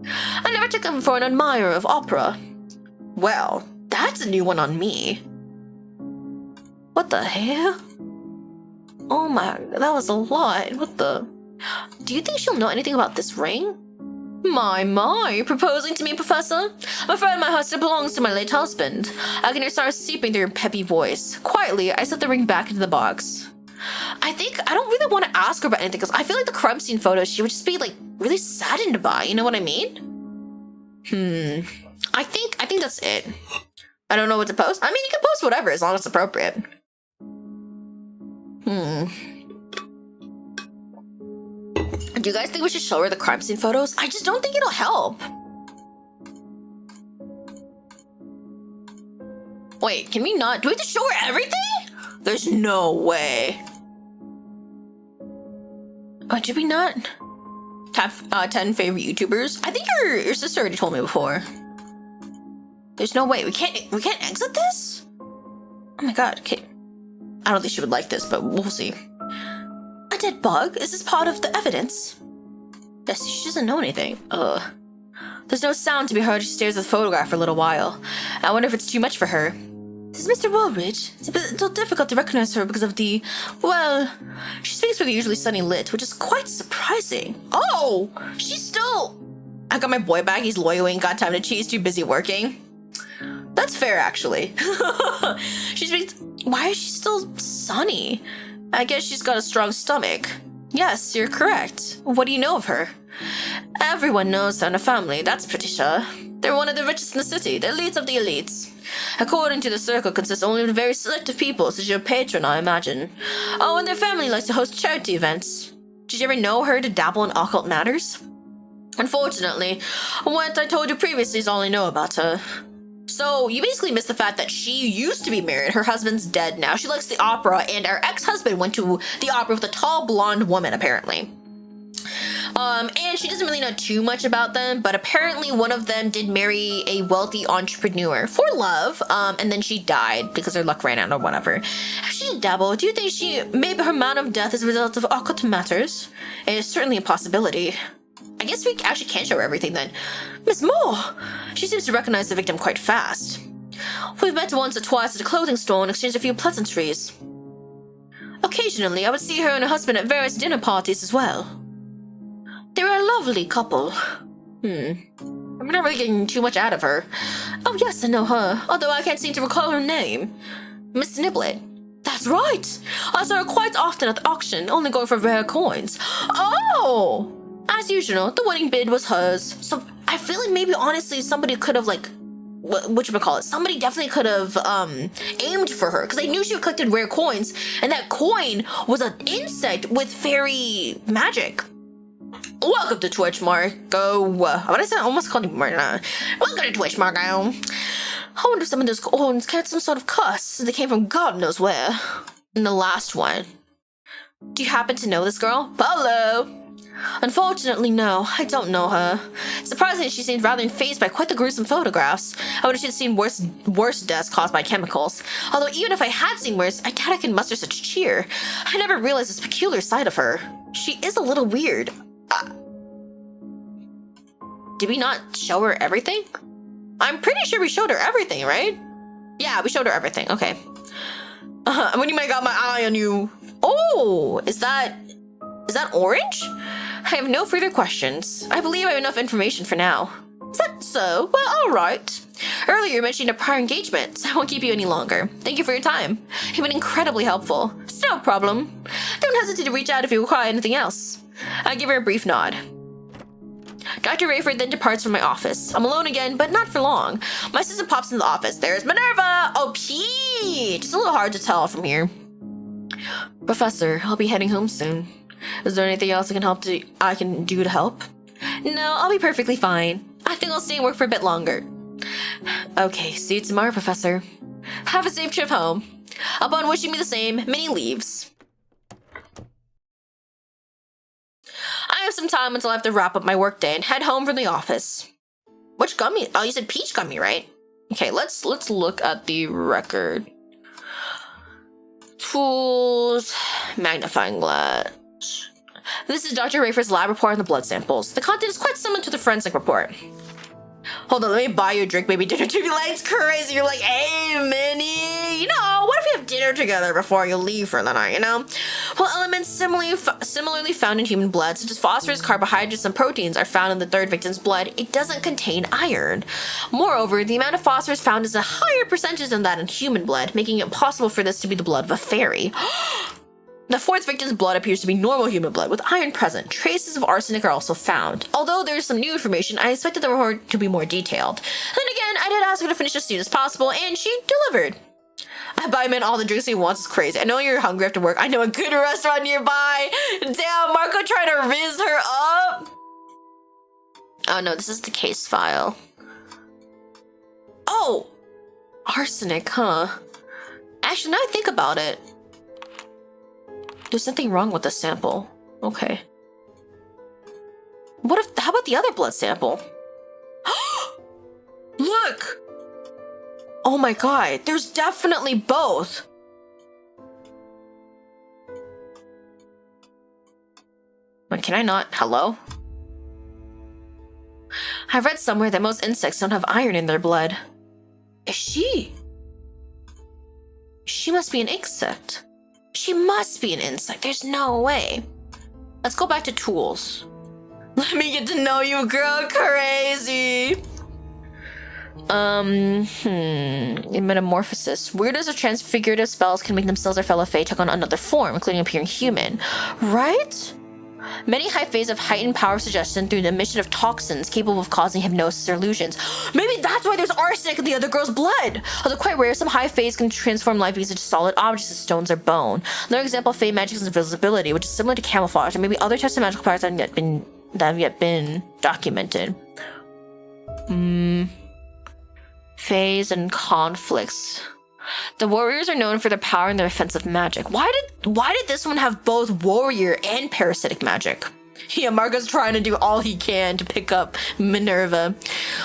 Speaker 1: I never took him for an admirer of opera. Well, that's a new one on me. What the hell? Oh my, that was a lot. What the? Do you think she'll know anything about this ring? My, you're proposing to me, Professor? I'm afraid my heart still belongs to my late husband. I can hear stars seeping through your peppy voice. Quietly, I set the ring back into the box. I don't really want to ask her about anything because I feel like the crime scene photos she would just be like really saddened by, you know what I mean? I think that's it. I don't know what to post. I mean, you can post whatever as long as it's appropriate. Do you guys think we should show her the crime scene photos? I just don't think it'll help. Wait, can we not? Do we have to show her everything? There's no way. Oh, did we not have 10 favorite YouTubers? I think your sister already told me before. There's no way. We can't exit this? Oh my god. Okay. I don't think she would like this, but we'll see. A dead bug? Is this part of the evidence? Yes, she doesn't know anything. Ugh. There's no sound to be heard. She stares at the photograph for a little while. I wonder if it's too much for her. This is Mr. Woolridge. It's a bit difficult to recognize her because of the... Well, she speaks with a usually sunny lit, which is quite surprising. Oh! She's still... I got my boy back. He's loyal, ain't got time to cheat. He's too busy working. That's fair, actually. She speaks... Why is she still sunny? I guess she's got a strong stomach. Yes, you're correct. What do you know of her? Everyone knows her in her family, that's pretty sure. They're one of the richest in the city, the elites of the elites. According to the circle, consists only of very selective people, such as your patron, I imagine. Oh, and their family likes to host charity events. Did you ever know her to dabble in occult matters? Unfortunately, what I told you previously is all I know about her. So, you basically missed the fact that she used to be married. Her husband's dead now. She likes the opera, and our ex-husband went to the opera with a tall, blonde woman, apparently. And she doesn't really know too much about them, but apparently one of them did marry a wealthy entrepreneur for love, and then she died because her luck ran out or whatever. If she did dabble, do you think maybe her man of death is a result of occult matters? It is certainly a possibility. I guess we actually can't show her everything then. Miss Moore! She seems to recognize the victim quite fast. We've met once or twice at a clothing store and exchanged a few pleasantries. Occasionally, I would see her and her husband at various dinner parties as well. They were a lovely couple. I'm not really getting too much out of her. Oh yes, I know her, although I can't seem to recall her name. Miss Niblet. That's right! I saw her quite often at the auction, only going for rare coins. Oh! As usual, the winning bid was hers. So I feel like maybe honestly somebody could have like, somebody definitely could have aimed for her because they knew she collected rare coins, and that coin was an insect with fairy magic. Welcome to Twitch, Marco. What is that? I almost called you Marco. Welcome to Twitch, Marco. I wonder if some of those coins carried some sort of curse. They came from God knows where. And the last one. Do you happen to know this girl? Polo. Unfortunately, no. I don't know her. Surprisingly, she seemed rather unfazed by quite the gruesome photographs. I would have seen worse deaths caused by chemicals. Although even if I had seen worse, I doubt I can muster such cheer. I never realized this peculiar side of her. She is a little weird. Did we not show her everything? I'm pretty sure we showed her everything, right? Yeah, we showed her everything. Okay. When you might got my eye on you. Oh, is that orange? I have no further questions. I believe I have enough information for now. Is that so? Well, alright. Earlier you mentioned a prior engagement, so I won't keep you any longer. Thank you for your time. You've been incredibly helpful. It's no problem. Don't hesitate to reach out if you require anything else. I give her a brief nod. Dr. Rayford then departs from my office. I'm alone again, but not for long. My assistant pops in the office. There's Minerva! Oh, Peach! It's a little hard to tell from here. Professor, I'll be heading home soon. Is there anything else I can do to help? No, I'll be perfectly fine. I think I'll stay and work for a bit longer. Okay, see you tomorrow, Professor. Have a safe trip home. Upon wishing me the same, Minnie leaves. I have some time until I have to wrap up my workday and head home from the office. Which gummy? Oh, you said peach gummy, right? Okay, let's look at the record. Tools, magnifying glass. This is Dr. Rayford's lab report on the blood samples. The content is quite similar to the forensic report. Hold on, let me buy you a drink, baby. Dinner tonight's crazy. You're like, hey, Minnie. You know, what if we have dinner together before you leave for the night, you know? Well, elements similarly found in human blood, such as phosphorus, carbohydrates, and proteins, are found in the third victim's blood. It doesn't contain iron. Moreover, the amount of phosphorus found is a higher percentage than that in human blood, making it possible for this to be the blood of a fairy. The fourth victim's blood appears to be normal human blood with iron present. Traces of arsenic are also found. Although there's some new information, I expected the report to be more detailed. Then again, I did ask her to finish as soon as possible, and she delivered. I buy him all the drinks he wants is crazy. I know you're hungry after work. I know a good restaurant nearby. Damn, Marco trying to riz her up. Oh no, this is the case file. Oh! Arsenic, huh? Actually, now I think about it, there's nothing wrong with the sample. Okay. How about the other blood sample? Look! Oh my god, there's definitely both. But can I not? Hello? I've read somewhere that most insects don't have iron in their blood. Is she? She must be an insect. She must be an insect. There's no way. Let's go back to tools. Let me get to know you, girl. Crazy. In metamorphosis, weirdos or transfigurative spells can make themselves or fellow fae take on another form, including appearing human. Right? Many high faes have heightened power of suggestion through the emission of toxins capable of causing hypnosis or illusions. Maybe that's why there's arsenic in the other girl's blood. Although quite rare, some high faes can transform life beings into solid objects as stones or bone. Another example of fae magic is invisibility, which is similar to camouflage, and maybe other types of magical powers that have yet been documented. Faes and conflicts. The warriors are known for their power and their offensive magic. Why did this one have both warrior and parasitic magic? Yeah, Marco's trying to do all he can to pick up Minerva.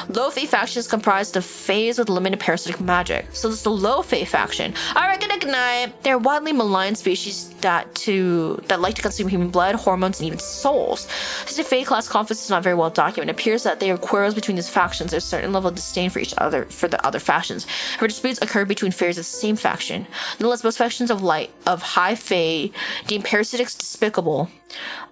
Speaker 1: Low Fae faction is comprised of Faes with limited parasitic magic. So this is the Low Fae faction. Alright, good night. They're widely maligned species that like to consume human blood, hormones, and even souls. Since the Fae class conflicts is not very well documented, it appears that there are quarrels between these factions. There's a certain level of disdain for the other factions. However, disputes occur between Faeries of the same faction. Nonetheless, both factions of high Fae deem parasitics despicable.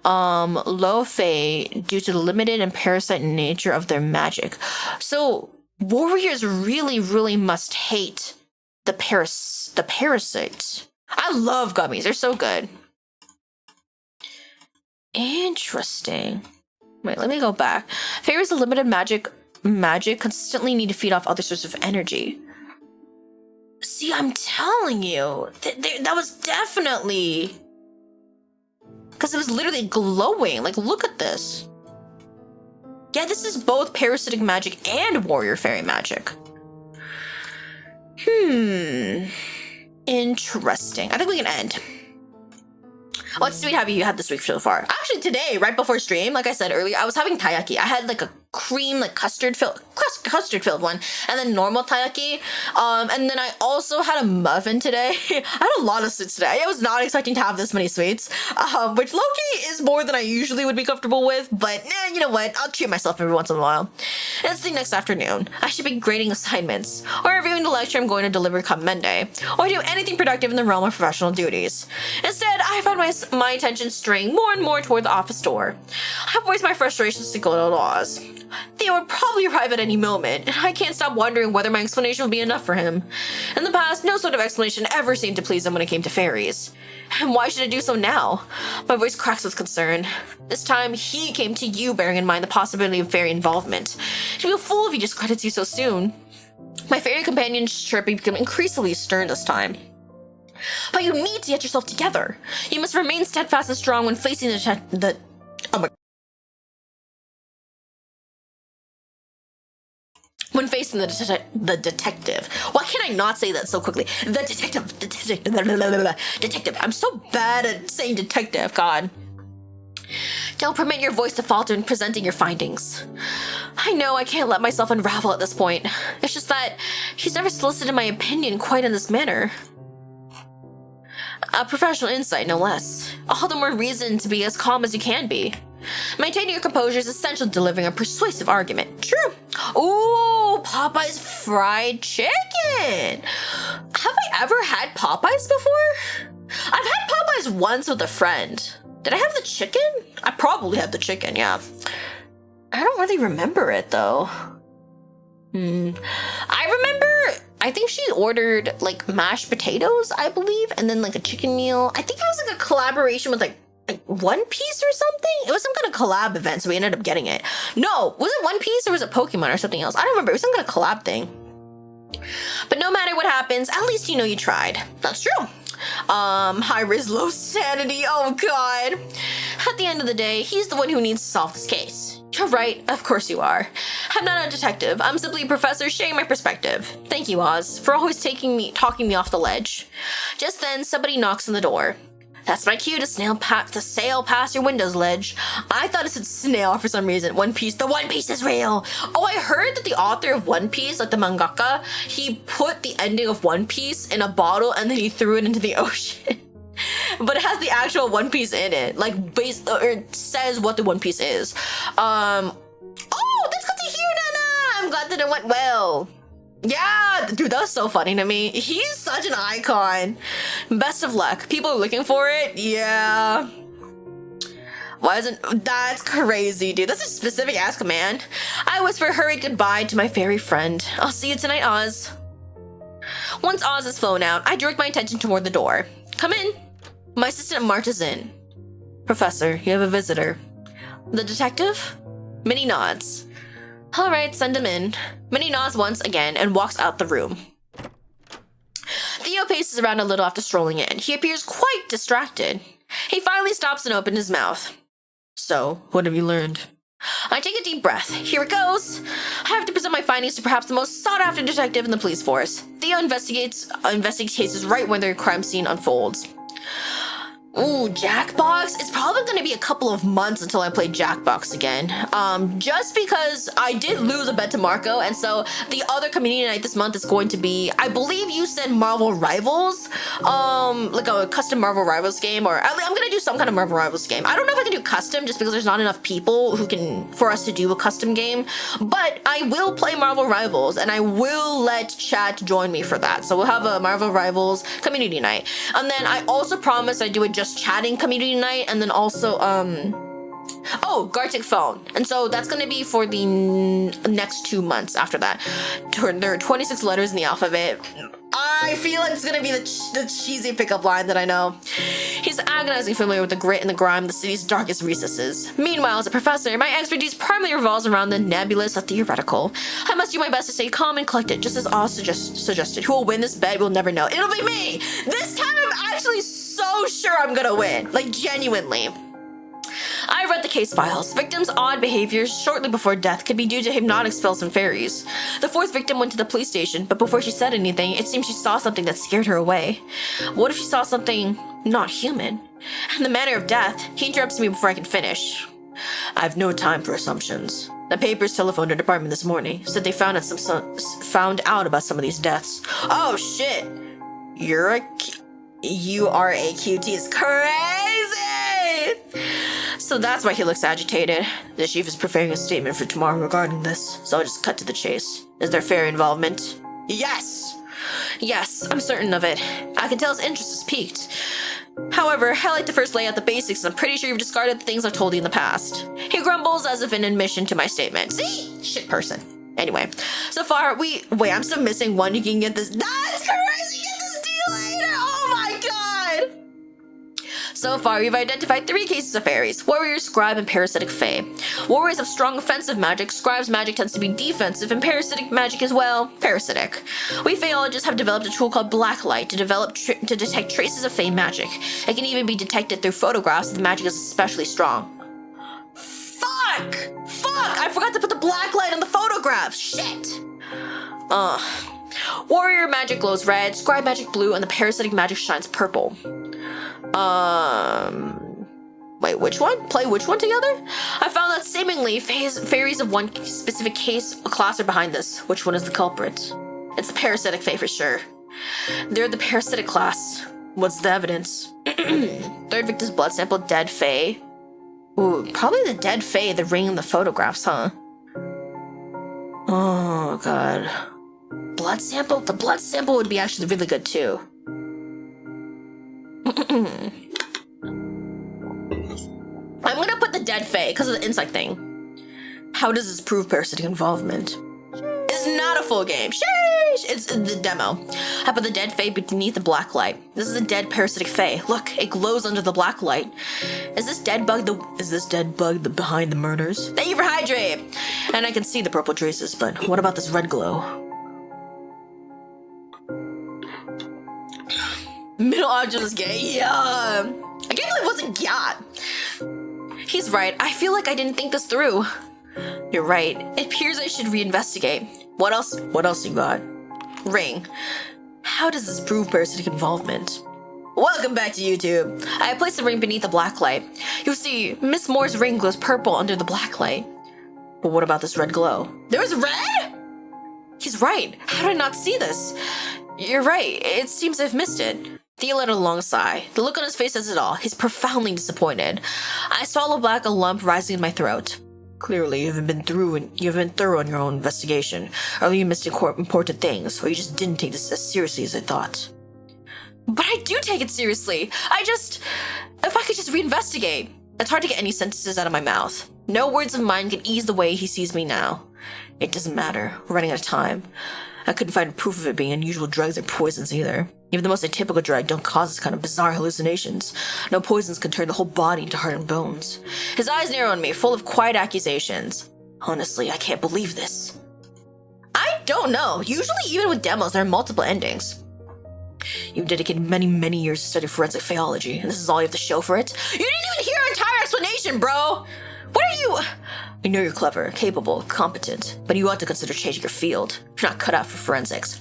Speaker 1: Low Fae due to the limited and parasite nature of their magic. So warriors really must hate the parasites. I love gummies, they're so good. Interesting. Wait, let me go back. Fairies with limited magic consistently need to feed off other sources of energy. See, I'm telling you, that was definitely, because it was literally glowing. Like, look at this. Yeah, this is both parasitic magic and warrior fairy magic. Interesting. I think we can end. What sweet have you had this week so far? Actually, today, right before stream, like I said earlier, I was having taiyaki. I had like a cream, like custard filled one, and then normal taiyaki. And then I also had a muffin today. I had a lot of sweets today. I was not expecting to have this many sweets, which low-key is more than I usually would be comfortable with, but you know what? I'll treat myself every once in a while. It's the next afternoon. I should be grading assignments, or reviewing the lecture I'm going to deliver come Monday, or do anything productive in the realm of professional duties. Instead, I found my attention straying more and more toward the office door. I voiced my frustrations to good old Oz. Theo would probably arrive at any moment, and I can't stop wondering whether my explanation would be enough for him. In the past, no sort of explanation ever seemed to please him when it came to fairies. And why should it do so now? My voice cracks with concern. This time, he came to you bearing in mind the possibility of fairy involvement. He'd be a fool if he discredits you so soon. My fairy companion's chirping became increasingly stern this time. But you need to get yourself together. You must remain steadfast and strong when facing the detective. Why can I not say that so quickly? The detective. I'm so bad at saying detective, God. Don't permit your voice to falter in presenting your findings. I know I can't let myself unravel at this point. It's just that he's never solicited my opinion quite in this manner. A professional insight, no less. All the more reason to be as calm as you can be. Maintaining your composure is essential to delivering a persuasive argument. True. Ooh, Popeye's fried chicken. Have I ever had Popeye's before? I've had Popeye's once with a friend. Did I have the chicken? I probably had the chicken, yeah. I don't really remember it, though. I think she ordered, like, mashed potatoes, I believe, and then, like, a chicken meal. I think it was, like, a collaboration with, like One Piece or something? It was some kind of collab event, so we ended up getting it. No, was it One Piece or was it Pokemon or something else? I don't remember. It was some kind of collab thing. But no matter what happens, at least you know you tried. That's true. High risk, low sanity. Oh, God. At the end of the day, he's the one who needs to solve this case. You're right. Of course you are. I'm not a detective. I'm simply a professor sharing my perspective. Thank you, Oz, for always talking me off the ledge. Just then, somebody knocks on the door. That's my cue to sail past your windows ledge. I thought it said snail for some reason. One Piece. The One Piece is real. Oh, I heard that the author of One Piece, like the mangaka, he put the ending of One Piece in a bottle and then he threw it into the ocean. But it has the actual One Piece in it. Like, it says what the One Piece is. Oh, that's good to hear, Nana. I'm glad that it went well. Yeah, dude, that was so funny to me. He's such an icon. Best of luck. People are looking for it. Yeah. Why isn't... That's crazy, dude. That's a specific ass command. I whisper hurried goodbye to my fairy friend. I'll see you tonight, Oz. Once Oz is flown out, I direct my attention toward the door. Come in. My assistant marches in. Professor, you have a visitor. The detective? Minnie nods. All right, send him in. Minnie nods once again and walks out the room. Theo paces around a little after strolling in. He appears quite distracted. He finally stops and opens his mouth. So, what have you learned? I take a deep breath. Here it goes. I have to present my findings to perhaps the most sought-after detective in the police force. Theo investigates cases right when their crime scene unfolds. Ooh, Jackbox? It's probably going to be a couple of months until I play Jackbox again. Just because I did lose a bet to Marco, and so the other community night this month is going to be, I believe you said Marvel Rivals, like a custom Marvel Rivals game, or I'm going to do some kind of Marvel Rivals game. I don't know if I can do custom just because there's not enough people for us to do a custom game, but I will play Marvel Rivals, and I will let chat join me for that. So we'll have a Marvel Rivals community night. And then I also promise I do a just chatting community night, and then also Gartic phone, and so that's going to be for the next 2 months after that. There are 26 letters in the alphabet. I feel like it's going to be the cheesy pickup line that I know. He's agonizingly familiar with the grit and the grime of the city's darkest recesses. Meanwhile, as a professor, my expertise primarily revolves around the nebulous and theoretical. I must do my best to stay calm and collected, just as Oz suggested. Who will win this bet, we'll never know. It'll be me! This time I'm actually so sure I'm gonna win. Like, genuinely. I read the case files. Victim's odd behaviors shortly before death could be due to hypnotic spells and fairies. The fourth victim went to the police station, but before she said anything, it seemed she saw something that scared her away. What if she saw something not human? And the manner of death, he interrupts me before I can finish. I have no time for assumptions. The papers telephoned our department this morning. Said they found out about some of these deaths. Oh shit! You are a cutie is crazy! So that's why he looks agitated. The chief is preparing a statement for tomorrow regarding this, so I'll just cut to the chase. Is there fairy involvement? Yes! Yes, I'm certain of it. I can tell his interest is piqued. However, I like to first lay out the basics, and I'm pretty sure you've discarded the things I've told you in the past. He grumbles as if in admission to my statement. See? Shit person. Anyway, so far wait, I'm still missing one. You can get this. That's crazy! Get this deal later! Oh my god! So far, we've identified 3 cases of fairies: warrior, scribe, and parasitic fae. Warriors have strong offensive magic, scribes' magic tends to be defensive, and parasitic magic as well, parasitic. We Faeologists have developed a tool called Blacklight to detect traces of fae magic. It can even be detected through photographs if the magic is especially strong. Fuck! Fuck! I forgot to put the blacklight on the photograph! Shit! Warrior magic glows red, scribe magic blue, and the parasitic magic shines purple. Wait, which one? Play which one together? I found that seemingly fairies of one specific class are behind this. Which one is the culprit? It's the parasitic fae for sure. They're the parasitic class. What's the evidence? 3rd victim's blood sample, dead fae. Ooh, probably the dead fae, the ring in the photographs, huh? Oh, god. Blood sample? The blood sample would be actually really good too. I'm gonna put the dead fae because of the insect thing. How does this prove parasitic involvement? It's not a full game. Sheesh! It's the demo. I put the dead fae beneath the black light. This is a dead parasitic fae. Look, it glows under the black light. Is this dead bug behind the murders? Thank you for hydrate! And I can see the purple traces, but what about this red glow? Middle object is gay. Yeah. I can't believe it wasn't got. He's right. I feel like I didn't think this through. You're right. It appears I should reinvestigate. What else? What else you got? Ring. How does this prove parasitic involvement? Welcome back to YouTube. I placed the ring beneath the black light. You'll see, Miss Moore's ring glows purple under the black light. But what about this red glow? There's red? He's right. How did I not see this? You're right. It seems I've missed it. Theo let a long sigh. The look on his face says it all. He's profoundly disappointed. I swallowed back a lump rising in my throat. Clearly, you haven't been thorough in your own investigation. Or you missed important things, or you just didn't take this as seriously as I thought. But I do take it seriously. If I could just reinvestigate. It's hard to get any sentences out of my mouth. No words of mine can ease the way he sees me now. It doesn't matter. We're running out of time. I couldn't find proof of it being unusual drugs or poisons either. Even the most atypical drug don't cause this kind of bizarre hallucinations. No poisons can turn the whole body into heart and bones. His eyes narrow on me, full of quiet accusations. Honestly, I can't believe this. I don't know. Usually, even with demos, there are multiple endings. You've dedicated many, many years to study forensic Faeology, and this is all you have to show for it? You didn't even hear our entire explanation, bro! What are you? I know you're clever, capable, competent, but you ought to consider changing your field. You're not cut out for forensics.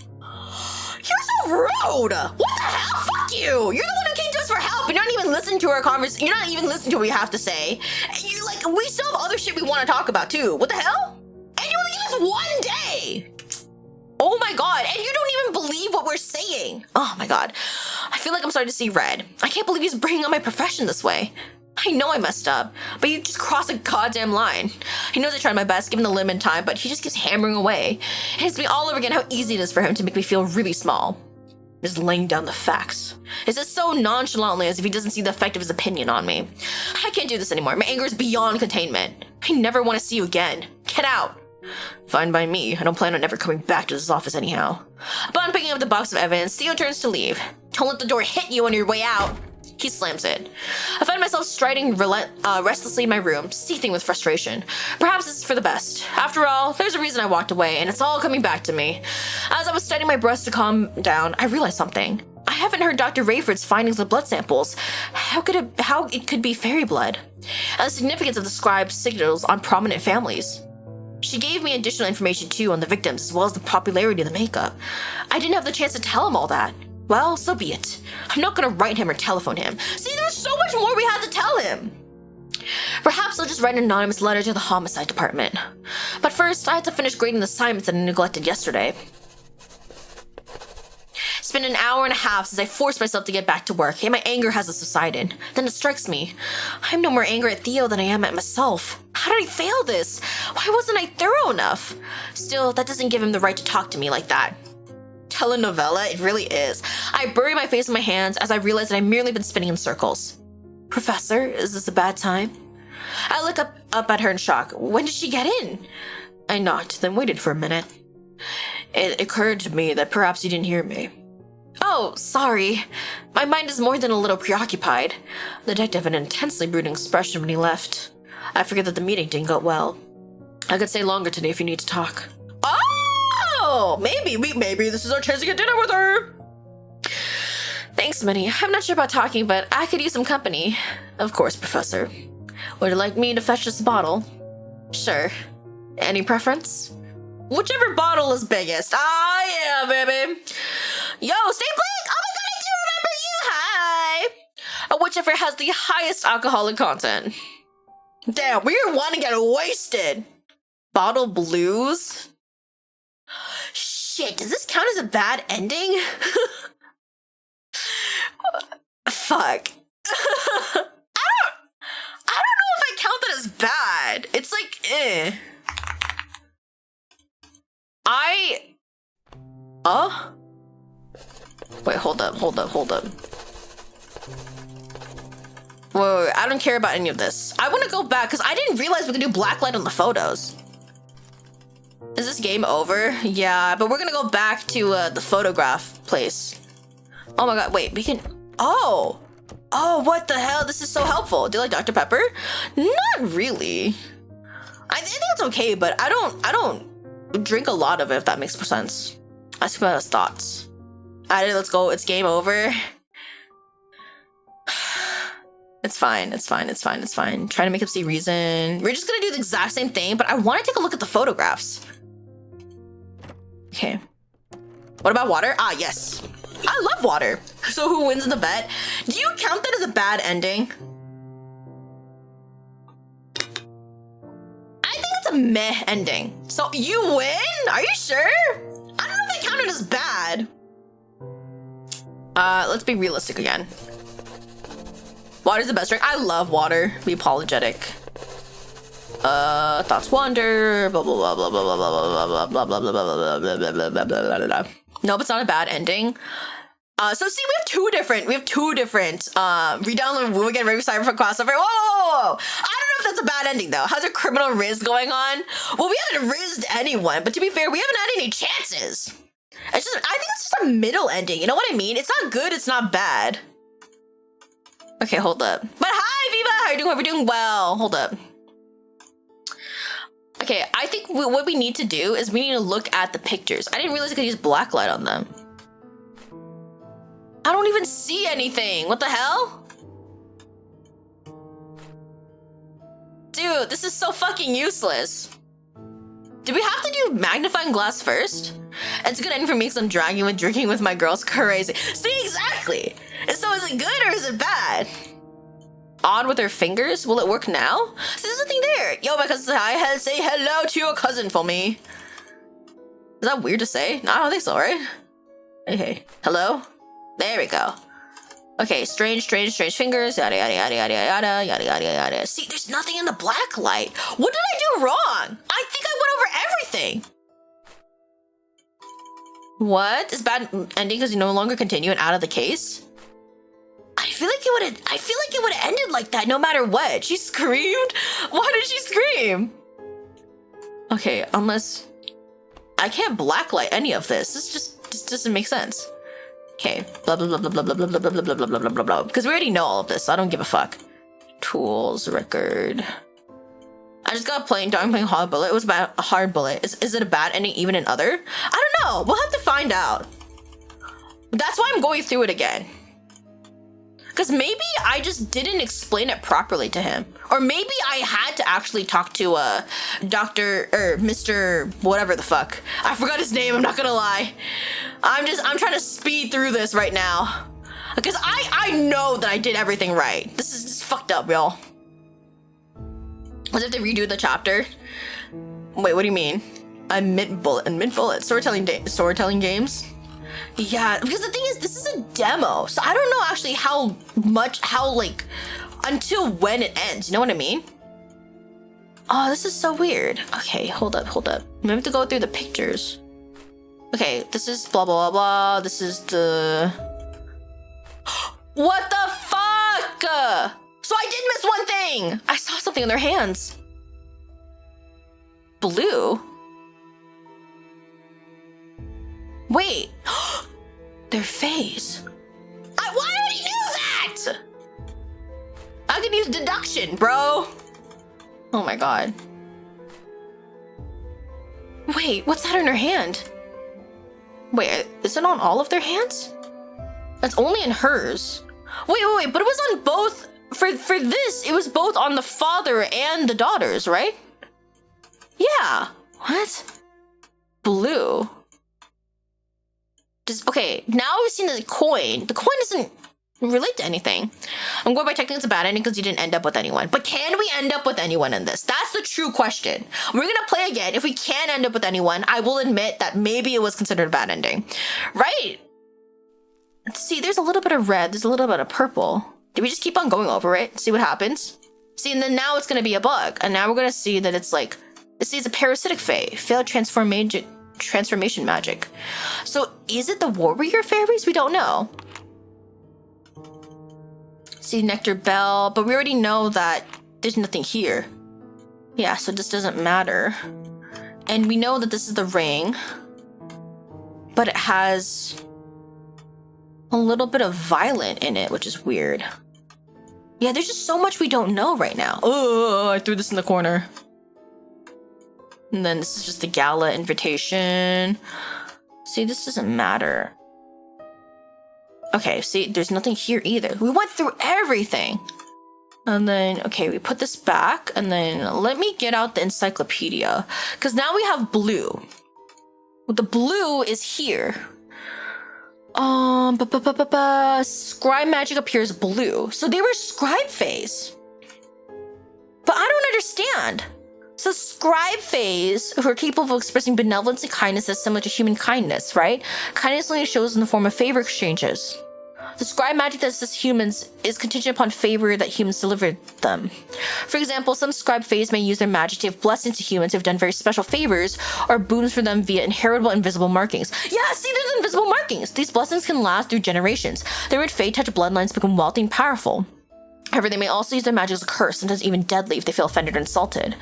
Speaker 1: You're so rude! What the hell? Fuck you! You're the one who came to us for help, and you're not even listening to our conversation. You're not even listening to what we have to say. You're like, we still have other shit we want to talk about too. What the hell? And you only give us 1 day! Oh my god, and you don't even believe what we're saying. Oh my god. I feel like I'm starting to see red. I can't believe he's bringing up my profession this way. I know I messed up, but you just crossed a goddamn line. He knows I tried my best, given the limited time, but he just keeps hammering away. It hits me all over again how easy it is for him to make me feel really small. Just laying down the facts. It's just so nonchalantly as if he doesn't see the effect of his opinion on me. I can't do this anymore. My anger is beyond containment. I never want to see you again. Get out. Fine by me. I don't plan on ever coming back to this office anyhow. Upon picking up the box of evidence, Theo turns to leave. Don't let the door hit you on your way out. He slams it. I find myself striding restlessly in my room, seething with frustration. Perhaps this is for the best. After all, there's a reason I walked away, and it's all coming back to me. As I was studying my breast to calm down, I realized something. I haven't heard Dr. Rayford's findings of blood samples. How it could be fairy blood? And the significance of the scribe's signals on prominent families. She gave me additional information too on the victims, as well as the popularity of the makeup. I didn't have the chance to tell him all that. Well, so be it. I'm not gonna write him or telephone him. See, there's so much more we had to tell him. Perhaps I'll just write an anonymous letter to the homicide department. But first, I had to finish grading the assignments that I neglected yesterday. It's been an hour and a half since I forced myself to get back to work, and my anger hasn't subsided. Then it strikes me. I'm no more angry at Theo than I am at myself. How did I fail this? Why wasn't I thorough enough? Still, that doesn't give him the right to talk to me like that. Telenovela, it really is. I bury my face in my hands as I realize that I've merely been spinning in circles. Professor, is this a bad time? I look up at her in shock. When did she get in? I knocked, then waited for a minute. It occurred to me that perhaps you didn't hear me. Oh, sorry. My mind is more than a little preoccupied. The detective had an intensely brooding expression when he left. I forget that the meeting didn't go well. I could stay longer today if you need to talk. Oh, maybe this is our chance to get dinner with her. Thanks, Minnie. I'm not sure about talking, but I could use some company. Of course, Professor. Would you like me to fetch this bottle? Sure. Any preference? Whichever bottle is biggest. Ah, yeah, baby. Yo, stay blank! Oh my god, I do remember you! Hi! Whichever has the highest alcoholic content. Damn, we want to get wasted. Bottle blues? Shit, does this count as a bad ending? Fuck. I don't know if I count that as bad. It's like, eh. Wait, hold up. Wait, I don't care about any of this. I want to go back because I didn't realize we could do blacklight on the photos. Is this game over? Yeah, but we're gonna go back to the photograph place. Oh my god, wait, we can... Oh, what the hell? This is so helpful. Do you like Dr. Pepper? Not really. I think it's okay, but I don't drink a lot of it, if that makes sense. I just about his thoughts. Alright, let's go. It's game over. It's fine. Trying to make up see reason. We're just gonna do the exact same thing, but I want to take a look at the photographs. Okay. What about water? Ah, yes. I love water. So who wins in the bet? Do you count that as a bad ending? I think it's a meh ending. So you win? Are you sure? I don't know if I count it as bad. Let's be realistic again. Water's the best drink. I love water. Be apologetic. Thoughts wander. Blah blah blah blah blah blah blah blah blah blah blah blah blah blah blah blah blah blah. Nope, it's not a bad ending. So see, we have two different. Redownload when we get ready for Cyberpunk crossover. Whoa! I don't know if that's a bad ending though. How's a criminal riz going on? Well, we haven't rizzed anyone, but to be fair, we haven't had any chances. It's just, I think it's just a middle ending. You know what I mean? It's not good. It's not bad. Okay, hold up. But hi, Viva! How are you doing? Hope you're doing well. Hold up. Okay, I think what we need to do is we need to look at the pictures. I didn't realize I could use blacklight on them. I don't even see anything. What the hell? Dude, this is so fucking useless. Do we have to do magnifying glass first? It's a good ending for me because I'm dragging with drinking with my girls. Crazy. See, exactly. And so is it good or is it bad? Odd with her fingers? Will it work now? See, there's nothing there. Yo, my cousin, say hello to your cousin for me. Is that weird to say? No, I don't think so, right? Hey. Hello? There we go. Okay, strange fingers, yada yada yada yada yada yada yada yada. See, there's nothing in the black light. What did I do wrong? I think I went over everything. What? Is bad ending because you no longer continue and out of the case? I feel like it would have ended like that no matter what. She screamed? Why did she scream? Okay, unless I can't blacklight any of this. This doesn't make sense. Okay, blah blah blah blah blah blah blah blah blah blah blah blah blah blah. Because we already know all of this, so I don't give a fuck. Tools, record. I just got playing hard bullet. It was about a hard bullet. Is it a bad ending even in other? I don't know. We'll have to find out. That's why I'm going through it again. Because maybe I just didn't explain it properly to him. Or maybe I had to actually talk to Dr. or Mr. whatever the fuck. I forgot his name, I'm not gonna lie. I'm trying to speed through this right now. Because I know that I did everything right. This is just fucked up, y'all. Was it to redo the chapter? Wait, what do you mean? I'm mint bullet. Storytelling games? Yeah, because the thing is, this is a demo, so I don't know actually how like, until when it ends, you know what I mean? Oh, this is so weird. Okay, hold up. We have to go through the pictures. Okay, this is blah, blah, blah, blah. This is the... What the fuck? So I did miss one thing. I saw something in their hands. Blue? Wait. They're faeries. Why would he do that? I can use deduction, bro. Oh my god. Wait, what's that in her hand? Wait, is it on all of their hands? That's only in hers. Wait, but it was on both. For this, it was both on the father and the daughters, right? Yeah. What? Blue. Okay, now we've seen the coin. The coin doesn't relate to anything. I'm going by technically it's a bad ending because you didn't end up with anyone. But can we end up with anyone in this? That's the true question. We're gonna play again. If we can end up with anyone, I will admit that maybe it was considered a bad ending. Right? See, there's a little bit of red. There's a little bit of purple. Do we just keep on going over it? See what happens? See, and then now it's gonna be a bug. And now we're gonna see that it's like, see, it's a parasitic fae. Failed transformation magic. So is it the warrior fairies? We don't know. See, nectar bell, but we already know that there's nothing here. Yeah, so this doesn't matter. And we know that this is the ring, but it has a little bit of violet in it, which is weird. Yeah, there's just so much we don't know right now. Oh, I threw this in the corner. And then this is just the gala invitation. See, this doesn't matter. Okay, see, there's nothing here either. We went through everything. And then, okay, we put this back. And then let me get out the encyclopedia. Because now we have blue. The blue is here. Scribe magic appears blue. So they were scribe phase. But I don't understand. So scribe phase, who are capable of expressing benevolence and kindness is similar to human kindness, right? Kindness only shows in the form of favor exchanges. The scribe magic that assists humans is contingent upon favor that humans deliver them. For example, some scribe phase may use their magic to give blessings to humans who have done very special favors or boons for them via inheritable invisible markings. Yeah, see, there's invisible markings. These blessings can last through generations. Their red fae touch bloodlines become wealthy and powerful. However, they may also use their magic as a curse, sometimes even deadly if they feel offended or insulted.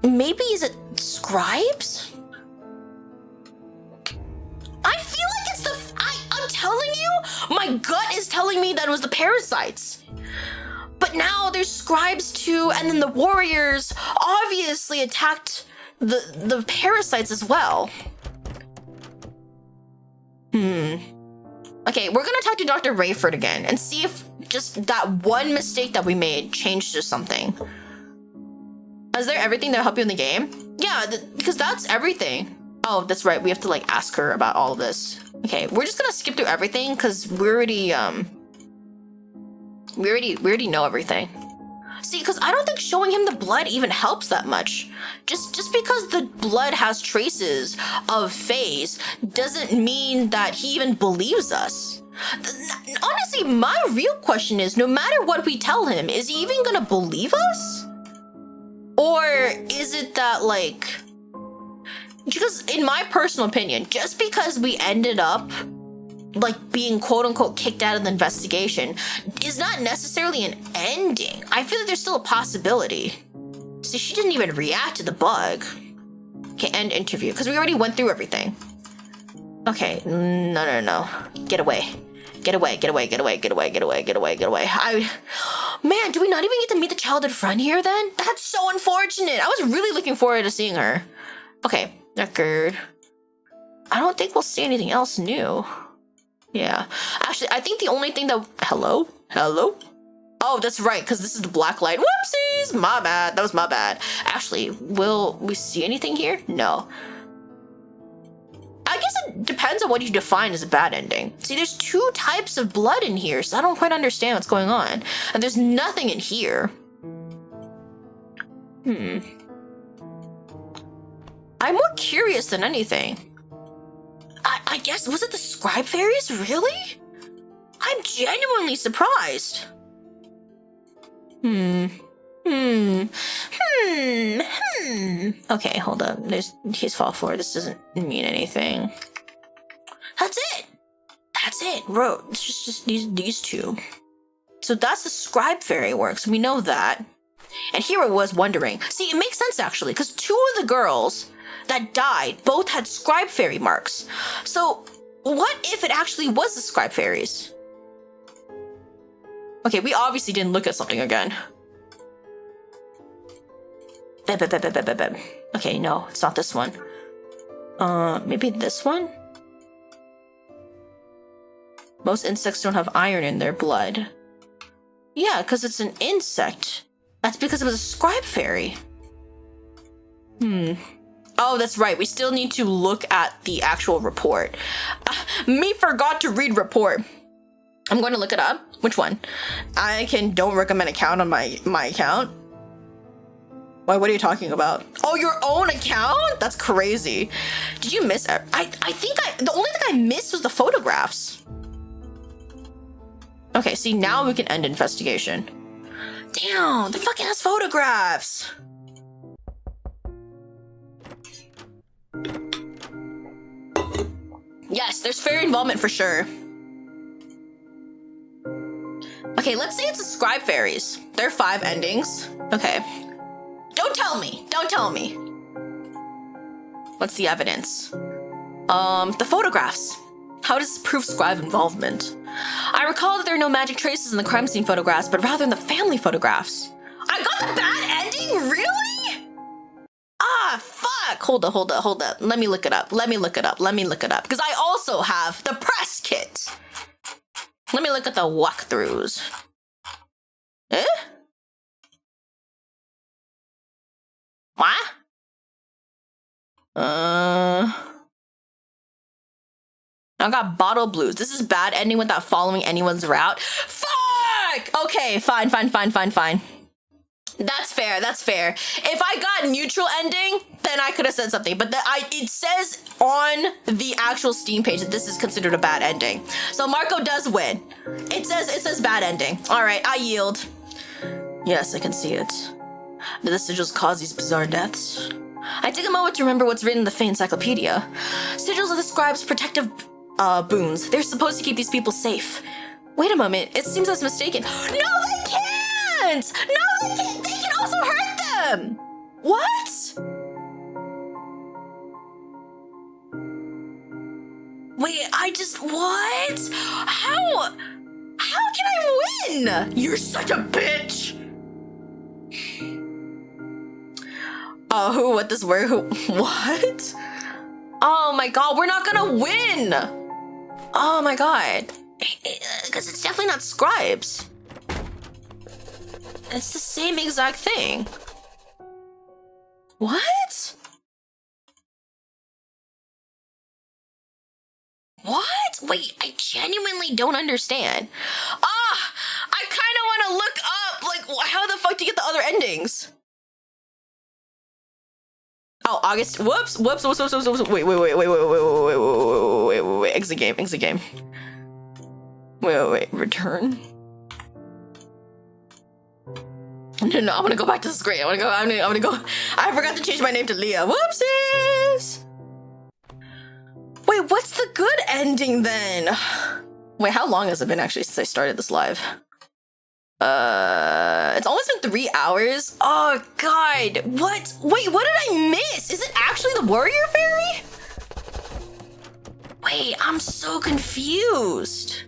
Speaker 1: Maybe is it scribes? I feel like it's the... I'm telling you, my gut is telling me that it was the parasites. But now there's scribes too, and then the warriors obviously attacked the parasites as well. Okay, we're gonna talk to Dr. Rayford again and see if just that one mistake that we made changed to something. Is there everything that'll help you in the game? Yeah, because that's everything. Oh, that's right. We have to like ask her about all of this. Okay, we're just gonna skip through everything because we already know everything. See, because I don't think showing him the blood even helps that much. Just because the blood has traces of faes doesn't mean that he even believes us. Honestly, my real question is, no matter what we tell him, is he even gonna believe us? Or is it that, like... Because in my personal opinion, just because we ended up like being quote-unquote kicked out of the investigation is not necessarily an ending. I feel like there's still a possibility. See, she didn't even react to the bug. Okay, end interview, because we already went through everything. Okay, no. Get away. Get away. Man, do we not even get to meet the childhood friend here then? That's so unfortunate. I was really looking forward to seeing her. Okay, record. I don't think we'll see anything else new. Yeah. Actually, I think the only thing that... Hello? Oh, that's right, because this is the black light. Whoopsies! My bad. That was my bad. Actually, will we see anything here? No. I guess it depends on what you define as a bad ending. See, there's two types of blood in here, so I don't quite understand what's going on. And there's nothing in here. I'm more curious than anything. I guess, was it the scribe fairies? Really? I'm genuinely surprised. Okay, hold up. He's fall 4. This doesn't mean anything. That's it. That's it. Bro, it's just these two. So that's the scribe fairy works. We know that. And Hero was wondering. See, it makes sense actually, because 2 of the girls that died both had scribe fairy marks. So what if it actually was the scribe fairies? Okay, we obviously didn't look at something again. Okay, no, it's not this one. Maybe this one? Most insects don't have iron in their blood. Yeah, because it's an insect. That's because it was a scribe fairy. Oh, that's right. We still need to look at the actual report. Me forgot to read report. I'm going to look it up. Which one? I don't recommend account on my account. Why, what are you talking about? Oh, your own account? That's crazy. Did you miss? I think the only thing I missed was the photographs. Okay, see, now we can end investigation. Damn, the fucking has photographs. Yes, there's fairy involvement for sure. Okay, let's say it's a scribe fairies. There are 5 endings. Okay. Don't tell me. Don't tell me. What's the evidence? The photographs. How does this prove scribe involvement? I recall that there are no magic traces in the crime scene photographs, but rather in the family photographs. I got the bad ending? Really? Ah, fuck. Hold up. Let me look it up. Because I also have the press kit. Let me look at the walkthroughs. Eh? What? I got bottle blues. This is bad ending without following anyone's route. Fuck! Okay, fine. That's fair. If I got neutral ending, then I could have said something. But it says on the actual Steam page that this is considered a bad ending. So Marco does win. It says bad ending. All right, I yield. Yes, I can see it. Do the sigils cause these bizarre deaths? I take a moment to remember what's written in the Fae Encyclopedia. Sigils are the scribe's protective boons. They're supposed to keep these people safe. Wait a moment, it seems I was mistaken. No, they can't! No, they can't! They can also hurt them! What? Wait, what? How can I win? You're such a bitch! What? Oh my god, we're not gonna win! Oh my god. Because it's definitely not scribes. It's the same exact thing. What? What? Wait, I genuinely don't understand. I kind of want to look up, like, how the fuck do you get the other endings? Oh, August. Whoops. Wait. Exit game. Wait. Return. No, I'm gonna go back to the screen. I'm gonna go. I forgot to change my name to Leah. Whoopsies. Wait, what's the good ending then? Wait, how long has it been actually since I started this live? It's almost been 3 hours. Oh god, what? Wait, what did I miss? Is it actually the warrior fairy? Wait, I'm so confused.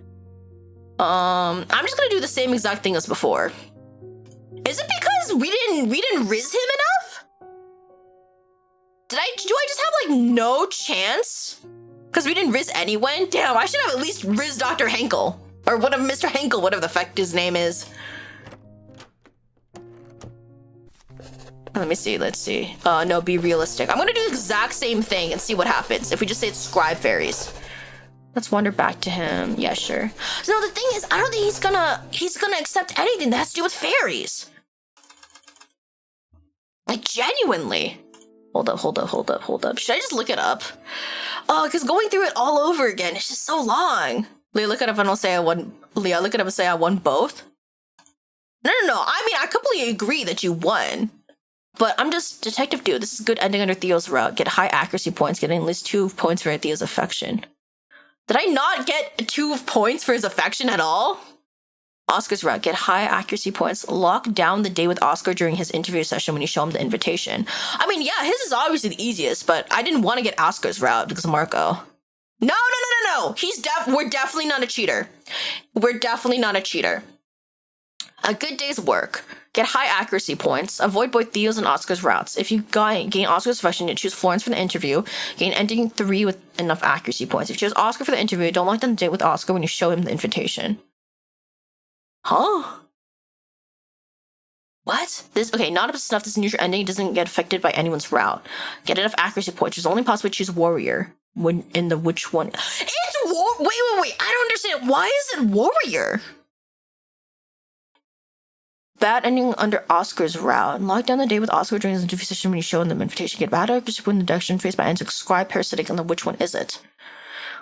Speaker 1: I'm just gonna do the same exact thing as before. Is it because we didn't riz him enough? Do I just have like no chance? Because we didn't riz anyone? Damn, I should have at least riz Dr. Henkel. Or whatever, Mr. Henkel, whatever the fuck his name is. Let me see, let's see. No, be realistic. I'm gonna do the exact same thing and see what happens if we just say it's scribe fairies. Let's wander back to him. Yeah, sure. So, no, the thing is, I don't think he's gonna accept anything that has to do with fairies. Like, genuinely. Hold up. Should I just look it up? Oh, because going through it all over again, it's just so long. Leah, look it up and I'll say I won. Leah, look it up and say I won both. No. I mean, I completely agree that you won. But I'm just Detective Dude. This is good ending under Theo's route. Get high accuracy points, getting at least 2 points for Theo's affection. Did I not get 2 points for his affection at all? Oscar's route. Get high accuracy points. Lock down the day with Oscar during his interview session when you show him the invitation. I mean, yeah, his is obviously the easiest, but I didn't want to get Oscar's route because of Marco. No. We're definitely not a cheater. We're definitely not a cheater. A good day's work. Get high accuracy points. Avoid both Theo's and Oscar's routes. If you gain Oscar's affection, you choose Florence for the interview. Gain ending 3 with enough accuracy points. If you choose Oscar for the interview, don't lock down the date with Oscar when you show him the invitation. Huh? What? Not up to snuff. This neutral ending doesn't get affected by anyone's route. Get enough accuracy points. It's only possible to choose warrior. When in the which one? It's wait. I don't understand. Why is it warrior? Bad ending under Oscar's route. Lock down the day with Oscar during his interview session when you show him the invitation. Get bad accuracy point deduction faced by answering scribe parasitic and then which one is it?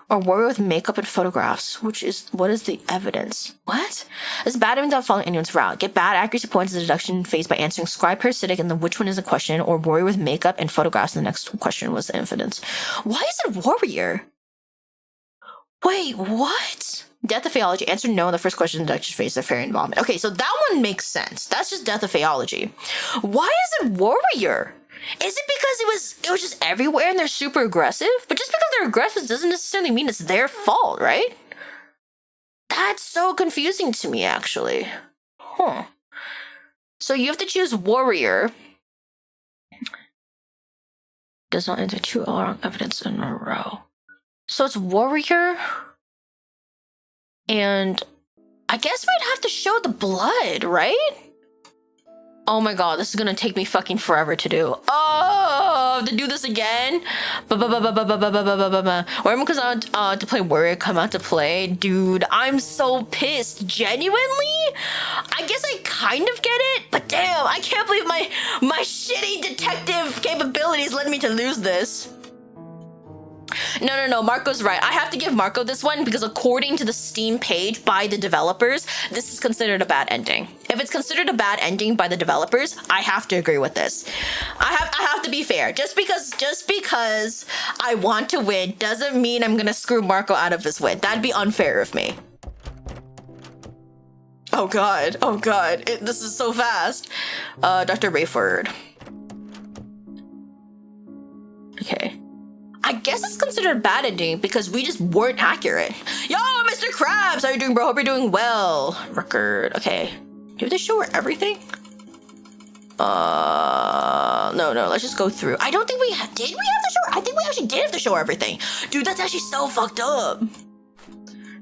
Speaker 1: Or warrior with makeup and photographs. What is the evidence? What? It's bad ending without following anyone's route. Get bad accuracy points in the deduction phase by answering scribe parasitic and then which one is the question, or warrior with makeup and photographs. The next question was the evidence. Why is it warrior? Wait, what? Death of Faeology. Answer no in the first question in the deduction phase of fairy involvement. Okay, so that one makes sense. That's just Death of Faeology. Why is it warrior? Is it because it was just everywhere and they're super aggressive? But just because they're aggressive doesn't necessarily mean it's their fault, right? That's so confusing to me, actually. Huh. So you have to choose warrior. Does not enter 2 wrong evidence in a row. So it's warrior. And I guess we'd have to show the blood, right? Oh my god, this is gonna take me fucking forever to do. Oh, to do this again? When comes out to play warrior come out to play? Dude, I'm so pissed. Genuinely? I guess I kind of get it, but damn, I can't believe my shitty detective capabilities led me to lose this. No, Marco's right. I have to give Marco this one because according to the Steam page by the developers, this is considered a bad ending. If it's considered a bad ending by the developers, I have to agree with this. I have to be fair. Just because I want to win doesn't mean I'm gonna screw Marco out of this win. That'd be unfair of me. Oh god. This is so fast. Dr. Rayford. Okay. I guess it's considered a bad ending because we just weren't accurate. Yo, Mr. Krabs, how you doing, bro? Hope you're doing well. Record. Okay. Did they show her everything? No. Let's just go through. I don't think we did. We have to show her? I think we actually did have to show her everything. Dude, that's actually so fucked up.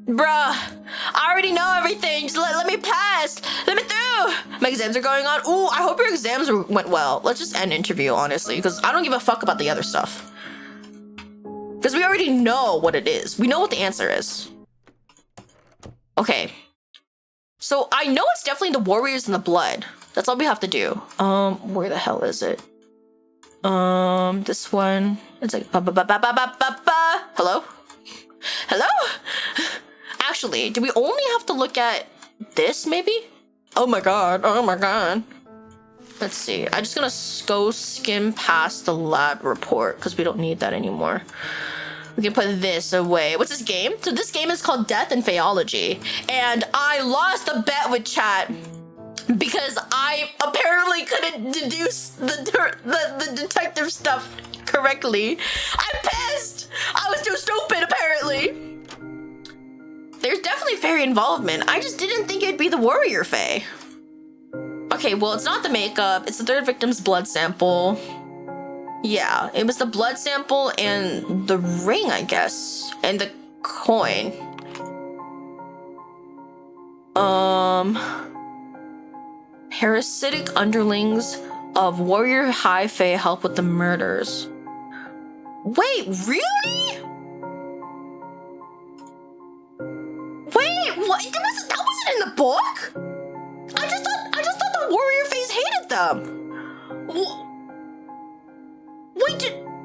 Speaker 1: Bruh, I already know everything. Just let me pass. Let me through. My exams are going on. Ooh, I hope your exams went well. Let's just end interview, honestly, because I don't give a fuck about the other stuff. Because we already know what it is. We know what the answer is. Okay. So I know it's definitely the warriors and the blood. That's all we have to do. Where the hell is it? This one. It's like Hello? Hello? Actually, do we only have to look at this, maybe? Oh my god. Let's see. I'm just gonna go skim past the lab report because we don't need that anymore. We can put this away. What's this game? So this game is called Death and Faeology. And I lost a bet with chat because I apparently couldn't deduce the detective stuff correctly. I'm pissed! I was too stupid, apparently. There's definitely fairy involvement. I just didn't think it'd be the warrior fae. Okay, well, it's not the makeup. It's the third victim's blood sample. Yeah, it was the blood sample and the ring, I guess. And the coin. Parasitic underlings of warrior high fae help with the murders. Wait, really? Wait, what? That wasn't in the book? I just thought the warrior faes hated them. Wait,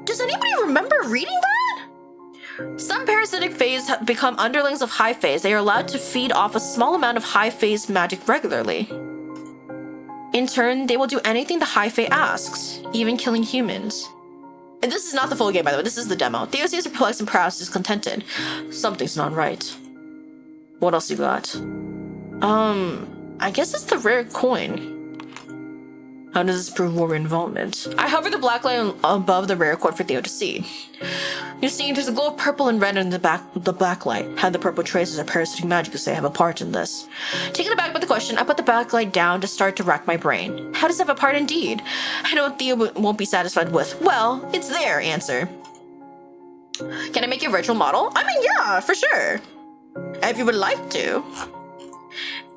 Speaker 1: does anybody remember reading that? Some parasitic fays have become underlings of high fays. They are allowed to feed off a small amount of high fays magic regularly. In turn, they will do anything the high fae asks, even killing humans. And this is not the full game, by the way. This is the demo. Theo seems perplexed and perhaps discontented. Something's not right. What else you got? I guess it's the rare coin. How does this prove war involvement? I hover the black light above the rare coin for Theo to see. You see, there's a glow of purple and red in the black light. How the purple traces of parasitic magic to say have a part in this. Taken aback by the question, I put the black light down to start to rack my brain. How does it have a part indeed? I know what Theo won't be satisfied with. Well, it's there, answer. Can I make a virtual model? I mean, yeah, for sure. If you would like to.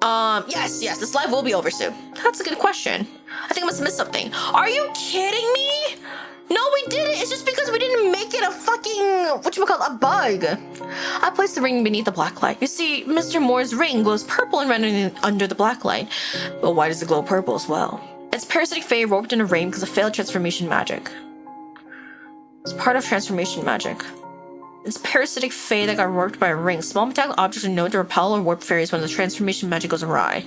Speaker 1: Yes, this live will be over soon. That's a good question. I think I must have missed something. Are you kidding me? No, we didn't. It's just because we didn't make it a fucking, a bug. I placed the ring beneath the black light. You see, Mr. Moore's ring glows purple and red under the black light. But why does it glow purple as well? It's parasitic fae roped in a ring because of failed transformation magic. It's part of transformation magic. It's parasitic fae that got warped by a ring. Small metallic objects are known to repel or warp fairies when the transformation magic goes awry.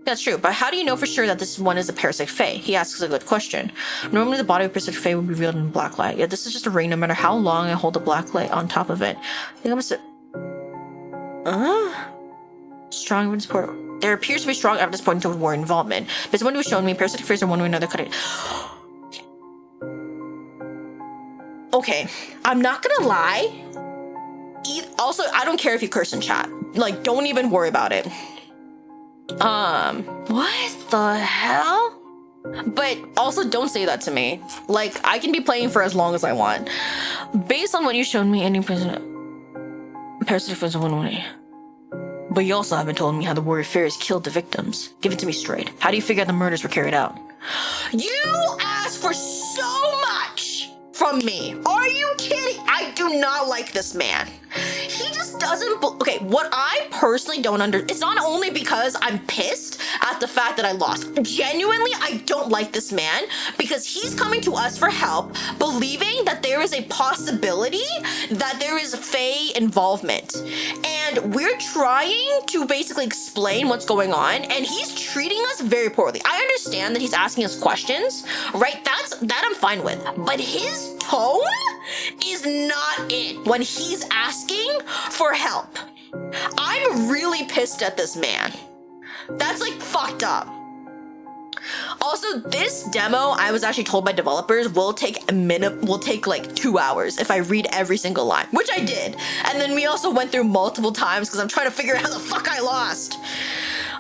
Speaker 1: That's true, but how do you know for sure that this one is a parasitic fae? He asks a good question. Normally the body of a parasitic fae would be revealed in black light. Yet this is just a ring no matter how long I hold the black light on top of it. I think I must have... Strong evidence support. There appears to be strong evidence pointing to war involvement. Based on what was shown me, parasitic faes are one way or another cutting. Okay, I'm not gonna lie. Also, I don't care if you curse in chat. Like, don't even worry about it. What the hell? But also, don't say that to me. Like, I can be playing for as long as I want. Based on what you showed me, any parasitic faes are one way. But you also haven't told me how the warrior fairies killed the victims. Give it to me straight. How do you figure out the murders were carried out? You asked for so much from me. Are you kidding? I do not like this man. He just doesn't... Okay, what I personally don't understand... It's not only because I'm pissed at the fact that I lost. Genuinely, I don't like this man because he's coming to us for help, believing that there is a possibility that there is fae involvement. And we're trying to basically explain what's going on, and he's treating us very poorly. I understand that he's asking us questions, right? That I'm fine with. But his tone is not it when he's asking for help. I'm really pissed at this man. That's like fucked up. Also, this demo, I was actually told by developers, will take like 2 hours if I read every single line, which I did. And then we also went through multiple times because I'm trying to figure out how the fuck I lost.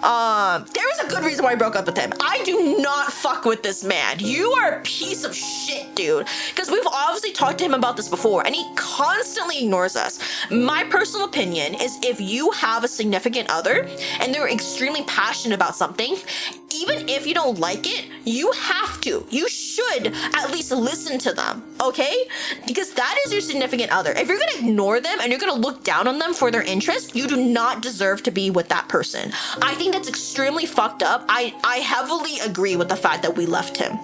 Speaker 1: There was a good reason why I broke up with him. I do not fuck with this man. You are a piece of shit, dude. Because we've obviously talked to him about this before, and he constantly ignores us. My personal opinion is if you have a significant other and they're extremely passionate about something, even if you don't like it, you should at least listen to them, okay? Because that is your significant other. If you're gonna ignore them and you're gonna look down on them for their interest, you do not deserve to be with that person. I think that's extremely fucked up. I heavily agree with the fact that we left him.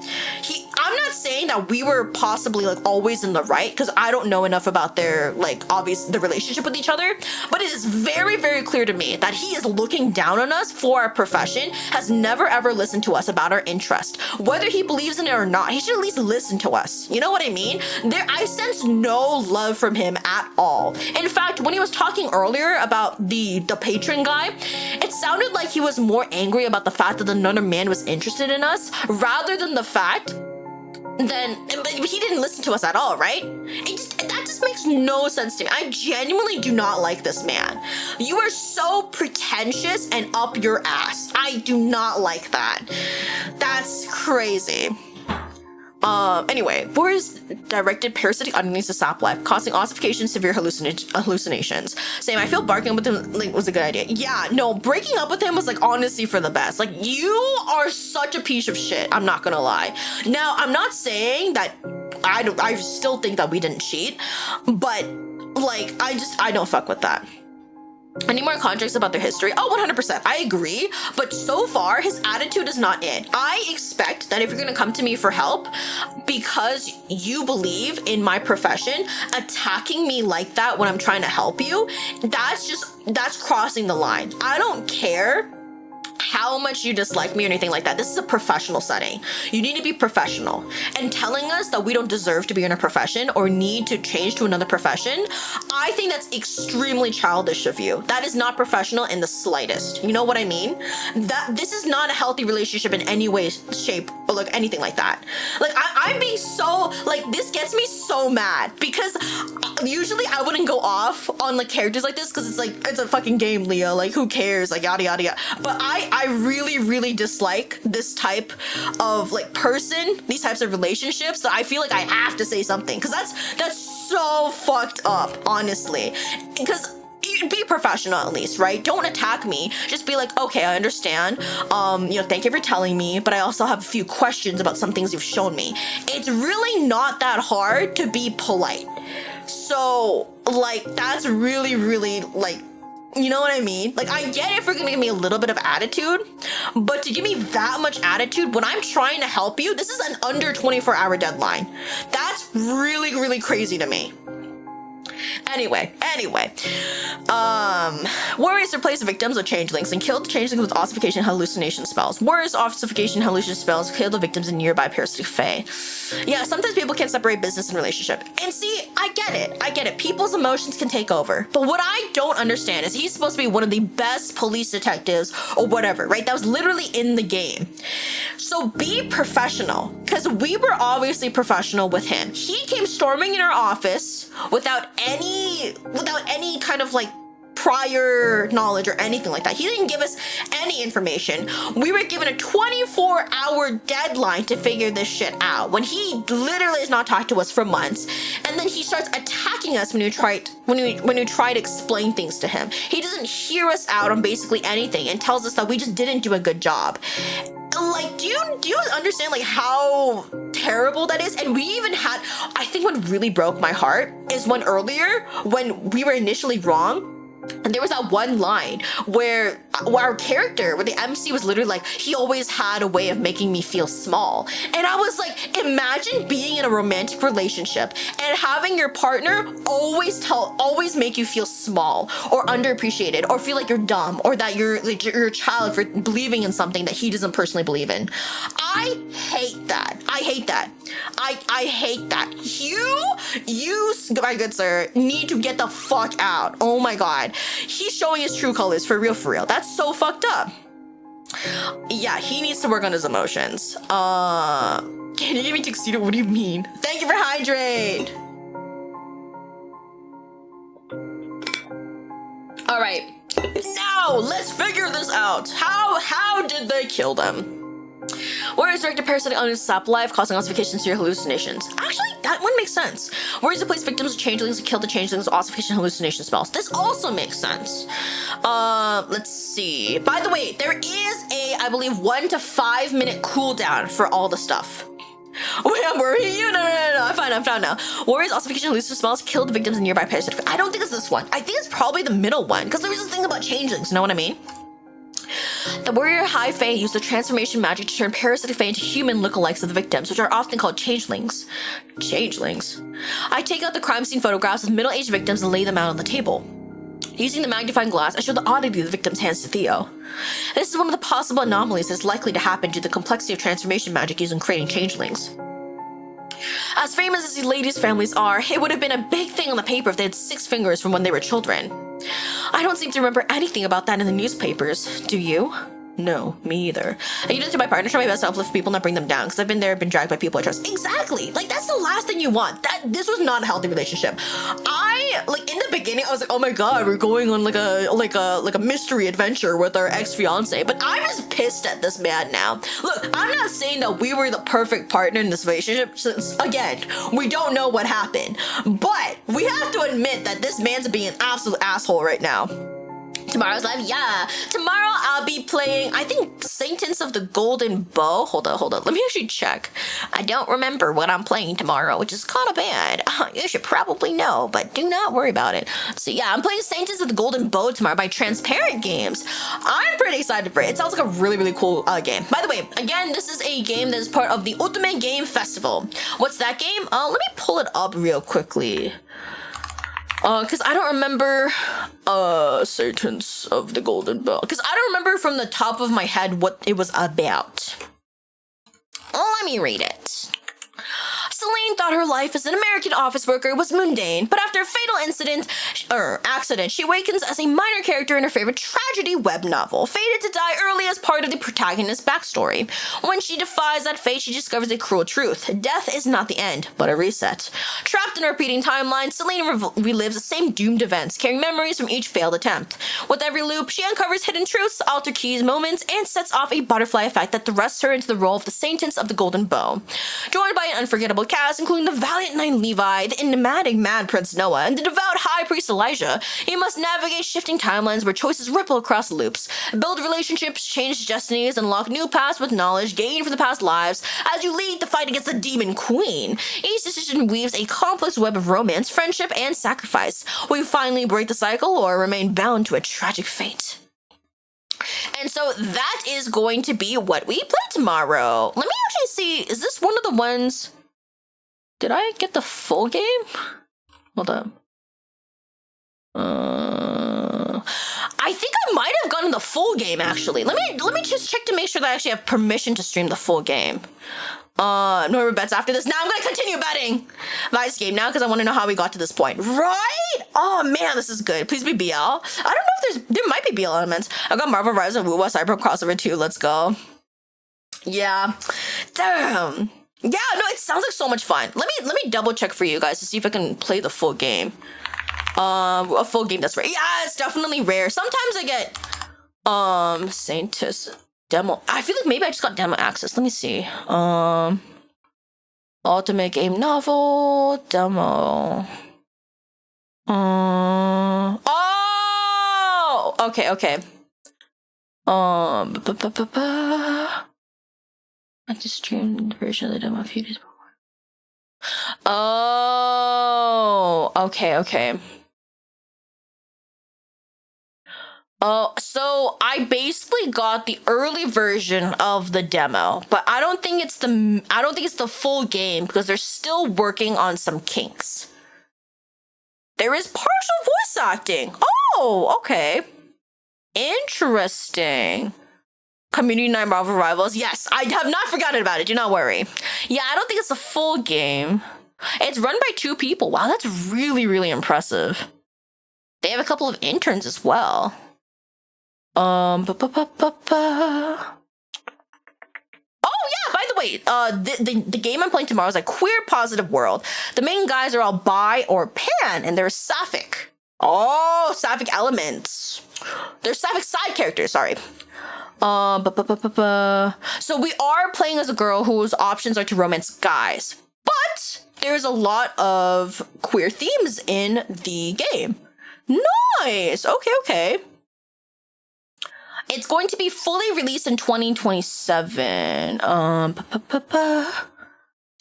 Speaker 1: I'm not saying that we were possibly like always in the right, because I don't know enough about their the relationship with each other, but it is very, very clear to me that he is looking down on us for our profession, has never ever listened to us about our interest. Whether he believes in it or not, he should at least listen to us. You know what I mean? I sense no love from him at all. In fact, when he was talking earlier about the patron guy, it sounded like he was more angry about the fact that another man was interested in us rather than the fact but he didn't listen to us at all, right? That just makes no sense to me. I genuinely do not like this man. You are so pretentious and up your ass. I do not like that. That's crazy. Anyway, Boris directed parasitic underlings to sap life, causing ossification, severe hallucinations. Saying, I feel barking with him was a good idea. Yeah, no, breaking up with him was honestly for the best. You are such a piece of shit. I'm not gonna lie. Now, I'm not saying that I still think that we didn't cheat, but I don't fuck with that. Any more context about their history? Oh, 100%. I agree. But so far, his attitude is not it. I expect that if you're going to come to me for help because you believe in my profession, attacking me like that when I'm trying to help you, that's crossing the line. I don't care how much you dislike me or anything like that. This is a professional setting. You need to be professional. And telling us that we don't deserve to be in a profession or need to change to another profession, I think that's extremely childish of you. That is not professional in the slightest. You know what I mean? This is not a healthy relationship in any way, shape, or like anything like that. Like I'm being so, like, this gets me so mad because usually I wouldn't go off on like characters like this because it's like, it's a fucking game, Leah. Like, who cares? Like, yada, yada, yada. But I really, really dislike this type of like person, these types of relationships, that I feel like I have to say something because that's so fucked up, honestly. Because be professional at least, right? Don't attack me. Just be like, okay, I understand. Thank you for telling me, but I also have a few questions about some things you've shown me. It's really not that hard to be polite. So, like, that's really, really, like, you know what I mean? Like, I get it if you're gonna give me a little bit of attitude, but to give me that much attitude when I'm trying to help you, this is an under 24-hour deadline. That's really, really crazy to me. Anyway, warriors replace victims with changelings and kill the changelings with ossification and hallucination spells. Warriors ossification and hallucination spells kill the victims in nearby parasitic fae. Yeah, sometimes people can't separate business and relationship. And see, I get it. People's emotions can take over. But what I don't understand is he's supposed to be one of the best police detectives or whatever, right? That was literally in the game. So be professional, because we were obviously professional with him. He came storming in our office without any kind of like prior knowledge or anything like that. He didn't give us any information. We were given a 24-hour deadline to figure this shit out when he literally has not talked to us for months. And then he starts attacking us when we try to explain things to him. He doesn't hear us out on basically anything and tells us that we just didn't do a good job. Like, do you understand like how terrible that is? And we even had, I think what really broke my heart is when we were initially wrong, and there was that one line where our character, where the MC was literally like, he always had a way of making me feel small. And I was like, imagine being in a romantic relationship and having your partner always make you feel small or underappreciated or feel like you're dumb or that you're a child for believing in something that he doesn't personally believe in. I hate that. I hate that. You, my good sir, need to get the fuck out. Oh my god. He's showing his true colors for real. That's so fucked up. Yeah, he needs to work on his emotions. Can you give me tuxedo? What do you mean? Thank you for hydrate. All right, now let's figure this out. How did they kill them? Warriors direct a parasitic illness to sap life, causing ossification to your hallucinations. Actually, that one makes sense. Warriors replace victims with changelings and kill the changelings with ossification and hallucination spells. This also makes sense. Let's see. By the way, there is a, I believe, 1 to 5 minute cooldown for all the stuff. Wait, I'm worrying you? No, I'm fine now. Warriors ossification and hallucination spells kill the victims in nearby parasitic. I don't think it's this one. I think it's probably the middle one, because there was this thing about changelings, you know what I mean? The warrior high fae use the transformation magic to turn parasitic fae into human lookalikes of the victims, which are often called changelings. Changelings? I take out the crime scene photographs of middle-aged victims and lay them out on the table. Using the magnifying glass, I show the oddity of the victim's hands to Theo. This is one of the possible anomalies that's likely to happen due to the complexity of transformation magic used in creating changelings. As famous as these ladies' families are, it would have been a big thing on the paper if they had 6 fingers from when they were children. I don't seem to remember anything about that in the newspapers, do you? No, me either. I use it to my partner, try my best to uplift people, not bring them down, because I've been there, been dragged by people I trust. Exactly! Like, that's the last thing you want. This was not a healthy relationship. In the beginning, I was like, oh my god, we're going on like a mystery adventure with our ex-fiancé, but I'm just pissed at this man now. Look, I'm not saying that we were the perfect partner in this relationship, since, again, we don't know what happened, but we have to admit that this man's being an absolute asshole right now. Tomorrow's live, yeah. Tomorrow I'll be playing, I think, Saintess of the Golden Bow. Hold on. Let me actually check. I don't remember what I'm playing tomorrow, which is kind of bad. You should probably know, but do not worry about it. So yeah, I'm playing Saintess of the Golden Bow tomorrow by Transparent Games. I'm pretty excited for it. It sounds like a really, really cool game. By the way, again, this is a game that is part of the Ultimate Game Festival. What's that game? Let me pull it up real quickly. Because I don't remember, Saintess of the Golden Bow. Because I don't remember from the top of my head what it was about. Let me read it. Celine thought her life as an American office worker was mundane, but after a fatal accident, she awakens as a minor character in her favorite tragedy web novel, fated to die early as part of the protagonist's backstory. When she defies that fate, she discovers a cruel truth. Death is not the end, but a reset. Trapped in a repeating timeline, Celine relives the same doomed events, carrying memories from each failed attempt. With every loop, she uncovers hidden truths, alter keys moments, and sets off a butterfly effect that thrusts her into the role of the Saintess of the Golden Bow. Joined by an unforgettable cast, including the valiant knight Levi, the enigmatic mad prince Noah, and the devout high priest Elijah, you must navigate shifting timelines where choices ripple across loops, build relationships, change destinies, unlock new paths with knowledge gained from the past lives as you lead the fight against the demon queen. Each decision weaves a complex web of romance, friendship, and sacrifice. Will you finally break the cycle or remain bound to a tragic fate? And so that is going to be what we play tomorrow. Let me actually see, is this one of the ones... Did I get the full game? Hold on. I think I might have gotten the full game actually. Let me just check to make sure that I actually have permission to stream the full game. No more bets after this. Now I'm gonna continue betting by this game now because I want to know how we got to this point. Right? Oh man, this is good. Please be BL. I don't know if there might be BL elements. I've got Marvel Rise and Wuwa Cyber crossover 2. Let's go. Yeah. Damn. Yeah, no, it sounds like so much fun. Let me double check for you guys to see if I can play the full game. A full game that's rare. Yeah, it's definitely rare. Sometimes I get Saintess demo. I feel like maybe I just got demo access. Let me see. Ultimate game novel demo. Oh, okay. I just streamed the version of the demo a few days before. Oh, okay. So I basically got the early version of the demo, but I don't think it's the full game because they're still working on some kinks. There is partial voice acting. Oh, okay. Interesting. Community Night Marvel Rivals. Yes, I have not forgotten about it. Do not worry. Yeah, I don't think it's a full game. It's run by 2 people. Wow, that's really, really impressive. They have a couple of interns as well. Oh yeah, by the way, the game I'm playing tomorrow is a queer positive world. The main guys are all bi or pan, and they're sapphic. Oh, sapphic elements. They're sapphic side characters, sorry. So we are playing as a girl whose options are to romance guys, but there's a lot of queer themes in the game. Nice. Okay. It's going to be fully released in 2027.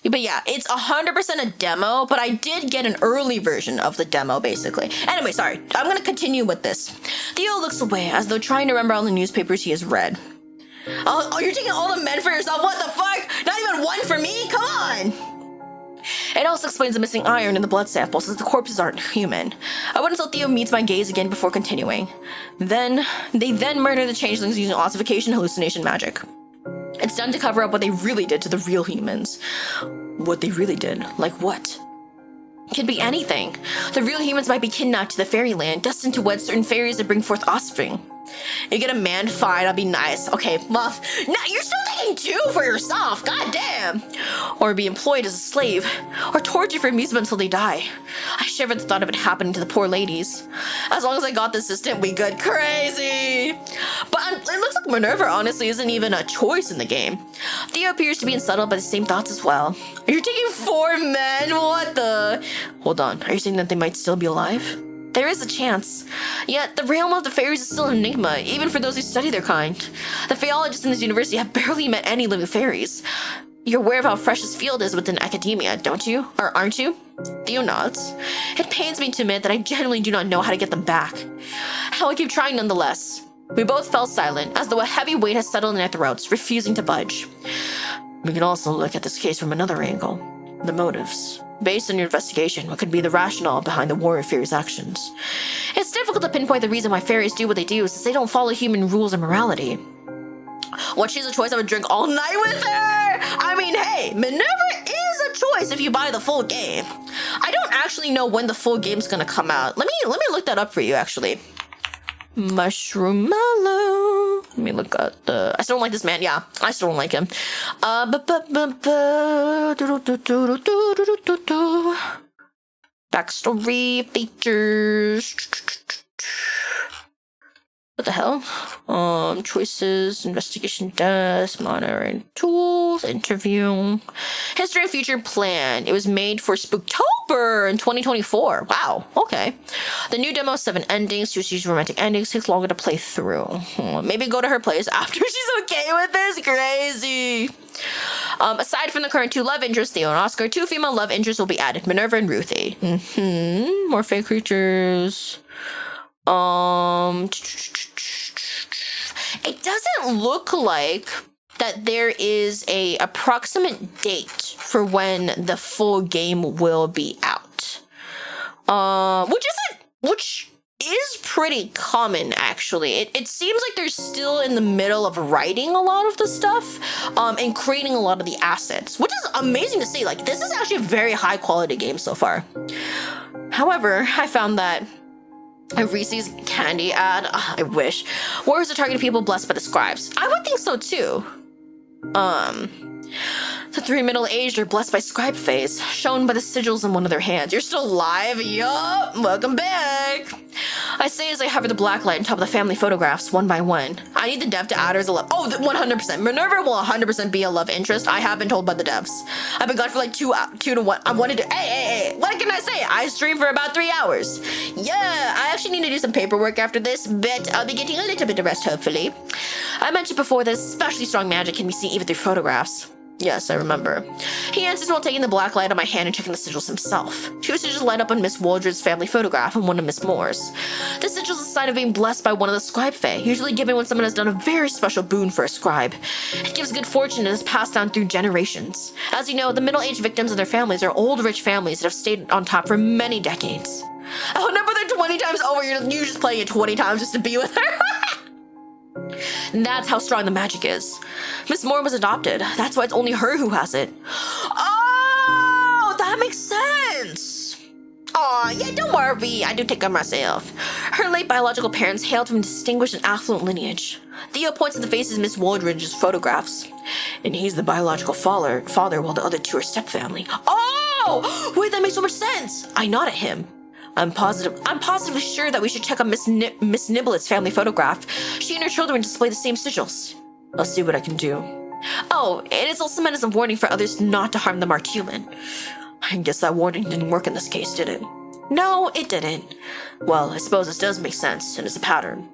Speaker 1: But yeah, it's 100% a demo, but I did get an early version of the demo, basically. Anyway, sorry. I'm gonna continue with this. Theo looks away, as though trying to remember all the newspapers he has read. Oh, you're taking all the men for yourself? What the fuck? Not even one for me? Come on! It also explains the missing iron in the blood samples, since the corpses aren't human. I wait until Theo meets my gaze again before continuing. They then murder the changelings using ossification hallucination magic. It's done to cover up what they really did to the real humans. What they really did? Like what? It could be anything. The real humans might be kidnapped to the fairyland, destined to wed certain fairies that bring forth offspring. You get a man? Fine, I'll be nice. Okay, well, now you're still taking 2 for yourself, goddamn! Or be employed as a slave, or tortured for amusement until they die. I shiver at the thought of it happening to the poor ladies. As long as I got the assistant, we good. Crazy! But it looks like Minerva honestly isn't even a choice in the game. Theo appears to be unsettled by the same thoughts as well. You're taking 4 men? What the? Hold on, are you saying that they might still be alive? There is a chance. Yet, the realm of the fairies is still an enigma, even for those who study their kind. The Faeologists in this university have barely met any living fairies. You're aware of how fresh this field is within academia, don't you? Or aren't you? Theo nods. It pains me to admit that I genuinely do not know how to get them back. Hell, I keep trying nonetheless. We both fell silent, as though a heavy weight has settled in our throats, refusing to budge. We can also look at this case from another angle. The motives. Based on your investigation, what could be the rationale behind the warrior fairies' actions? It's difficult to pinpoint the reason why fairies do what they do, since they don't follow human rules or morality. What, she's a choice I would drink all night with her? I mean, hey, Minerva is a choice if you buy the full game. I don't actually know when the full game's gonna come out. Let me look that up for you, actually. Mushroom Mellow. Let me look at the... I still don't like this man. Yeah, I still don't like him. Backstory, features. What the hell? Choices, investigation desk, monitoring tools, interview. History and future plan. It was made for Spooktober in 2024. Wow, okay. The new demo, 7 endings, 2 series romantic endings, takes longer to play through. Maybe go to her place after she's okay with this? Crazy. Aside from the current 2 love interests, Theo and Oscar, 2 female love interests will be added, Minerva and Ruthie. More fake creatures. It doesn't look like that there is a approximate date for when the full game will be out. Which is pretty common, actually. It seems like they're still in the middle of writing a lot of the stuff, and creating a lot of the assets, which is amazing to see. Like, this is actually a very high quality game so far. However, I found that a Reese's candy ad. I wish. Warriors are targeting people blessed by the scribes. I would think so too. The 3 middle-aged are blessed by scribe phase, shown by the sigils in one of their hands. You're still alive? Yup! Welcome back! I say as I hover the black light on top of the family photographs, one by one. I need the dev to add her as a love. Oh, 100%. Minerva will 100% be a love interest. I have been told by the devs. I've been gone for like 2 to 1. I wanted to. Hey! What can I say? I stream for about 3 hours. Yeah, I actually need to do some paperwork after this, but I'll be getting a little bit of rest, hopefully. I mentioned before that especially strong magic can be seen even through photographs. Yes, I remember. He answers while taking the black light on my hand and checking the sigils himself. 2 sigils light up on Miss Waldred's family photograph and one of Miss Moore's. The sigil is a sign of being blessed by one of the scribe fae, usually given when someone has done a very special boon for a scribe. It gives good fortune and is passed down through generations. As you know, the middle-aged victims and their families are old, rich families that have stayed on top for many decades. Oh, number they're 20 times over, you're just playing it 20 times just to be with her. And that's how strong the magic is. Miss Moore was adopted. That's why it's only her who has it. Oh, that makes sense. Aw, yeah, don't worry. I do take care of myself. Her late biological parents hailed from a distinguished and affluent lineage. Theo points to the faces of Miss Waldridge's photographs. And he's the biological father while the other 2 are stepfamily. Oh! Wait, that makes so much sense. I nod at him. I'm positively sure that we should check on Miss Nibblett's family photograph. She and her children display the same sigils. I'll see what I can do. Oh, and it's also meant as a warning for others not to harm the marked human. I guess that warning didn't work in this case, did it? No, it didn't. Well, I suppose this does make sense, and it's a pattern.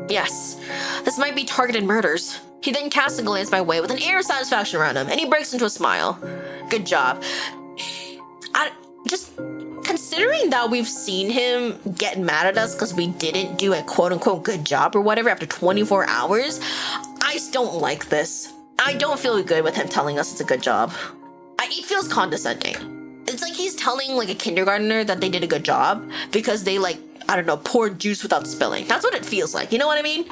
Speaker 1: Yes, this might be targeted murders. He then casts a glance my way with an air of satisfaction around him, and he breaks into a smile. Good job. Considering that we've seen him get mad at us because we didn't do a quote-unquote good job or whatever after 24 hours, I still don't like this. I don't feel good with him telling us it's a good job. It feels condescending. It's like he's telling like a kindergartner that they did a good job because they poured juice without spilling. That's what it feels like, you know what I mean?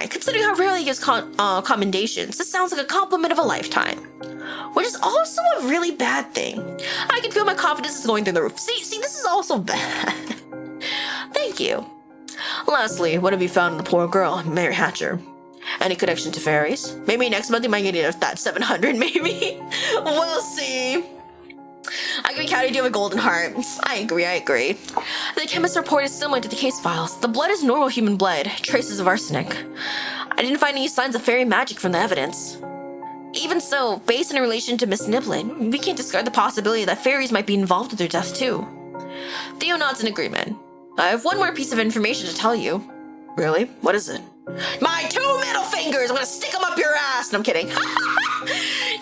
Speaker 1: Considering how rarely he gives commendations, this sounds like a compliment of a lifetime. Which is also a really bad thing. I can feel my confidence is going through the roof. See, this is also bad. Thank you. Lastly, what have you found in the poor girl, Mary Hatcher? Any connection to fairies? Maybe next month you might get that 700, maybe? We'll see. I can be counted you have a golden heart. I agree. The chemist's report is similar to the case files. The blood is normal human blood, traces of arsenic. I didn't find any signs of fairy magic from the evidence. Even so, based in relation to Miss Niblett, we can't discard the possibility that fairies might be involved with their death too. Theo nods in agreement. I have one more piece of information to tell you. Really? What is it? My 2 middle fingers! I'm gonna stick them up your ass! No, I'm kidding.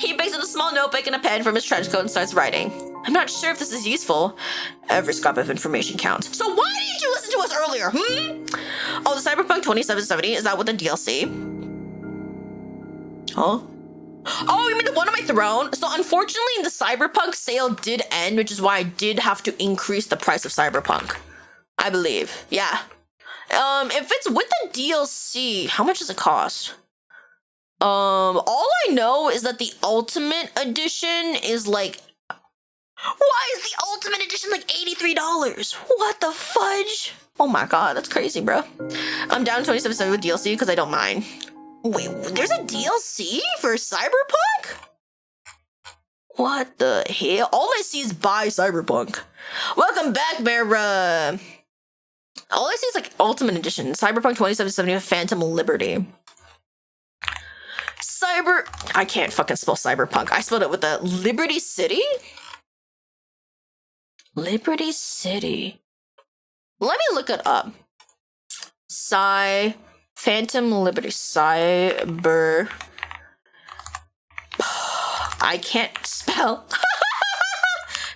Speaker 1: He picks up a small notebook and a pen from his trench coat and starts writing. I'm not sure if this is useful. Every scrap of information counts. So why didn't you listen to us earlier, Oh, the Cyberpunk 2770, is that what the DLC? Huh? Oh, you mean the one on my throne? So unfortunately, the Cyberpunk sale did end, which is why I did have to increase the price of Cyberpunk. I believe. Yeah. If it's with the DLC, how much does it cost? All I know is that the Ultimate Edition is like... Why is the Ultimate Edition like $83? What the fudge? Oh my god, that's crazy, bro. I'm down 27.7 with DLC because I don't mind. Wait, there's a DLC for Cyberpunk? What the hell? All I see is buy Cyberpunk. Welcome back, Mara. All I see is like Ultimate Edition, Cyberpunk 2770 with Phantom Liberty. I can't fucking spell Cyberpunk. I spelled it with the Liberty City? Liberty City. Let me look it up. Phantom Liberty. Cyber. I can't spell.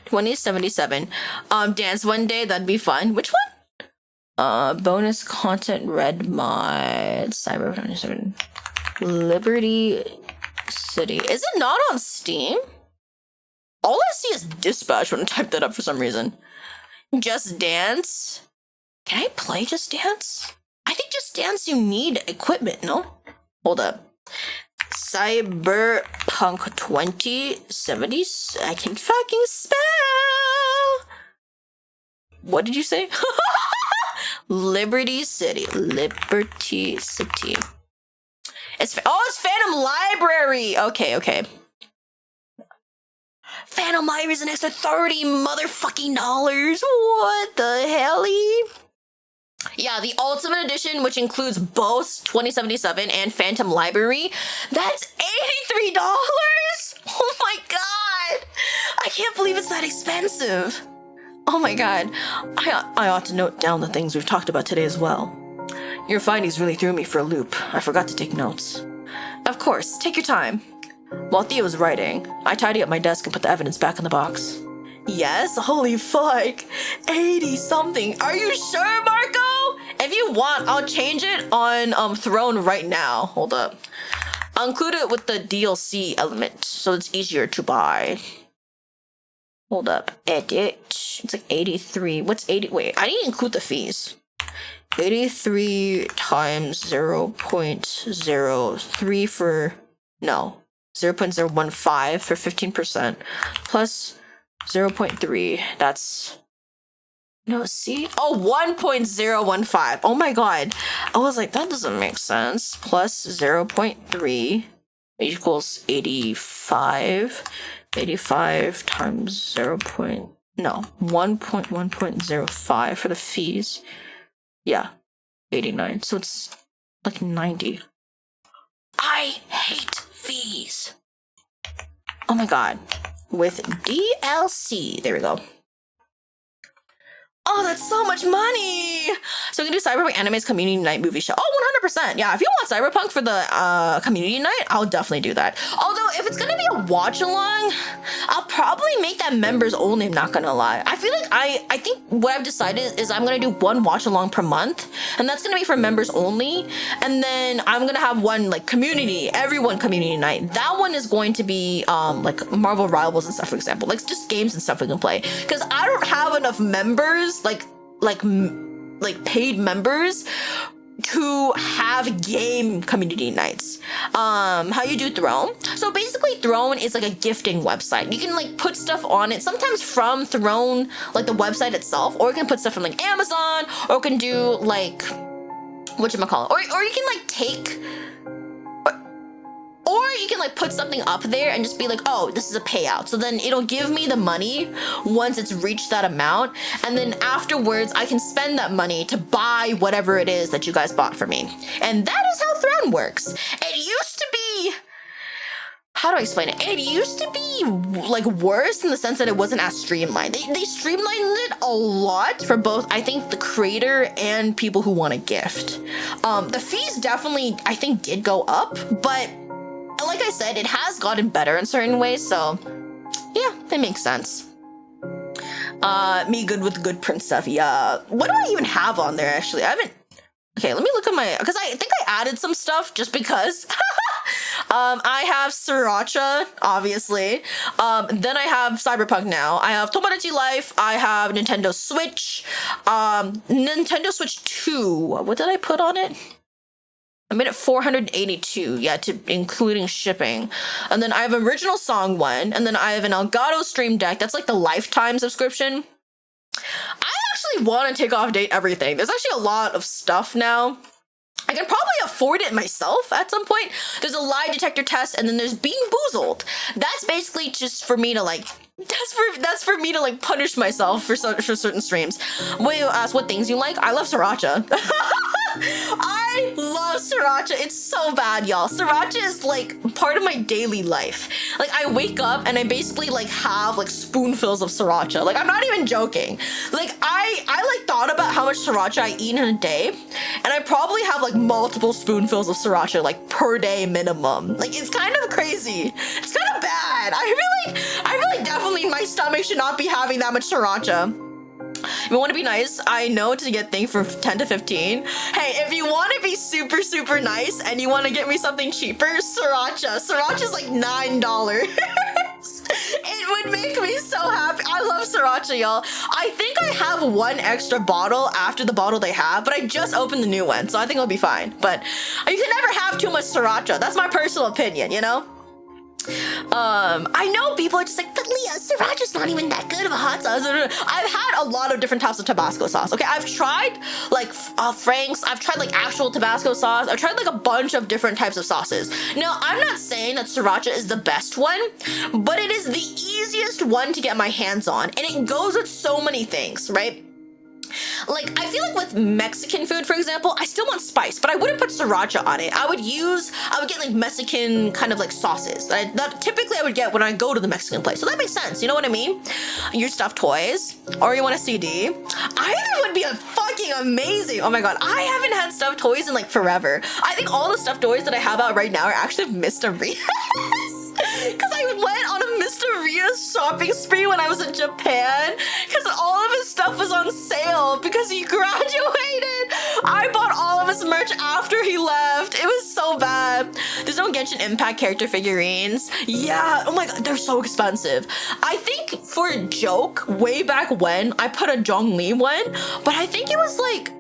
Speaker 1: 2077. Dance one day, that'd be fun. Which one? Bonus content red mod. Cyber 27. Liberty City. Is it not on Steam? All I see is Dispatch when I type that up for some reason. Just Dance. Can I play Just Dance? I think Just Dance you need equipment, no? Hold up. Cyberpunk 2070. I can fucking spell. What did you say? Liberty City. Liberty City. It's Phantom Library. Okay. Phantom Library is an extra $30 motherfucking dollars. What the hell? Yeah, the Ultimate Edition, which includes both 2077 and Phantom Library, that's $83. Oh my god! I can't believe it's that expensive. Oh my god. I ought to note down the things we've talked about today as well. Your findings really threw me for a loop. I forgot to take notes. Of course, take your time. While Theo was writing, I tidied up my desk and put the evidence back in the box. Yes? Holy fuck. 80-something. Are you sure, Marco? If you want, I'll change it on Throne right now. Hold up. I'll include it with the DLC element, so it's easier to buy. Hold up. Edit. It's like 83. What's 80? Wait, I didn't include the fees. 83 times 0.03 for... No. 0.015 for 15%. Plus 0.3. That's... No, see? Oh, 1.015. Oh my god. I was like, that doesn't make sense. Plus 0.3 equals 85. 85 times 1.1.05 for the fees. Yeah, 89. So it's like 90. I hate fees. Oh my god. With DLC. There we go. Oh, that's so much money! So we can do Cyberpunk Anime's Community Night movie show. Oh, 100%. Yeah, if you want Cyberpunk for the Community Night, I'll definitely do that. Although, if it's gonna be a watch-along, I'll probably make that members only, I'm not gonna lie. I feel like I think what I've decided is I'm gonna do one watch-along per month, and that's gonna be for members only, and then I'm gonna have one, like, everyone community night. That one is going to be, like, Marvel Rivals and stuff, for example. Like, just games and stuff we can play. Because I don't have enough members, like paid members to have game community nights. How you do Throne? So basically Throne is like a gifting website. You can like put stuff on it, sometimes from Throne, like the website itself, or you can put stuff from like Amazon, or you can do like, whatchamacallit, or you can like take, or you can like put something up there and just be like, oh, this is a payout. So then it'll give me the money once it's reached that amount. And then afterwards, I can spend that money to buy whatever it is that you guys bought for me. And that is how Throne works. It used to be how do I explain it? It used to be like worse in the sense that it wasn't as streamlined. They streamlined it a lot for both, I think, the creator and people who want to gift. The fees definitely, I think, did go up, but like I said, it has gotten better in certain ways, so yeah, it makes sense. Me good with good Prince stuff. Yeah. What do I even have on there, actually? I haven't... Okay, let me look at my... Because I think I added some stuff just because. I have Sriracha, obviously. Then I have Cyberpunk now. I have Tomodachi Life. I have Nintendo Switch. Nintendo Switch 2. What did I put on it? I made it 482, yeah, including shipping. And then I have Original Song 1, and then I have an Elgato Stream Deck. That's like the lifetime subscription. I actually want to take off date everything. There's actually a lot of stuff now. I can probably afford it myself at some point. There's a lie detector test, and then there's Being Boozled. That's basically just for me to like, that's for me to like punish myself for certain streams. When you ask what things you like, I love Sriracha. I love Sriracha. It's so bad, y'all. Sriracha is like part of my daily life. Like I wake up and I basically like have like spoonfuls of Sriracha. Like I'm not even joking. Like I like thought about how much Sriracha I eat in a day, and I probably have like multiple spoonfuls of Sriracha like per day minimum. Like it's kind of crazy. It's kind of bad. I feel like definitely my stomach should not be having that much Sriracha. If you want to be nice, I know to get things for 10 to 15. Hey, if you want to be super, super nice and you want to get me something cheaper, Sriracha. Sriracha's like $9. It would make me so happy. I love Sriracha, y'all. I think I have one extra bottle after the bottle they have, but I just opened the new one, so I think it'll be fine. But you can never have too much Sriracha. That's my personal opinion, you know? I know people are just like, but Leah, Sriracha's not even that good of a hot sauce. I've had a lot of different types of Tabasco sauce. Okay, I've tried like Frank's. I've tried like actual Tabasco sauce. I've tried like a bunch of different types of sauces. Now, I'm not saying that Sriracha is the best one, but it is the easiest one to get my hands on, and it goes with so many things, right? Like, I feel like with Mexican food, for example, I still want spice, but I wouldn't put Sriracha on it. I would get like Mexican kind of like sauces that typically I would get when I go to the Mexican place. So that makes sense. You know what I mean? Your stuffed toys, or you want a CD. Either would be a fucking amazing. Oh my God. I haven't had stuffed toys in like forever. I think all the stuffed toys that I have out right now are actually Mr. Rios. Because I went on a Mr. Rios shopping spree when I was in Japan, because all of his stuff was on sale because he graduated. I bought all of his merch after he left. It was so bad. There's no Genshin Impact character figurines. Yeah, oh my God, they're so expensive. I think for a joke, way back when, I put a Zhongli one, but I think it was like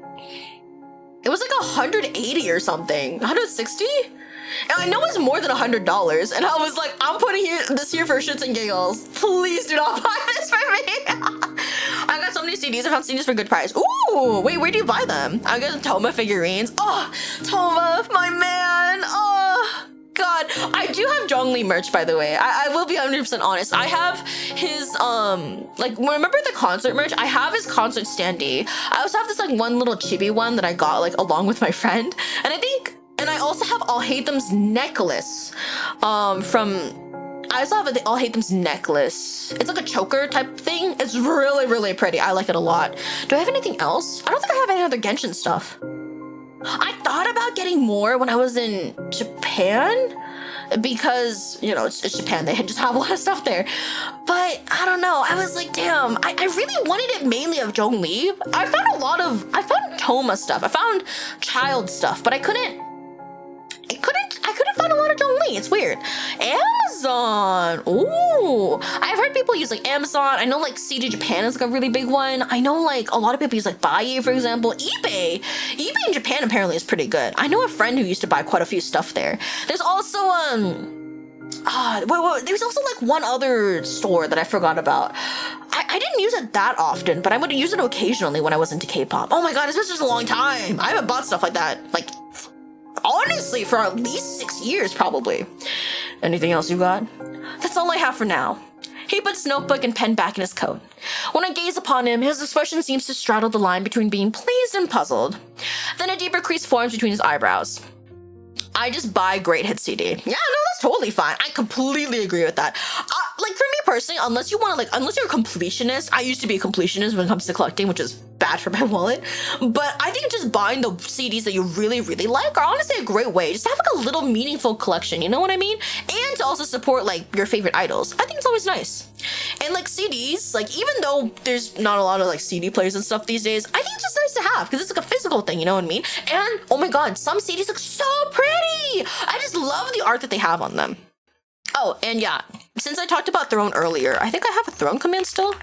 Speaker 1: 180 or something, 160? And I know it's more than $100, and I was like, I'm putting this here for shits and giggles. Please do not buy this for me. I got so many CDs. I found CDs for good price. Ooh, wait, where do you buy them? I got Toma figurines. Oh, Toma, my man. Oh, God. I do have Zhongli merch, by the way. I will be 100% honest. I have his, like, remember the concert merch? I have his concert standee. I also have this, like, one little chibi one that I got, like, along with my friend. And I also have All Hate Them's necklace I also have the All Hate Them's necklace. It's like a choker type thing. It's really, really pretty. I like it a lot. Do I have anything else? I don't think I have any other Genshin stuff. I thought about getting more when I was in Japan because, you know, it's Japan. They just have a lot of stuff there. But I don't know. I was like, damn, I really wanted it mainly of Zhongli. I found Toma stuff. I found child stuff, but I couldn't find a lot of Zhongli. It's weird. Amazon. Ooh. I've heard people use like Amazon. I know like CG Japan is like a really big one. I know like a lot of people use like Buyee, for example. eBay in Japan apparently is pretty good. I know a friend who used to buy quite a few stuff there. There's also there's also like one other store that I forgot about. I didn't use it that often, but I would use it occasionally when I was into K-pop. Oh my God, it's been just a long time. I haven't bought stuff like that, like, honestly, for at least 6 years, probably. Anything else you got? That's all I have for now. He puts notebook and pen back in his coat. When I gaze upon him, his expression seems to straddle the line between being pleased and puzzled. Then a deeper crease forms between his eyebrows. I just buy great hit CD. Yeah, no, that's totally fine. I completely agree with that. Like for me personally, unless you want to unless you're a completionist, I used to be a completionist when it comes to collecting, which is bad for my wallet. But I think just buying the CDs that you really, really like are honestly a great way just to have like a little meaningful collection, you know what I mean? And to also support like your favorite idols. I think it's always nice. And like CDs, like even though there's not a lot of like CD players and stuff these days, I think it's just nice to have because it's like a physical thing, you know what I mean? And oh my god, some CDs look so pretty! I just love the art that they have on them. Oh, and yeah, since I talked about throne earlier, I think I have a throne command still.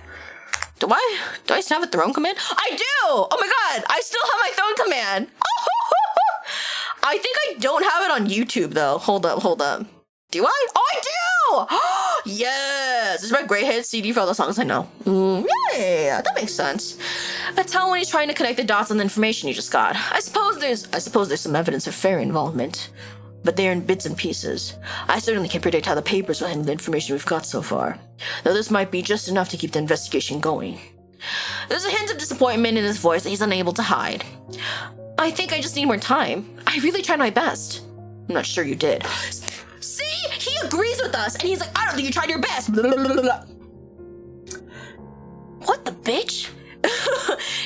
Speaker 1: Do I still have a throne command? I do! Oh my god, I still have my throne command! I think I don't have it on YouTube though. Hold up. Do I? Oh, I do! Yes! This is my great hit CD for all the songs I know. Yeah, that makes sense. But tell when he's trying to connect the dots on the information you just got. I suppose there's some evidence of fairy involvement, but they're in bits and pieces. I certainly can't predict how the papers will handle the information we've got so far, though this might be just enough to keep the investigation going. There's a hint of disappointment in his voice that he's unable to hide. I think I just need more time. I really tried my best. I'm not sure you did. See? He agrees with us, and he's like, I don't think you tried your best. Blah, blah, blah, blah. What the bitch?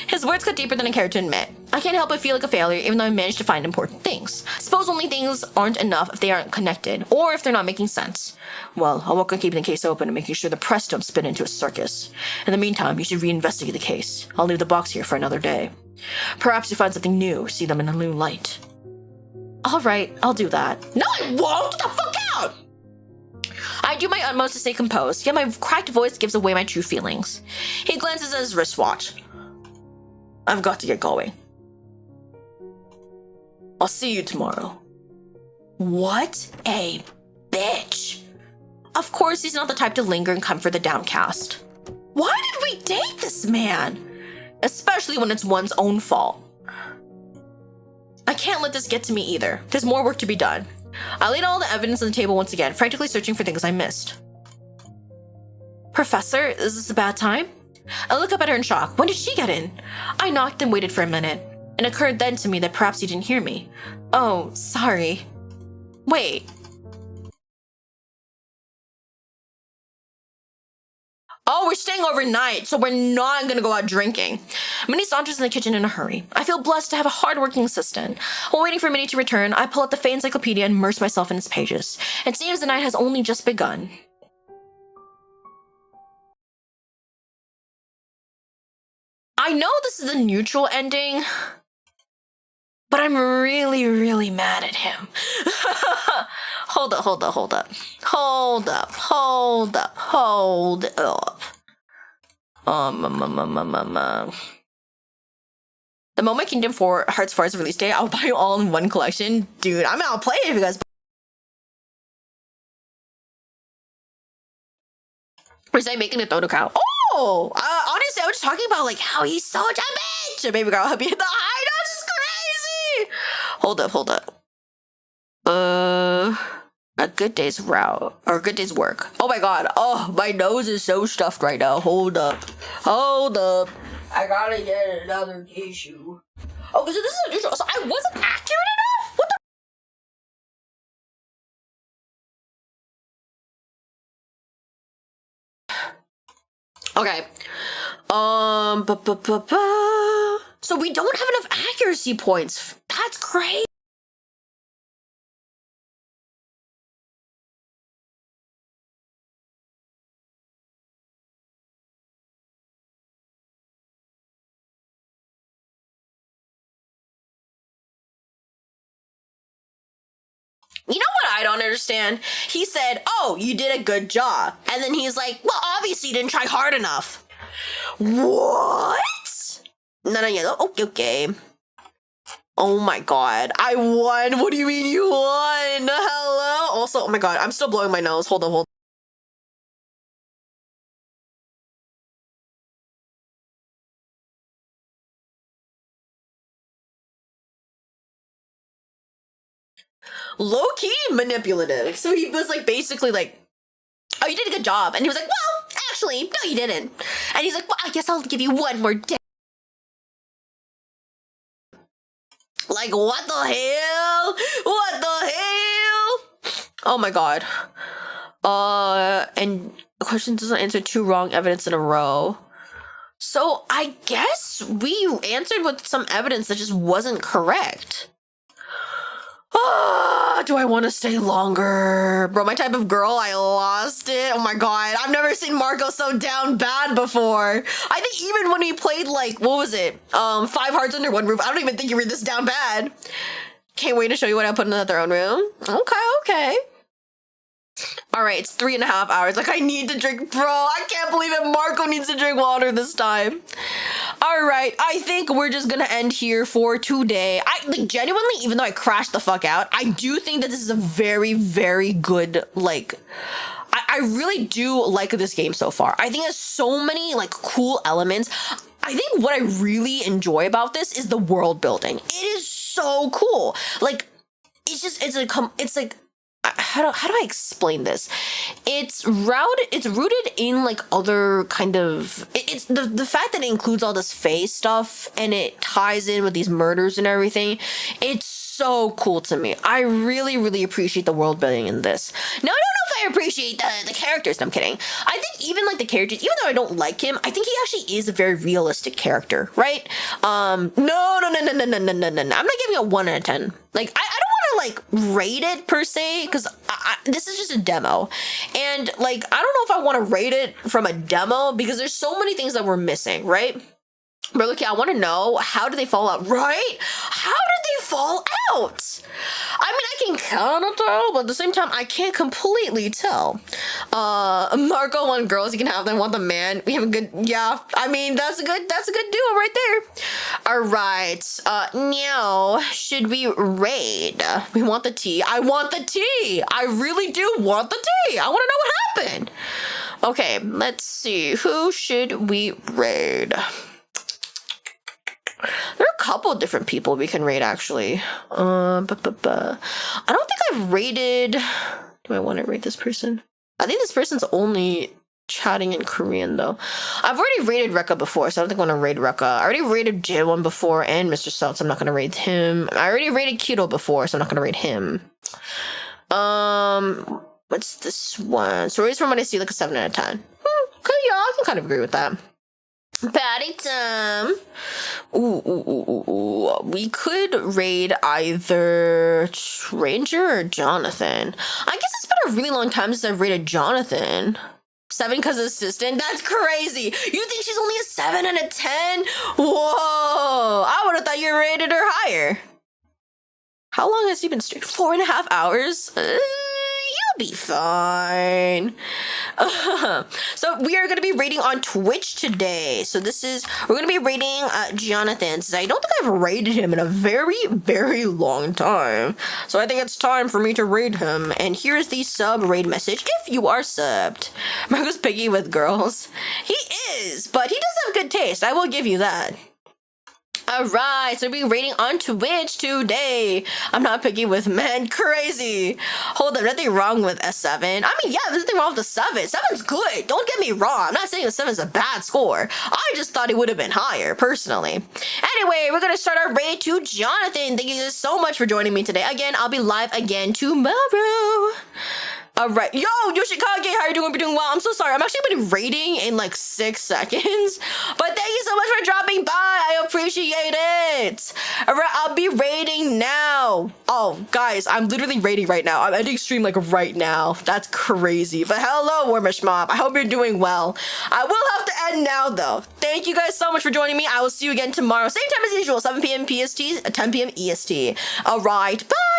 Speaker 1: His words cut deeper than I cared to admit. I can't help but feel like a failure even though I managed to find important things. Suppose only things aren't enough if they aren't connected, or if they're not making sense. Well, I'll work on keeping the case open and making sure the press don't spin into a circus. In the meantime, you should reinvestigate the case. I'll leave the box here for another day. Perhaps you find something new, see them in a new light. Alright, I'll do that. No, I won't! Get the fuck out! I do my utmost to stay composed, yet my cracked voice gives away my true feelings. He glances at his wristwatch. I've got to get going. I'll see you tomorrow. What a bitch. Of course, he's not the type to linger and comfort the downcast. Why did we date this man? Especially when it's one's own fault. I can't let this get to me either. There's more work to be done. I laid all the evidence on the table once again, frantically searching for things I missed. Professor, is this a bad time? I look up at her in shock. When did she get in? I knocked and waited for a minute. It occurred then to me that perhaps you didn't hear me. Oh, sorry. Wait. Oh, we're staying overnight, so we're not gonna go out drinking. Minnie saunters in the kitchen in a hurry. I feel blessed to have a hard-working assistant. While waiting for Minnie to return, I pull out the Fae encyclopedia and immerse myself in its pages. It seems the night has only just begun. I know this is a neutral ending, but I'm really, really mad at him. Hold up. The moment Kingdom Hearts 4's release day, I'll buy it all in one collection. Dude, I'm out playing if you guys. Was I making a Dodo cow? Oh, honestly, I was just talking about like how he's such a bitch. Baby girl, be the high notes is crazy. Hold up. A good day's route or a good day's work. Oh my god. Oh, my nose is so stuffed right now. Hold up. I gotta get another tissue. Oh, because this is a neutral. So I wasn't accurate enough. What the? Okay. So we don't have enough accuracy points. That's great. You know what I don't understand? He said, oh, you did a good job. And then he's like, well, obviously you didn't try hard enough. What? No, yeah. Okay. Oh my god. I won. What do you mean you won? Hello? Also, oh my god, I'm still blowing my nose. Hold on. Low-key manipulative. So he was like basically like, oh, you did a good job. And he was like, well, actually, no, you didn't. And he's like, well, I guess I'll give you one more day. Like, what the hell? What the hell? Oh my god. And the question doesn't answer 2 wrong evidence in a row. So I guess we answered with some evidence that just wasn't correct. Do I want to stay longer? Bro, my type of girl, I lost it. Oh my god, I've never seen Marco so down bad before. I think even when we played, like, what was it? 5 Hearts Under One Roof, I don't even think you were this down bad. Can't wait to show you what I put in the throne room. Okay. All right, it's 3.5 hours. Like, I need to drink, bro. I can't believe it. Marco needs to drink water this time. All right, I think we're just gonna end here for today. I like genuinely, even though I crashed the fuck out, I do think that this is a very, very good, like, I really do like this game so far. I think it has so many like cool elements. I think what I really enjoy about this is the world building. It is so cool. Like, it's like how do I explain this? It's rooted in like other kind of it's the fact that it includes all this fae stuff and it ties in with these murders and everything. It's so cool to me. I really, really appreciate the world building in this. Now, I don't know if I appreciate the characters. No, I'm kidding. I think even like the characters, even though I don't like him, I think he actually is a very realistic character, right? No. I'm not giving it a 1 out of 10. Like, I don't want to like rate it per se, because this is just a demo, and like I don't know if I want to rate it from a demo because there's so many things that we're missing, right? But okay, I want to know, how did they fall out, right? How did they fall out? I mean, I can kind of tell, but at the same time, I can't completely tell. Marco want girls, you can have them. Want the man, we have a good, yeah. I mean, that's a good duo right there. All right, now, should we raid? We want the tea. I want the tea. I really do want the tea. I want to know what happened. Okay, let's see. Who should we raid? There are a couple of different people we can raid, actually. I don't think I've raided... Do I want to raid this person? I think this person's only chatting in Korean, though. I've already raided Rekka before, so I don't think I want to raid Rekka. I already raided Jaewon before and Mr. Salt, so I'm not going to raid him. I already raided Kido before, so I'm not going to raid him. What's this one? Stories from what I see, like a 7 out of 10. Okay, yeah, I can kind of agree with that. Patty time. Ooh. We could raid either Ranger or Jonathan. I guess it's been a really long time since I've raided Jonathan. 7 because assistant? That's crazy. You think she's only a 7 out of 10? Whoa. I would have thought you rated her higher. How long has he been straight? 4.5 hours? You'll be fine. So we are going to be raiding on Twitch today. So we're going to be raiding Jonathan. Since I don't think I've raided him in a very, very long time. So I think it's time for me to raid him. And here's the sub raid message if you are subbed. Marco's picky with girls. He is, but he does have good taste. I will give you that. Alright, so we'll be raiding on Twitch today. I'm not picky with men. Crazy. Hold on, nothing wrong with S7. I mean, yeah, there's nothing wrong with the 7. 7's good. Don't get me wrong. I'm not saying the 7's a bad score. I just thought it would have been higher, personally. Anyway, we're going to start our raid to Jonathan. Thank you guys so much for joining me today. Again, I'll be live again tomorrow. Alright, yo, Yoshikage, how are you doing? We're doing well. I'm so sorry. I'm actually been raiding in like 6 seconds. But thank you so much for dropping by. I appreciate it. Alright, I'll be raiding now. Oh, guys, I'm literally raiding right now. I'm ending stream like right now. That's crazy. But hello, Warmish Mob. I hope you're doing well. I will have to end now, though. Thank you guys so much for joining me. I will see you again tomorrow. Same time as usual, 7 p.m. PST, 10 p.m. EST. Alright, bye.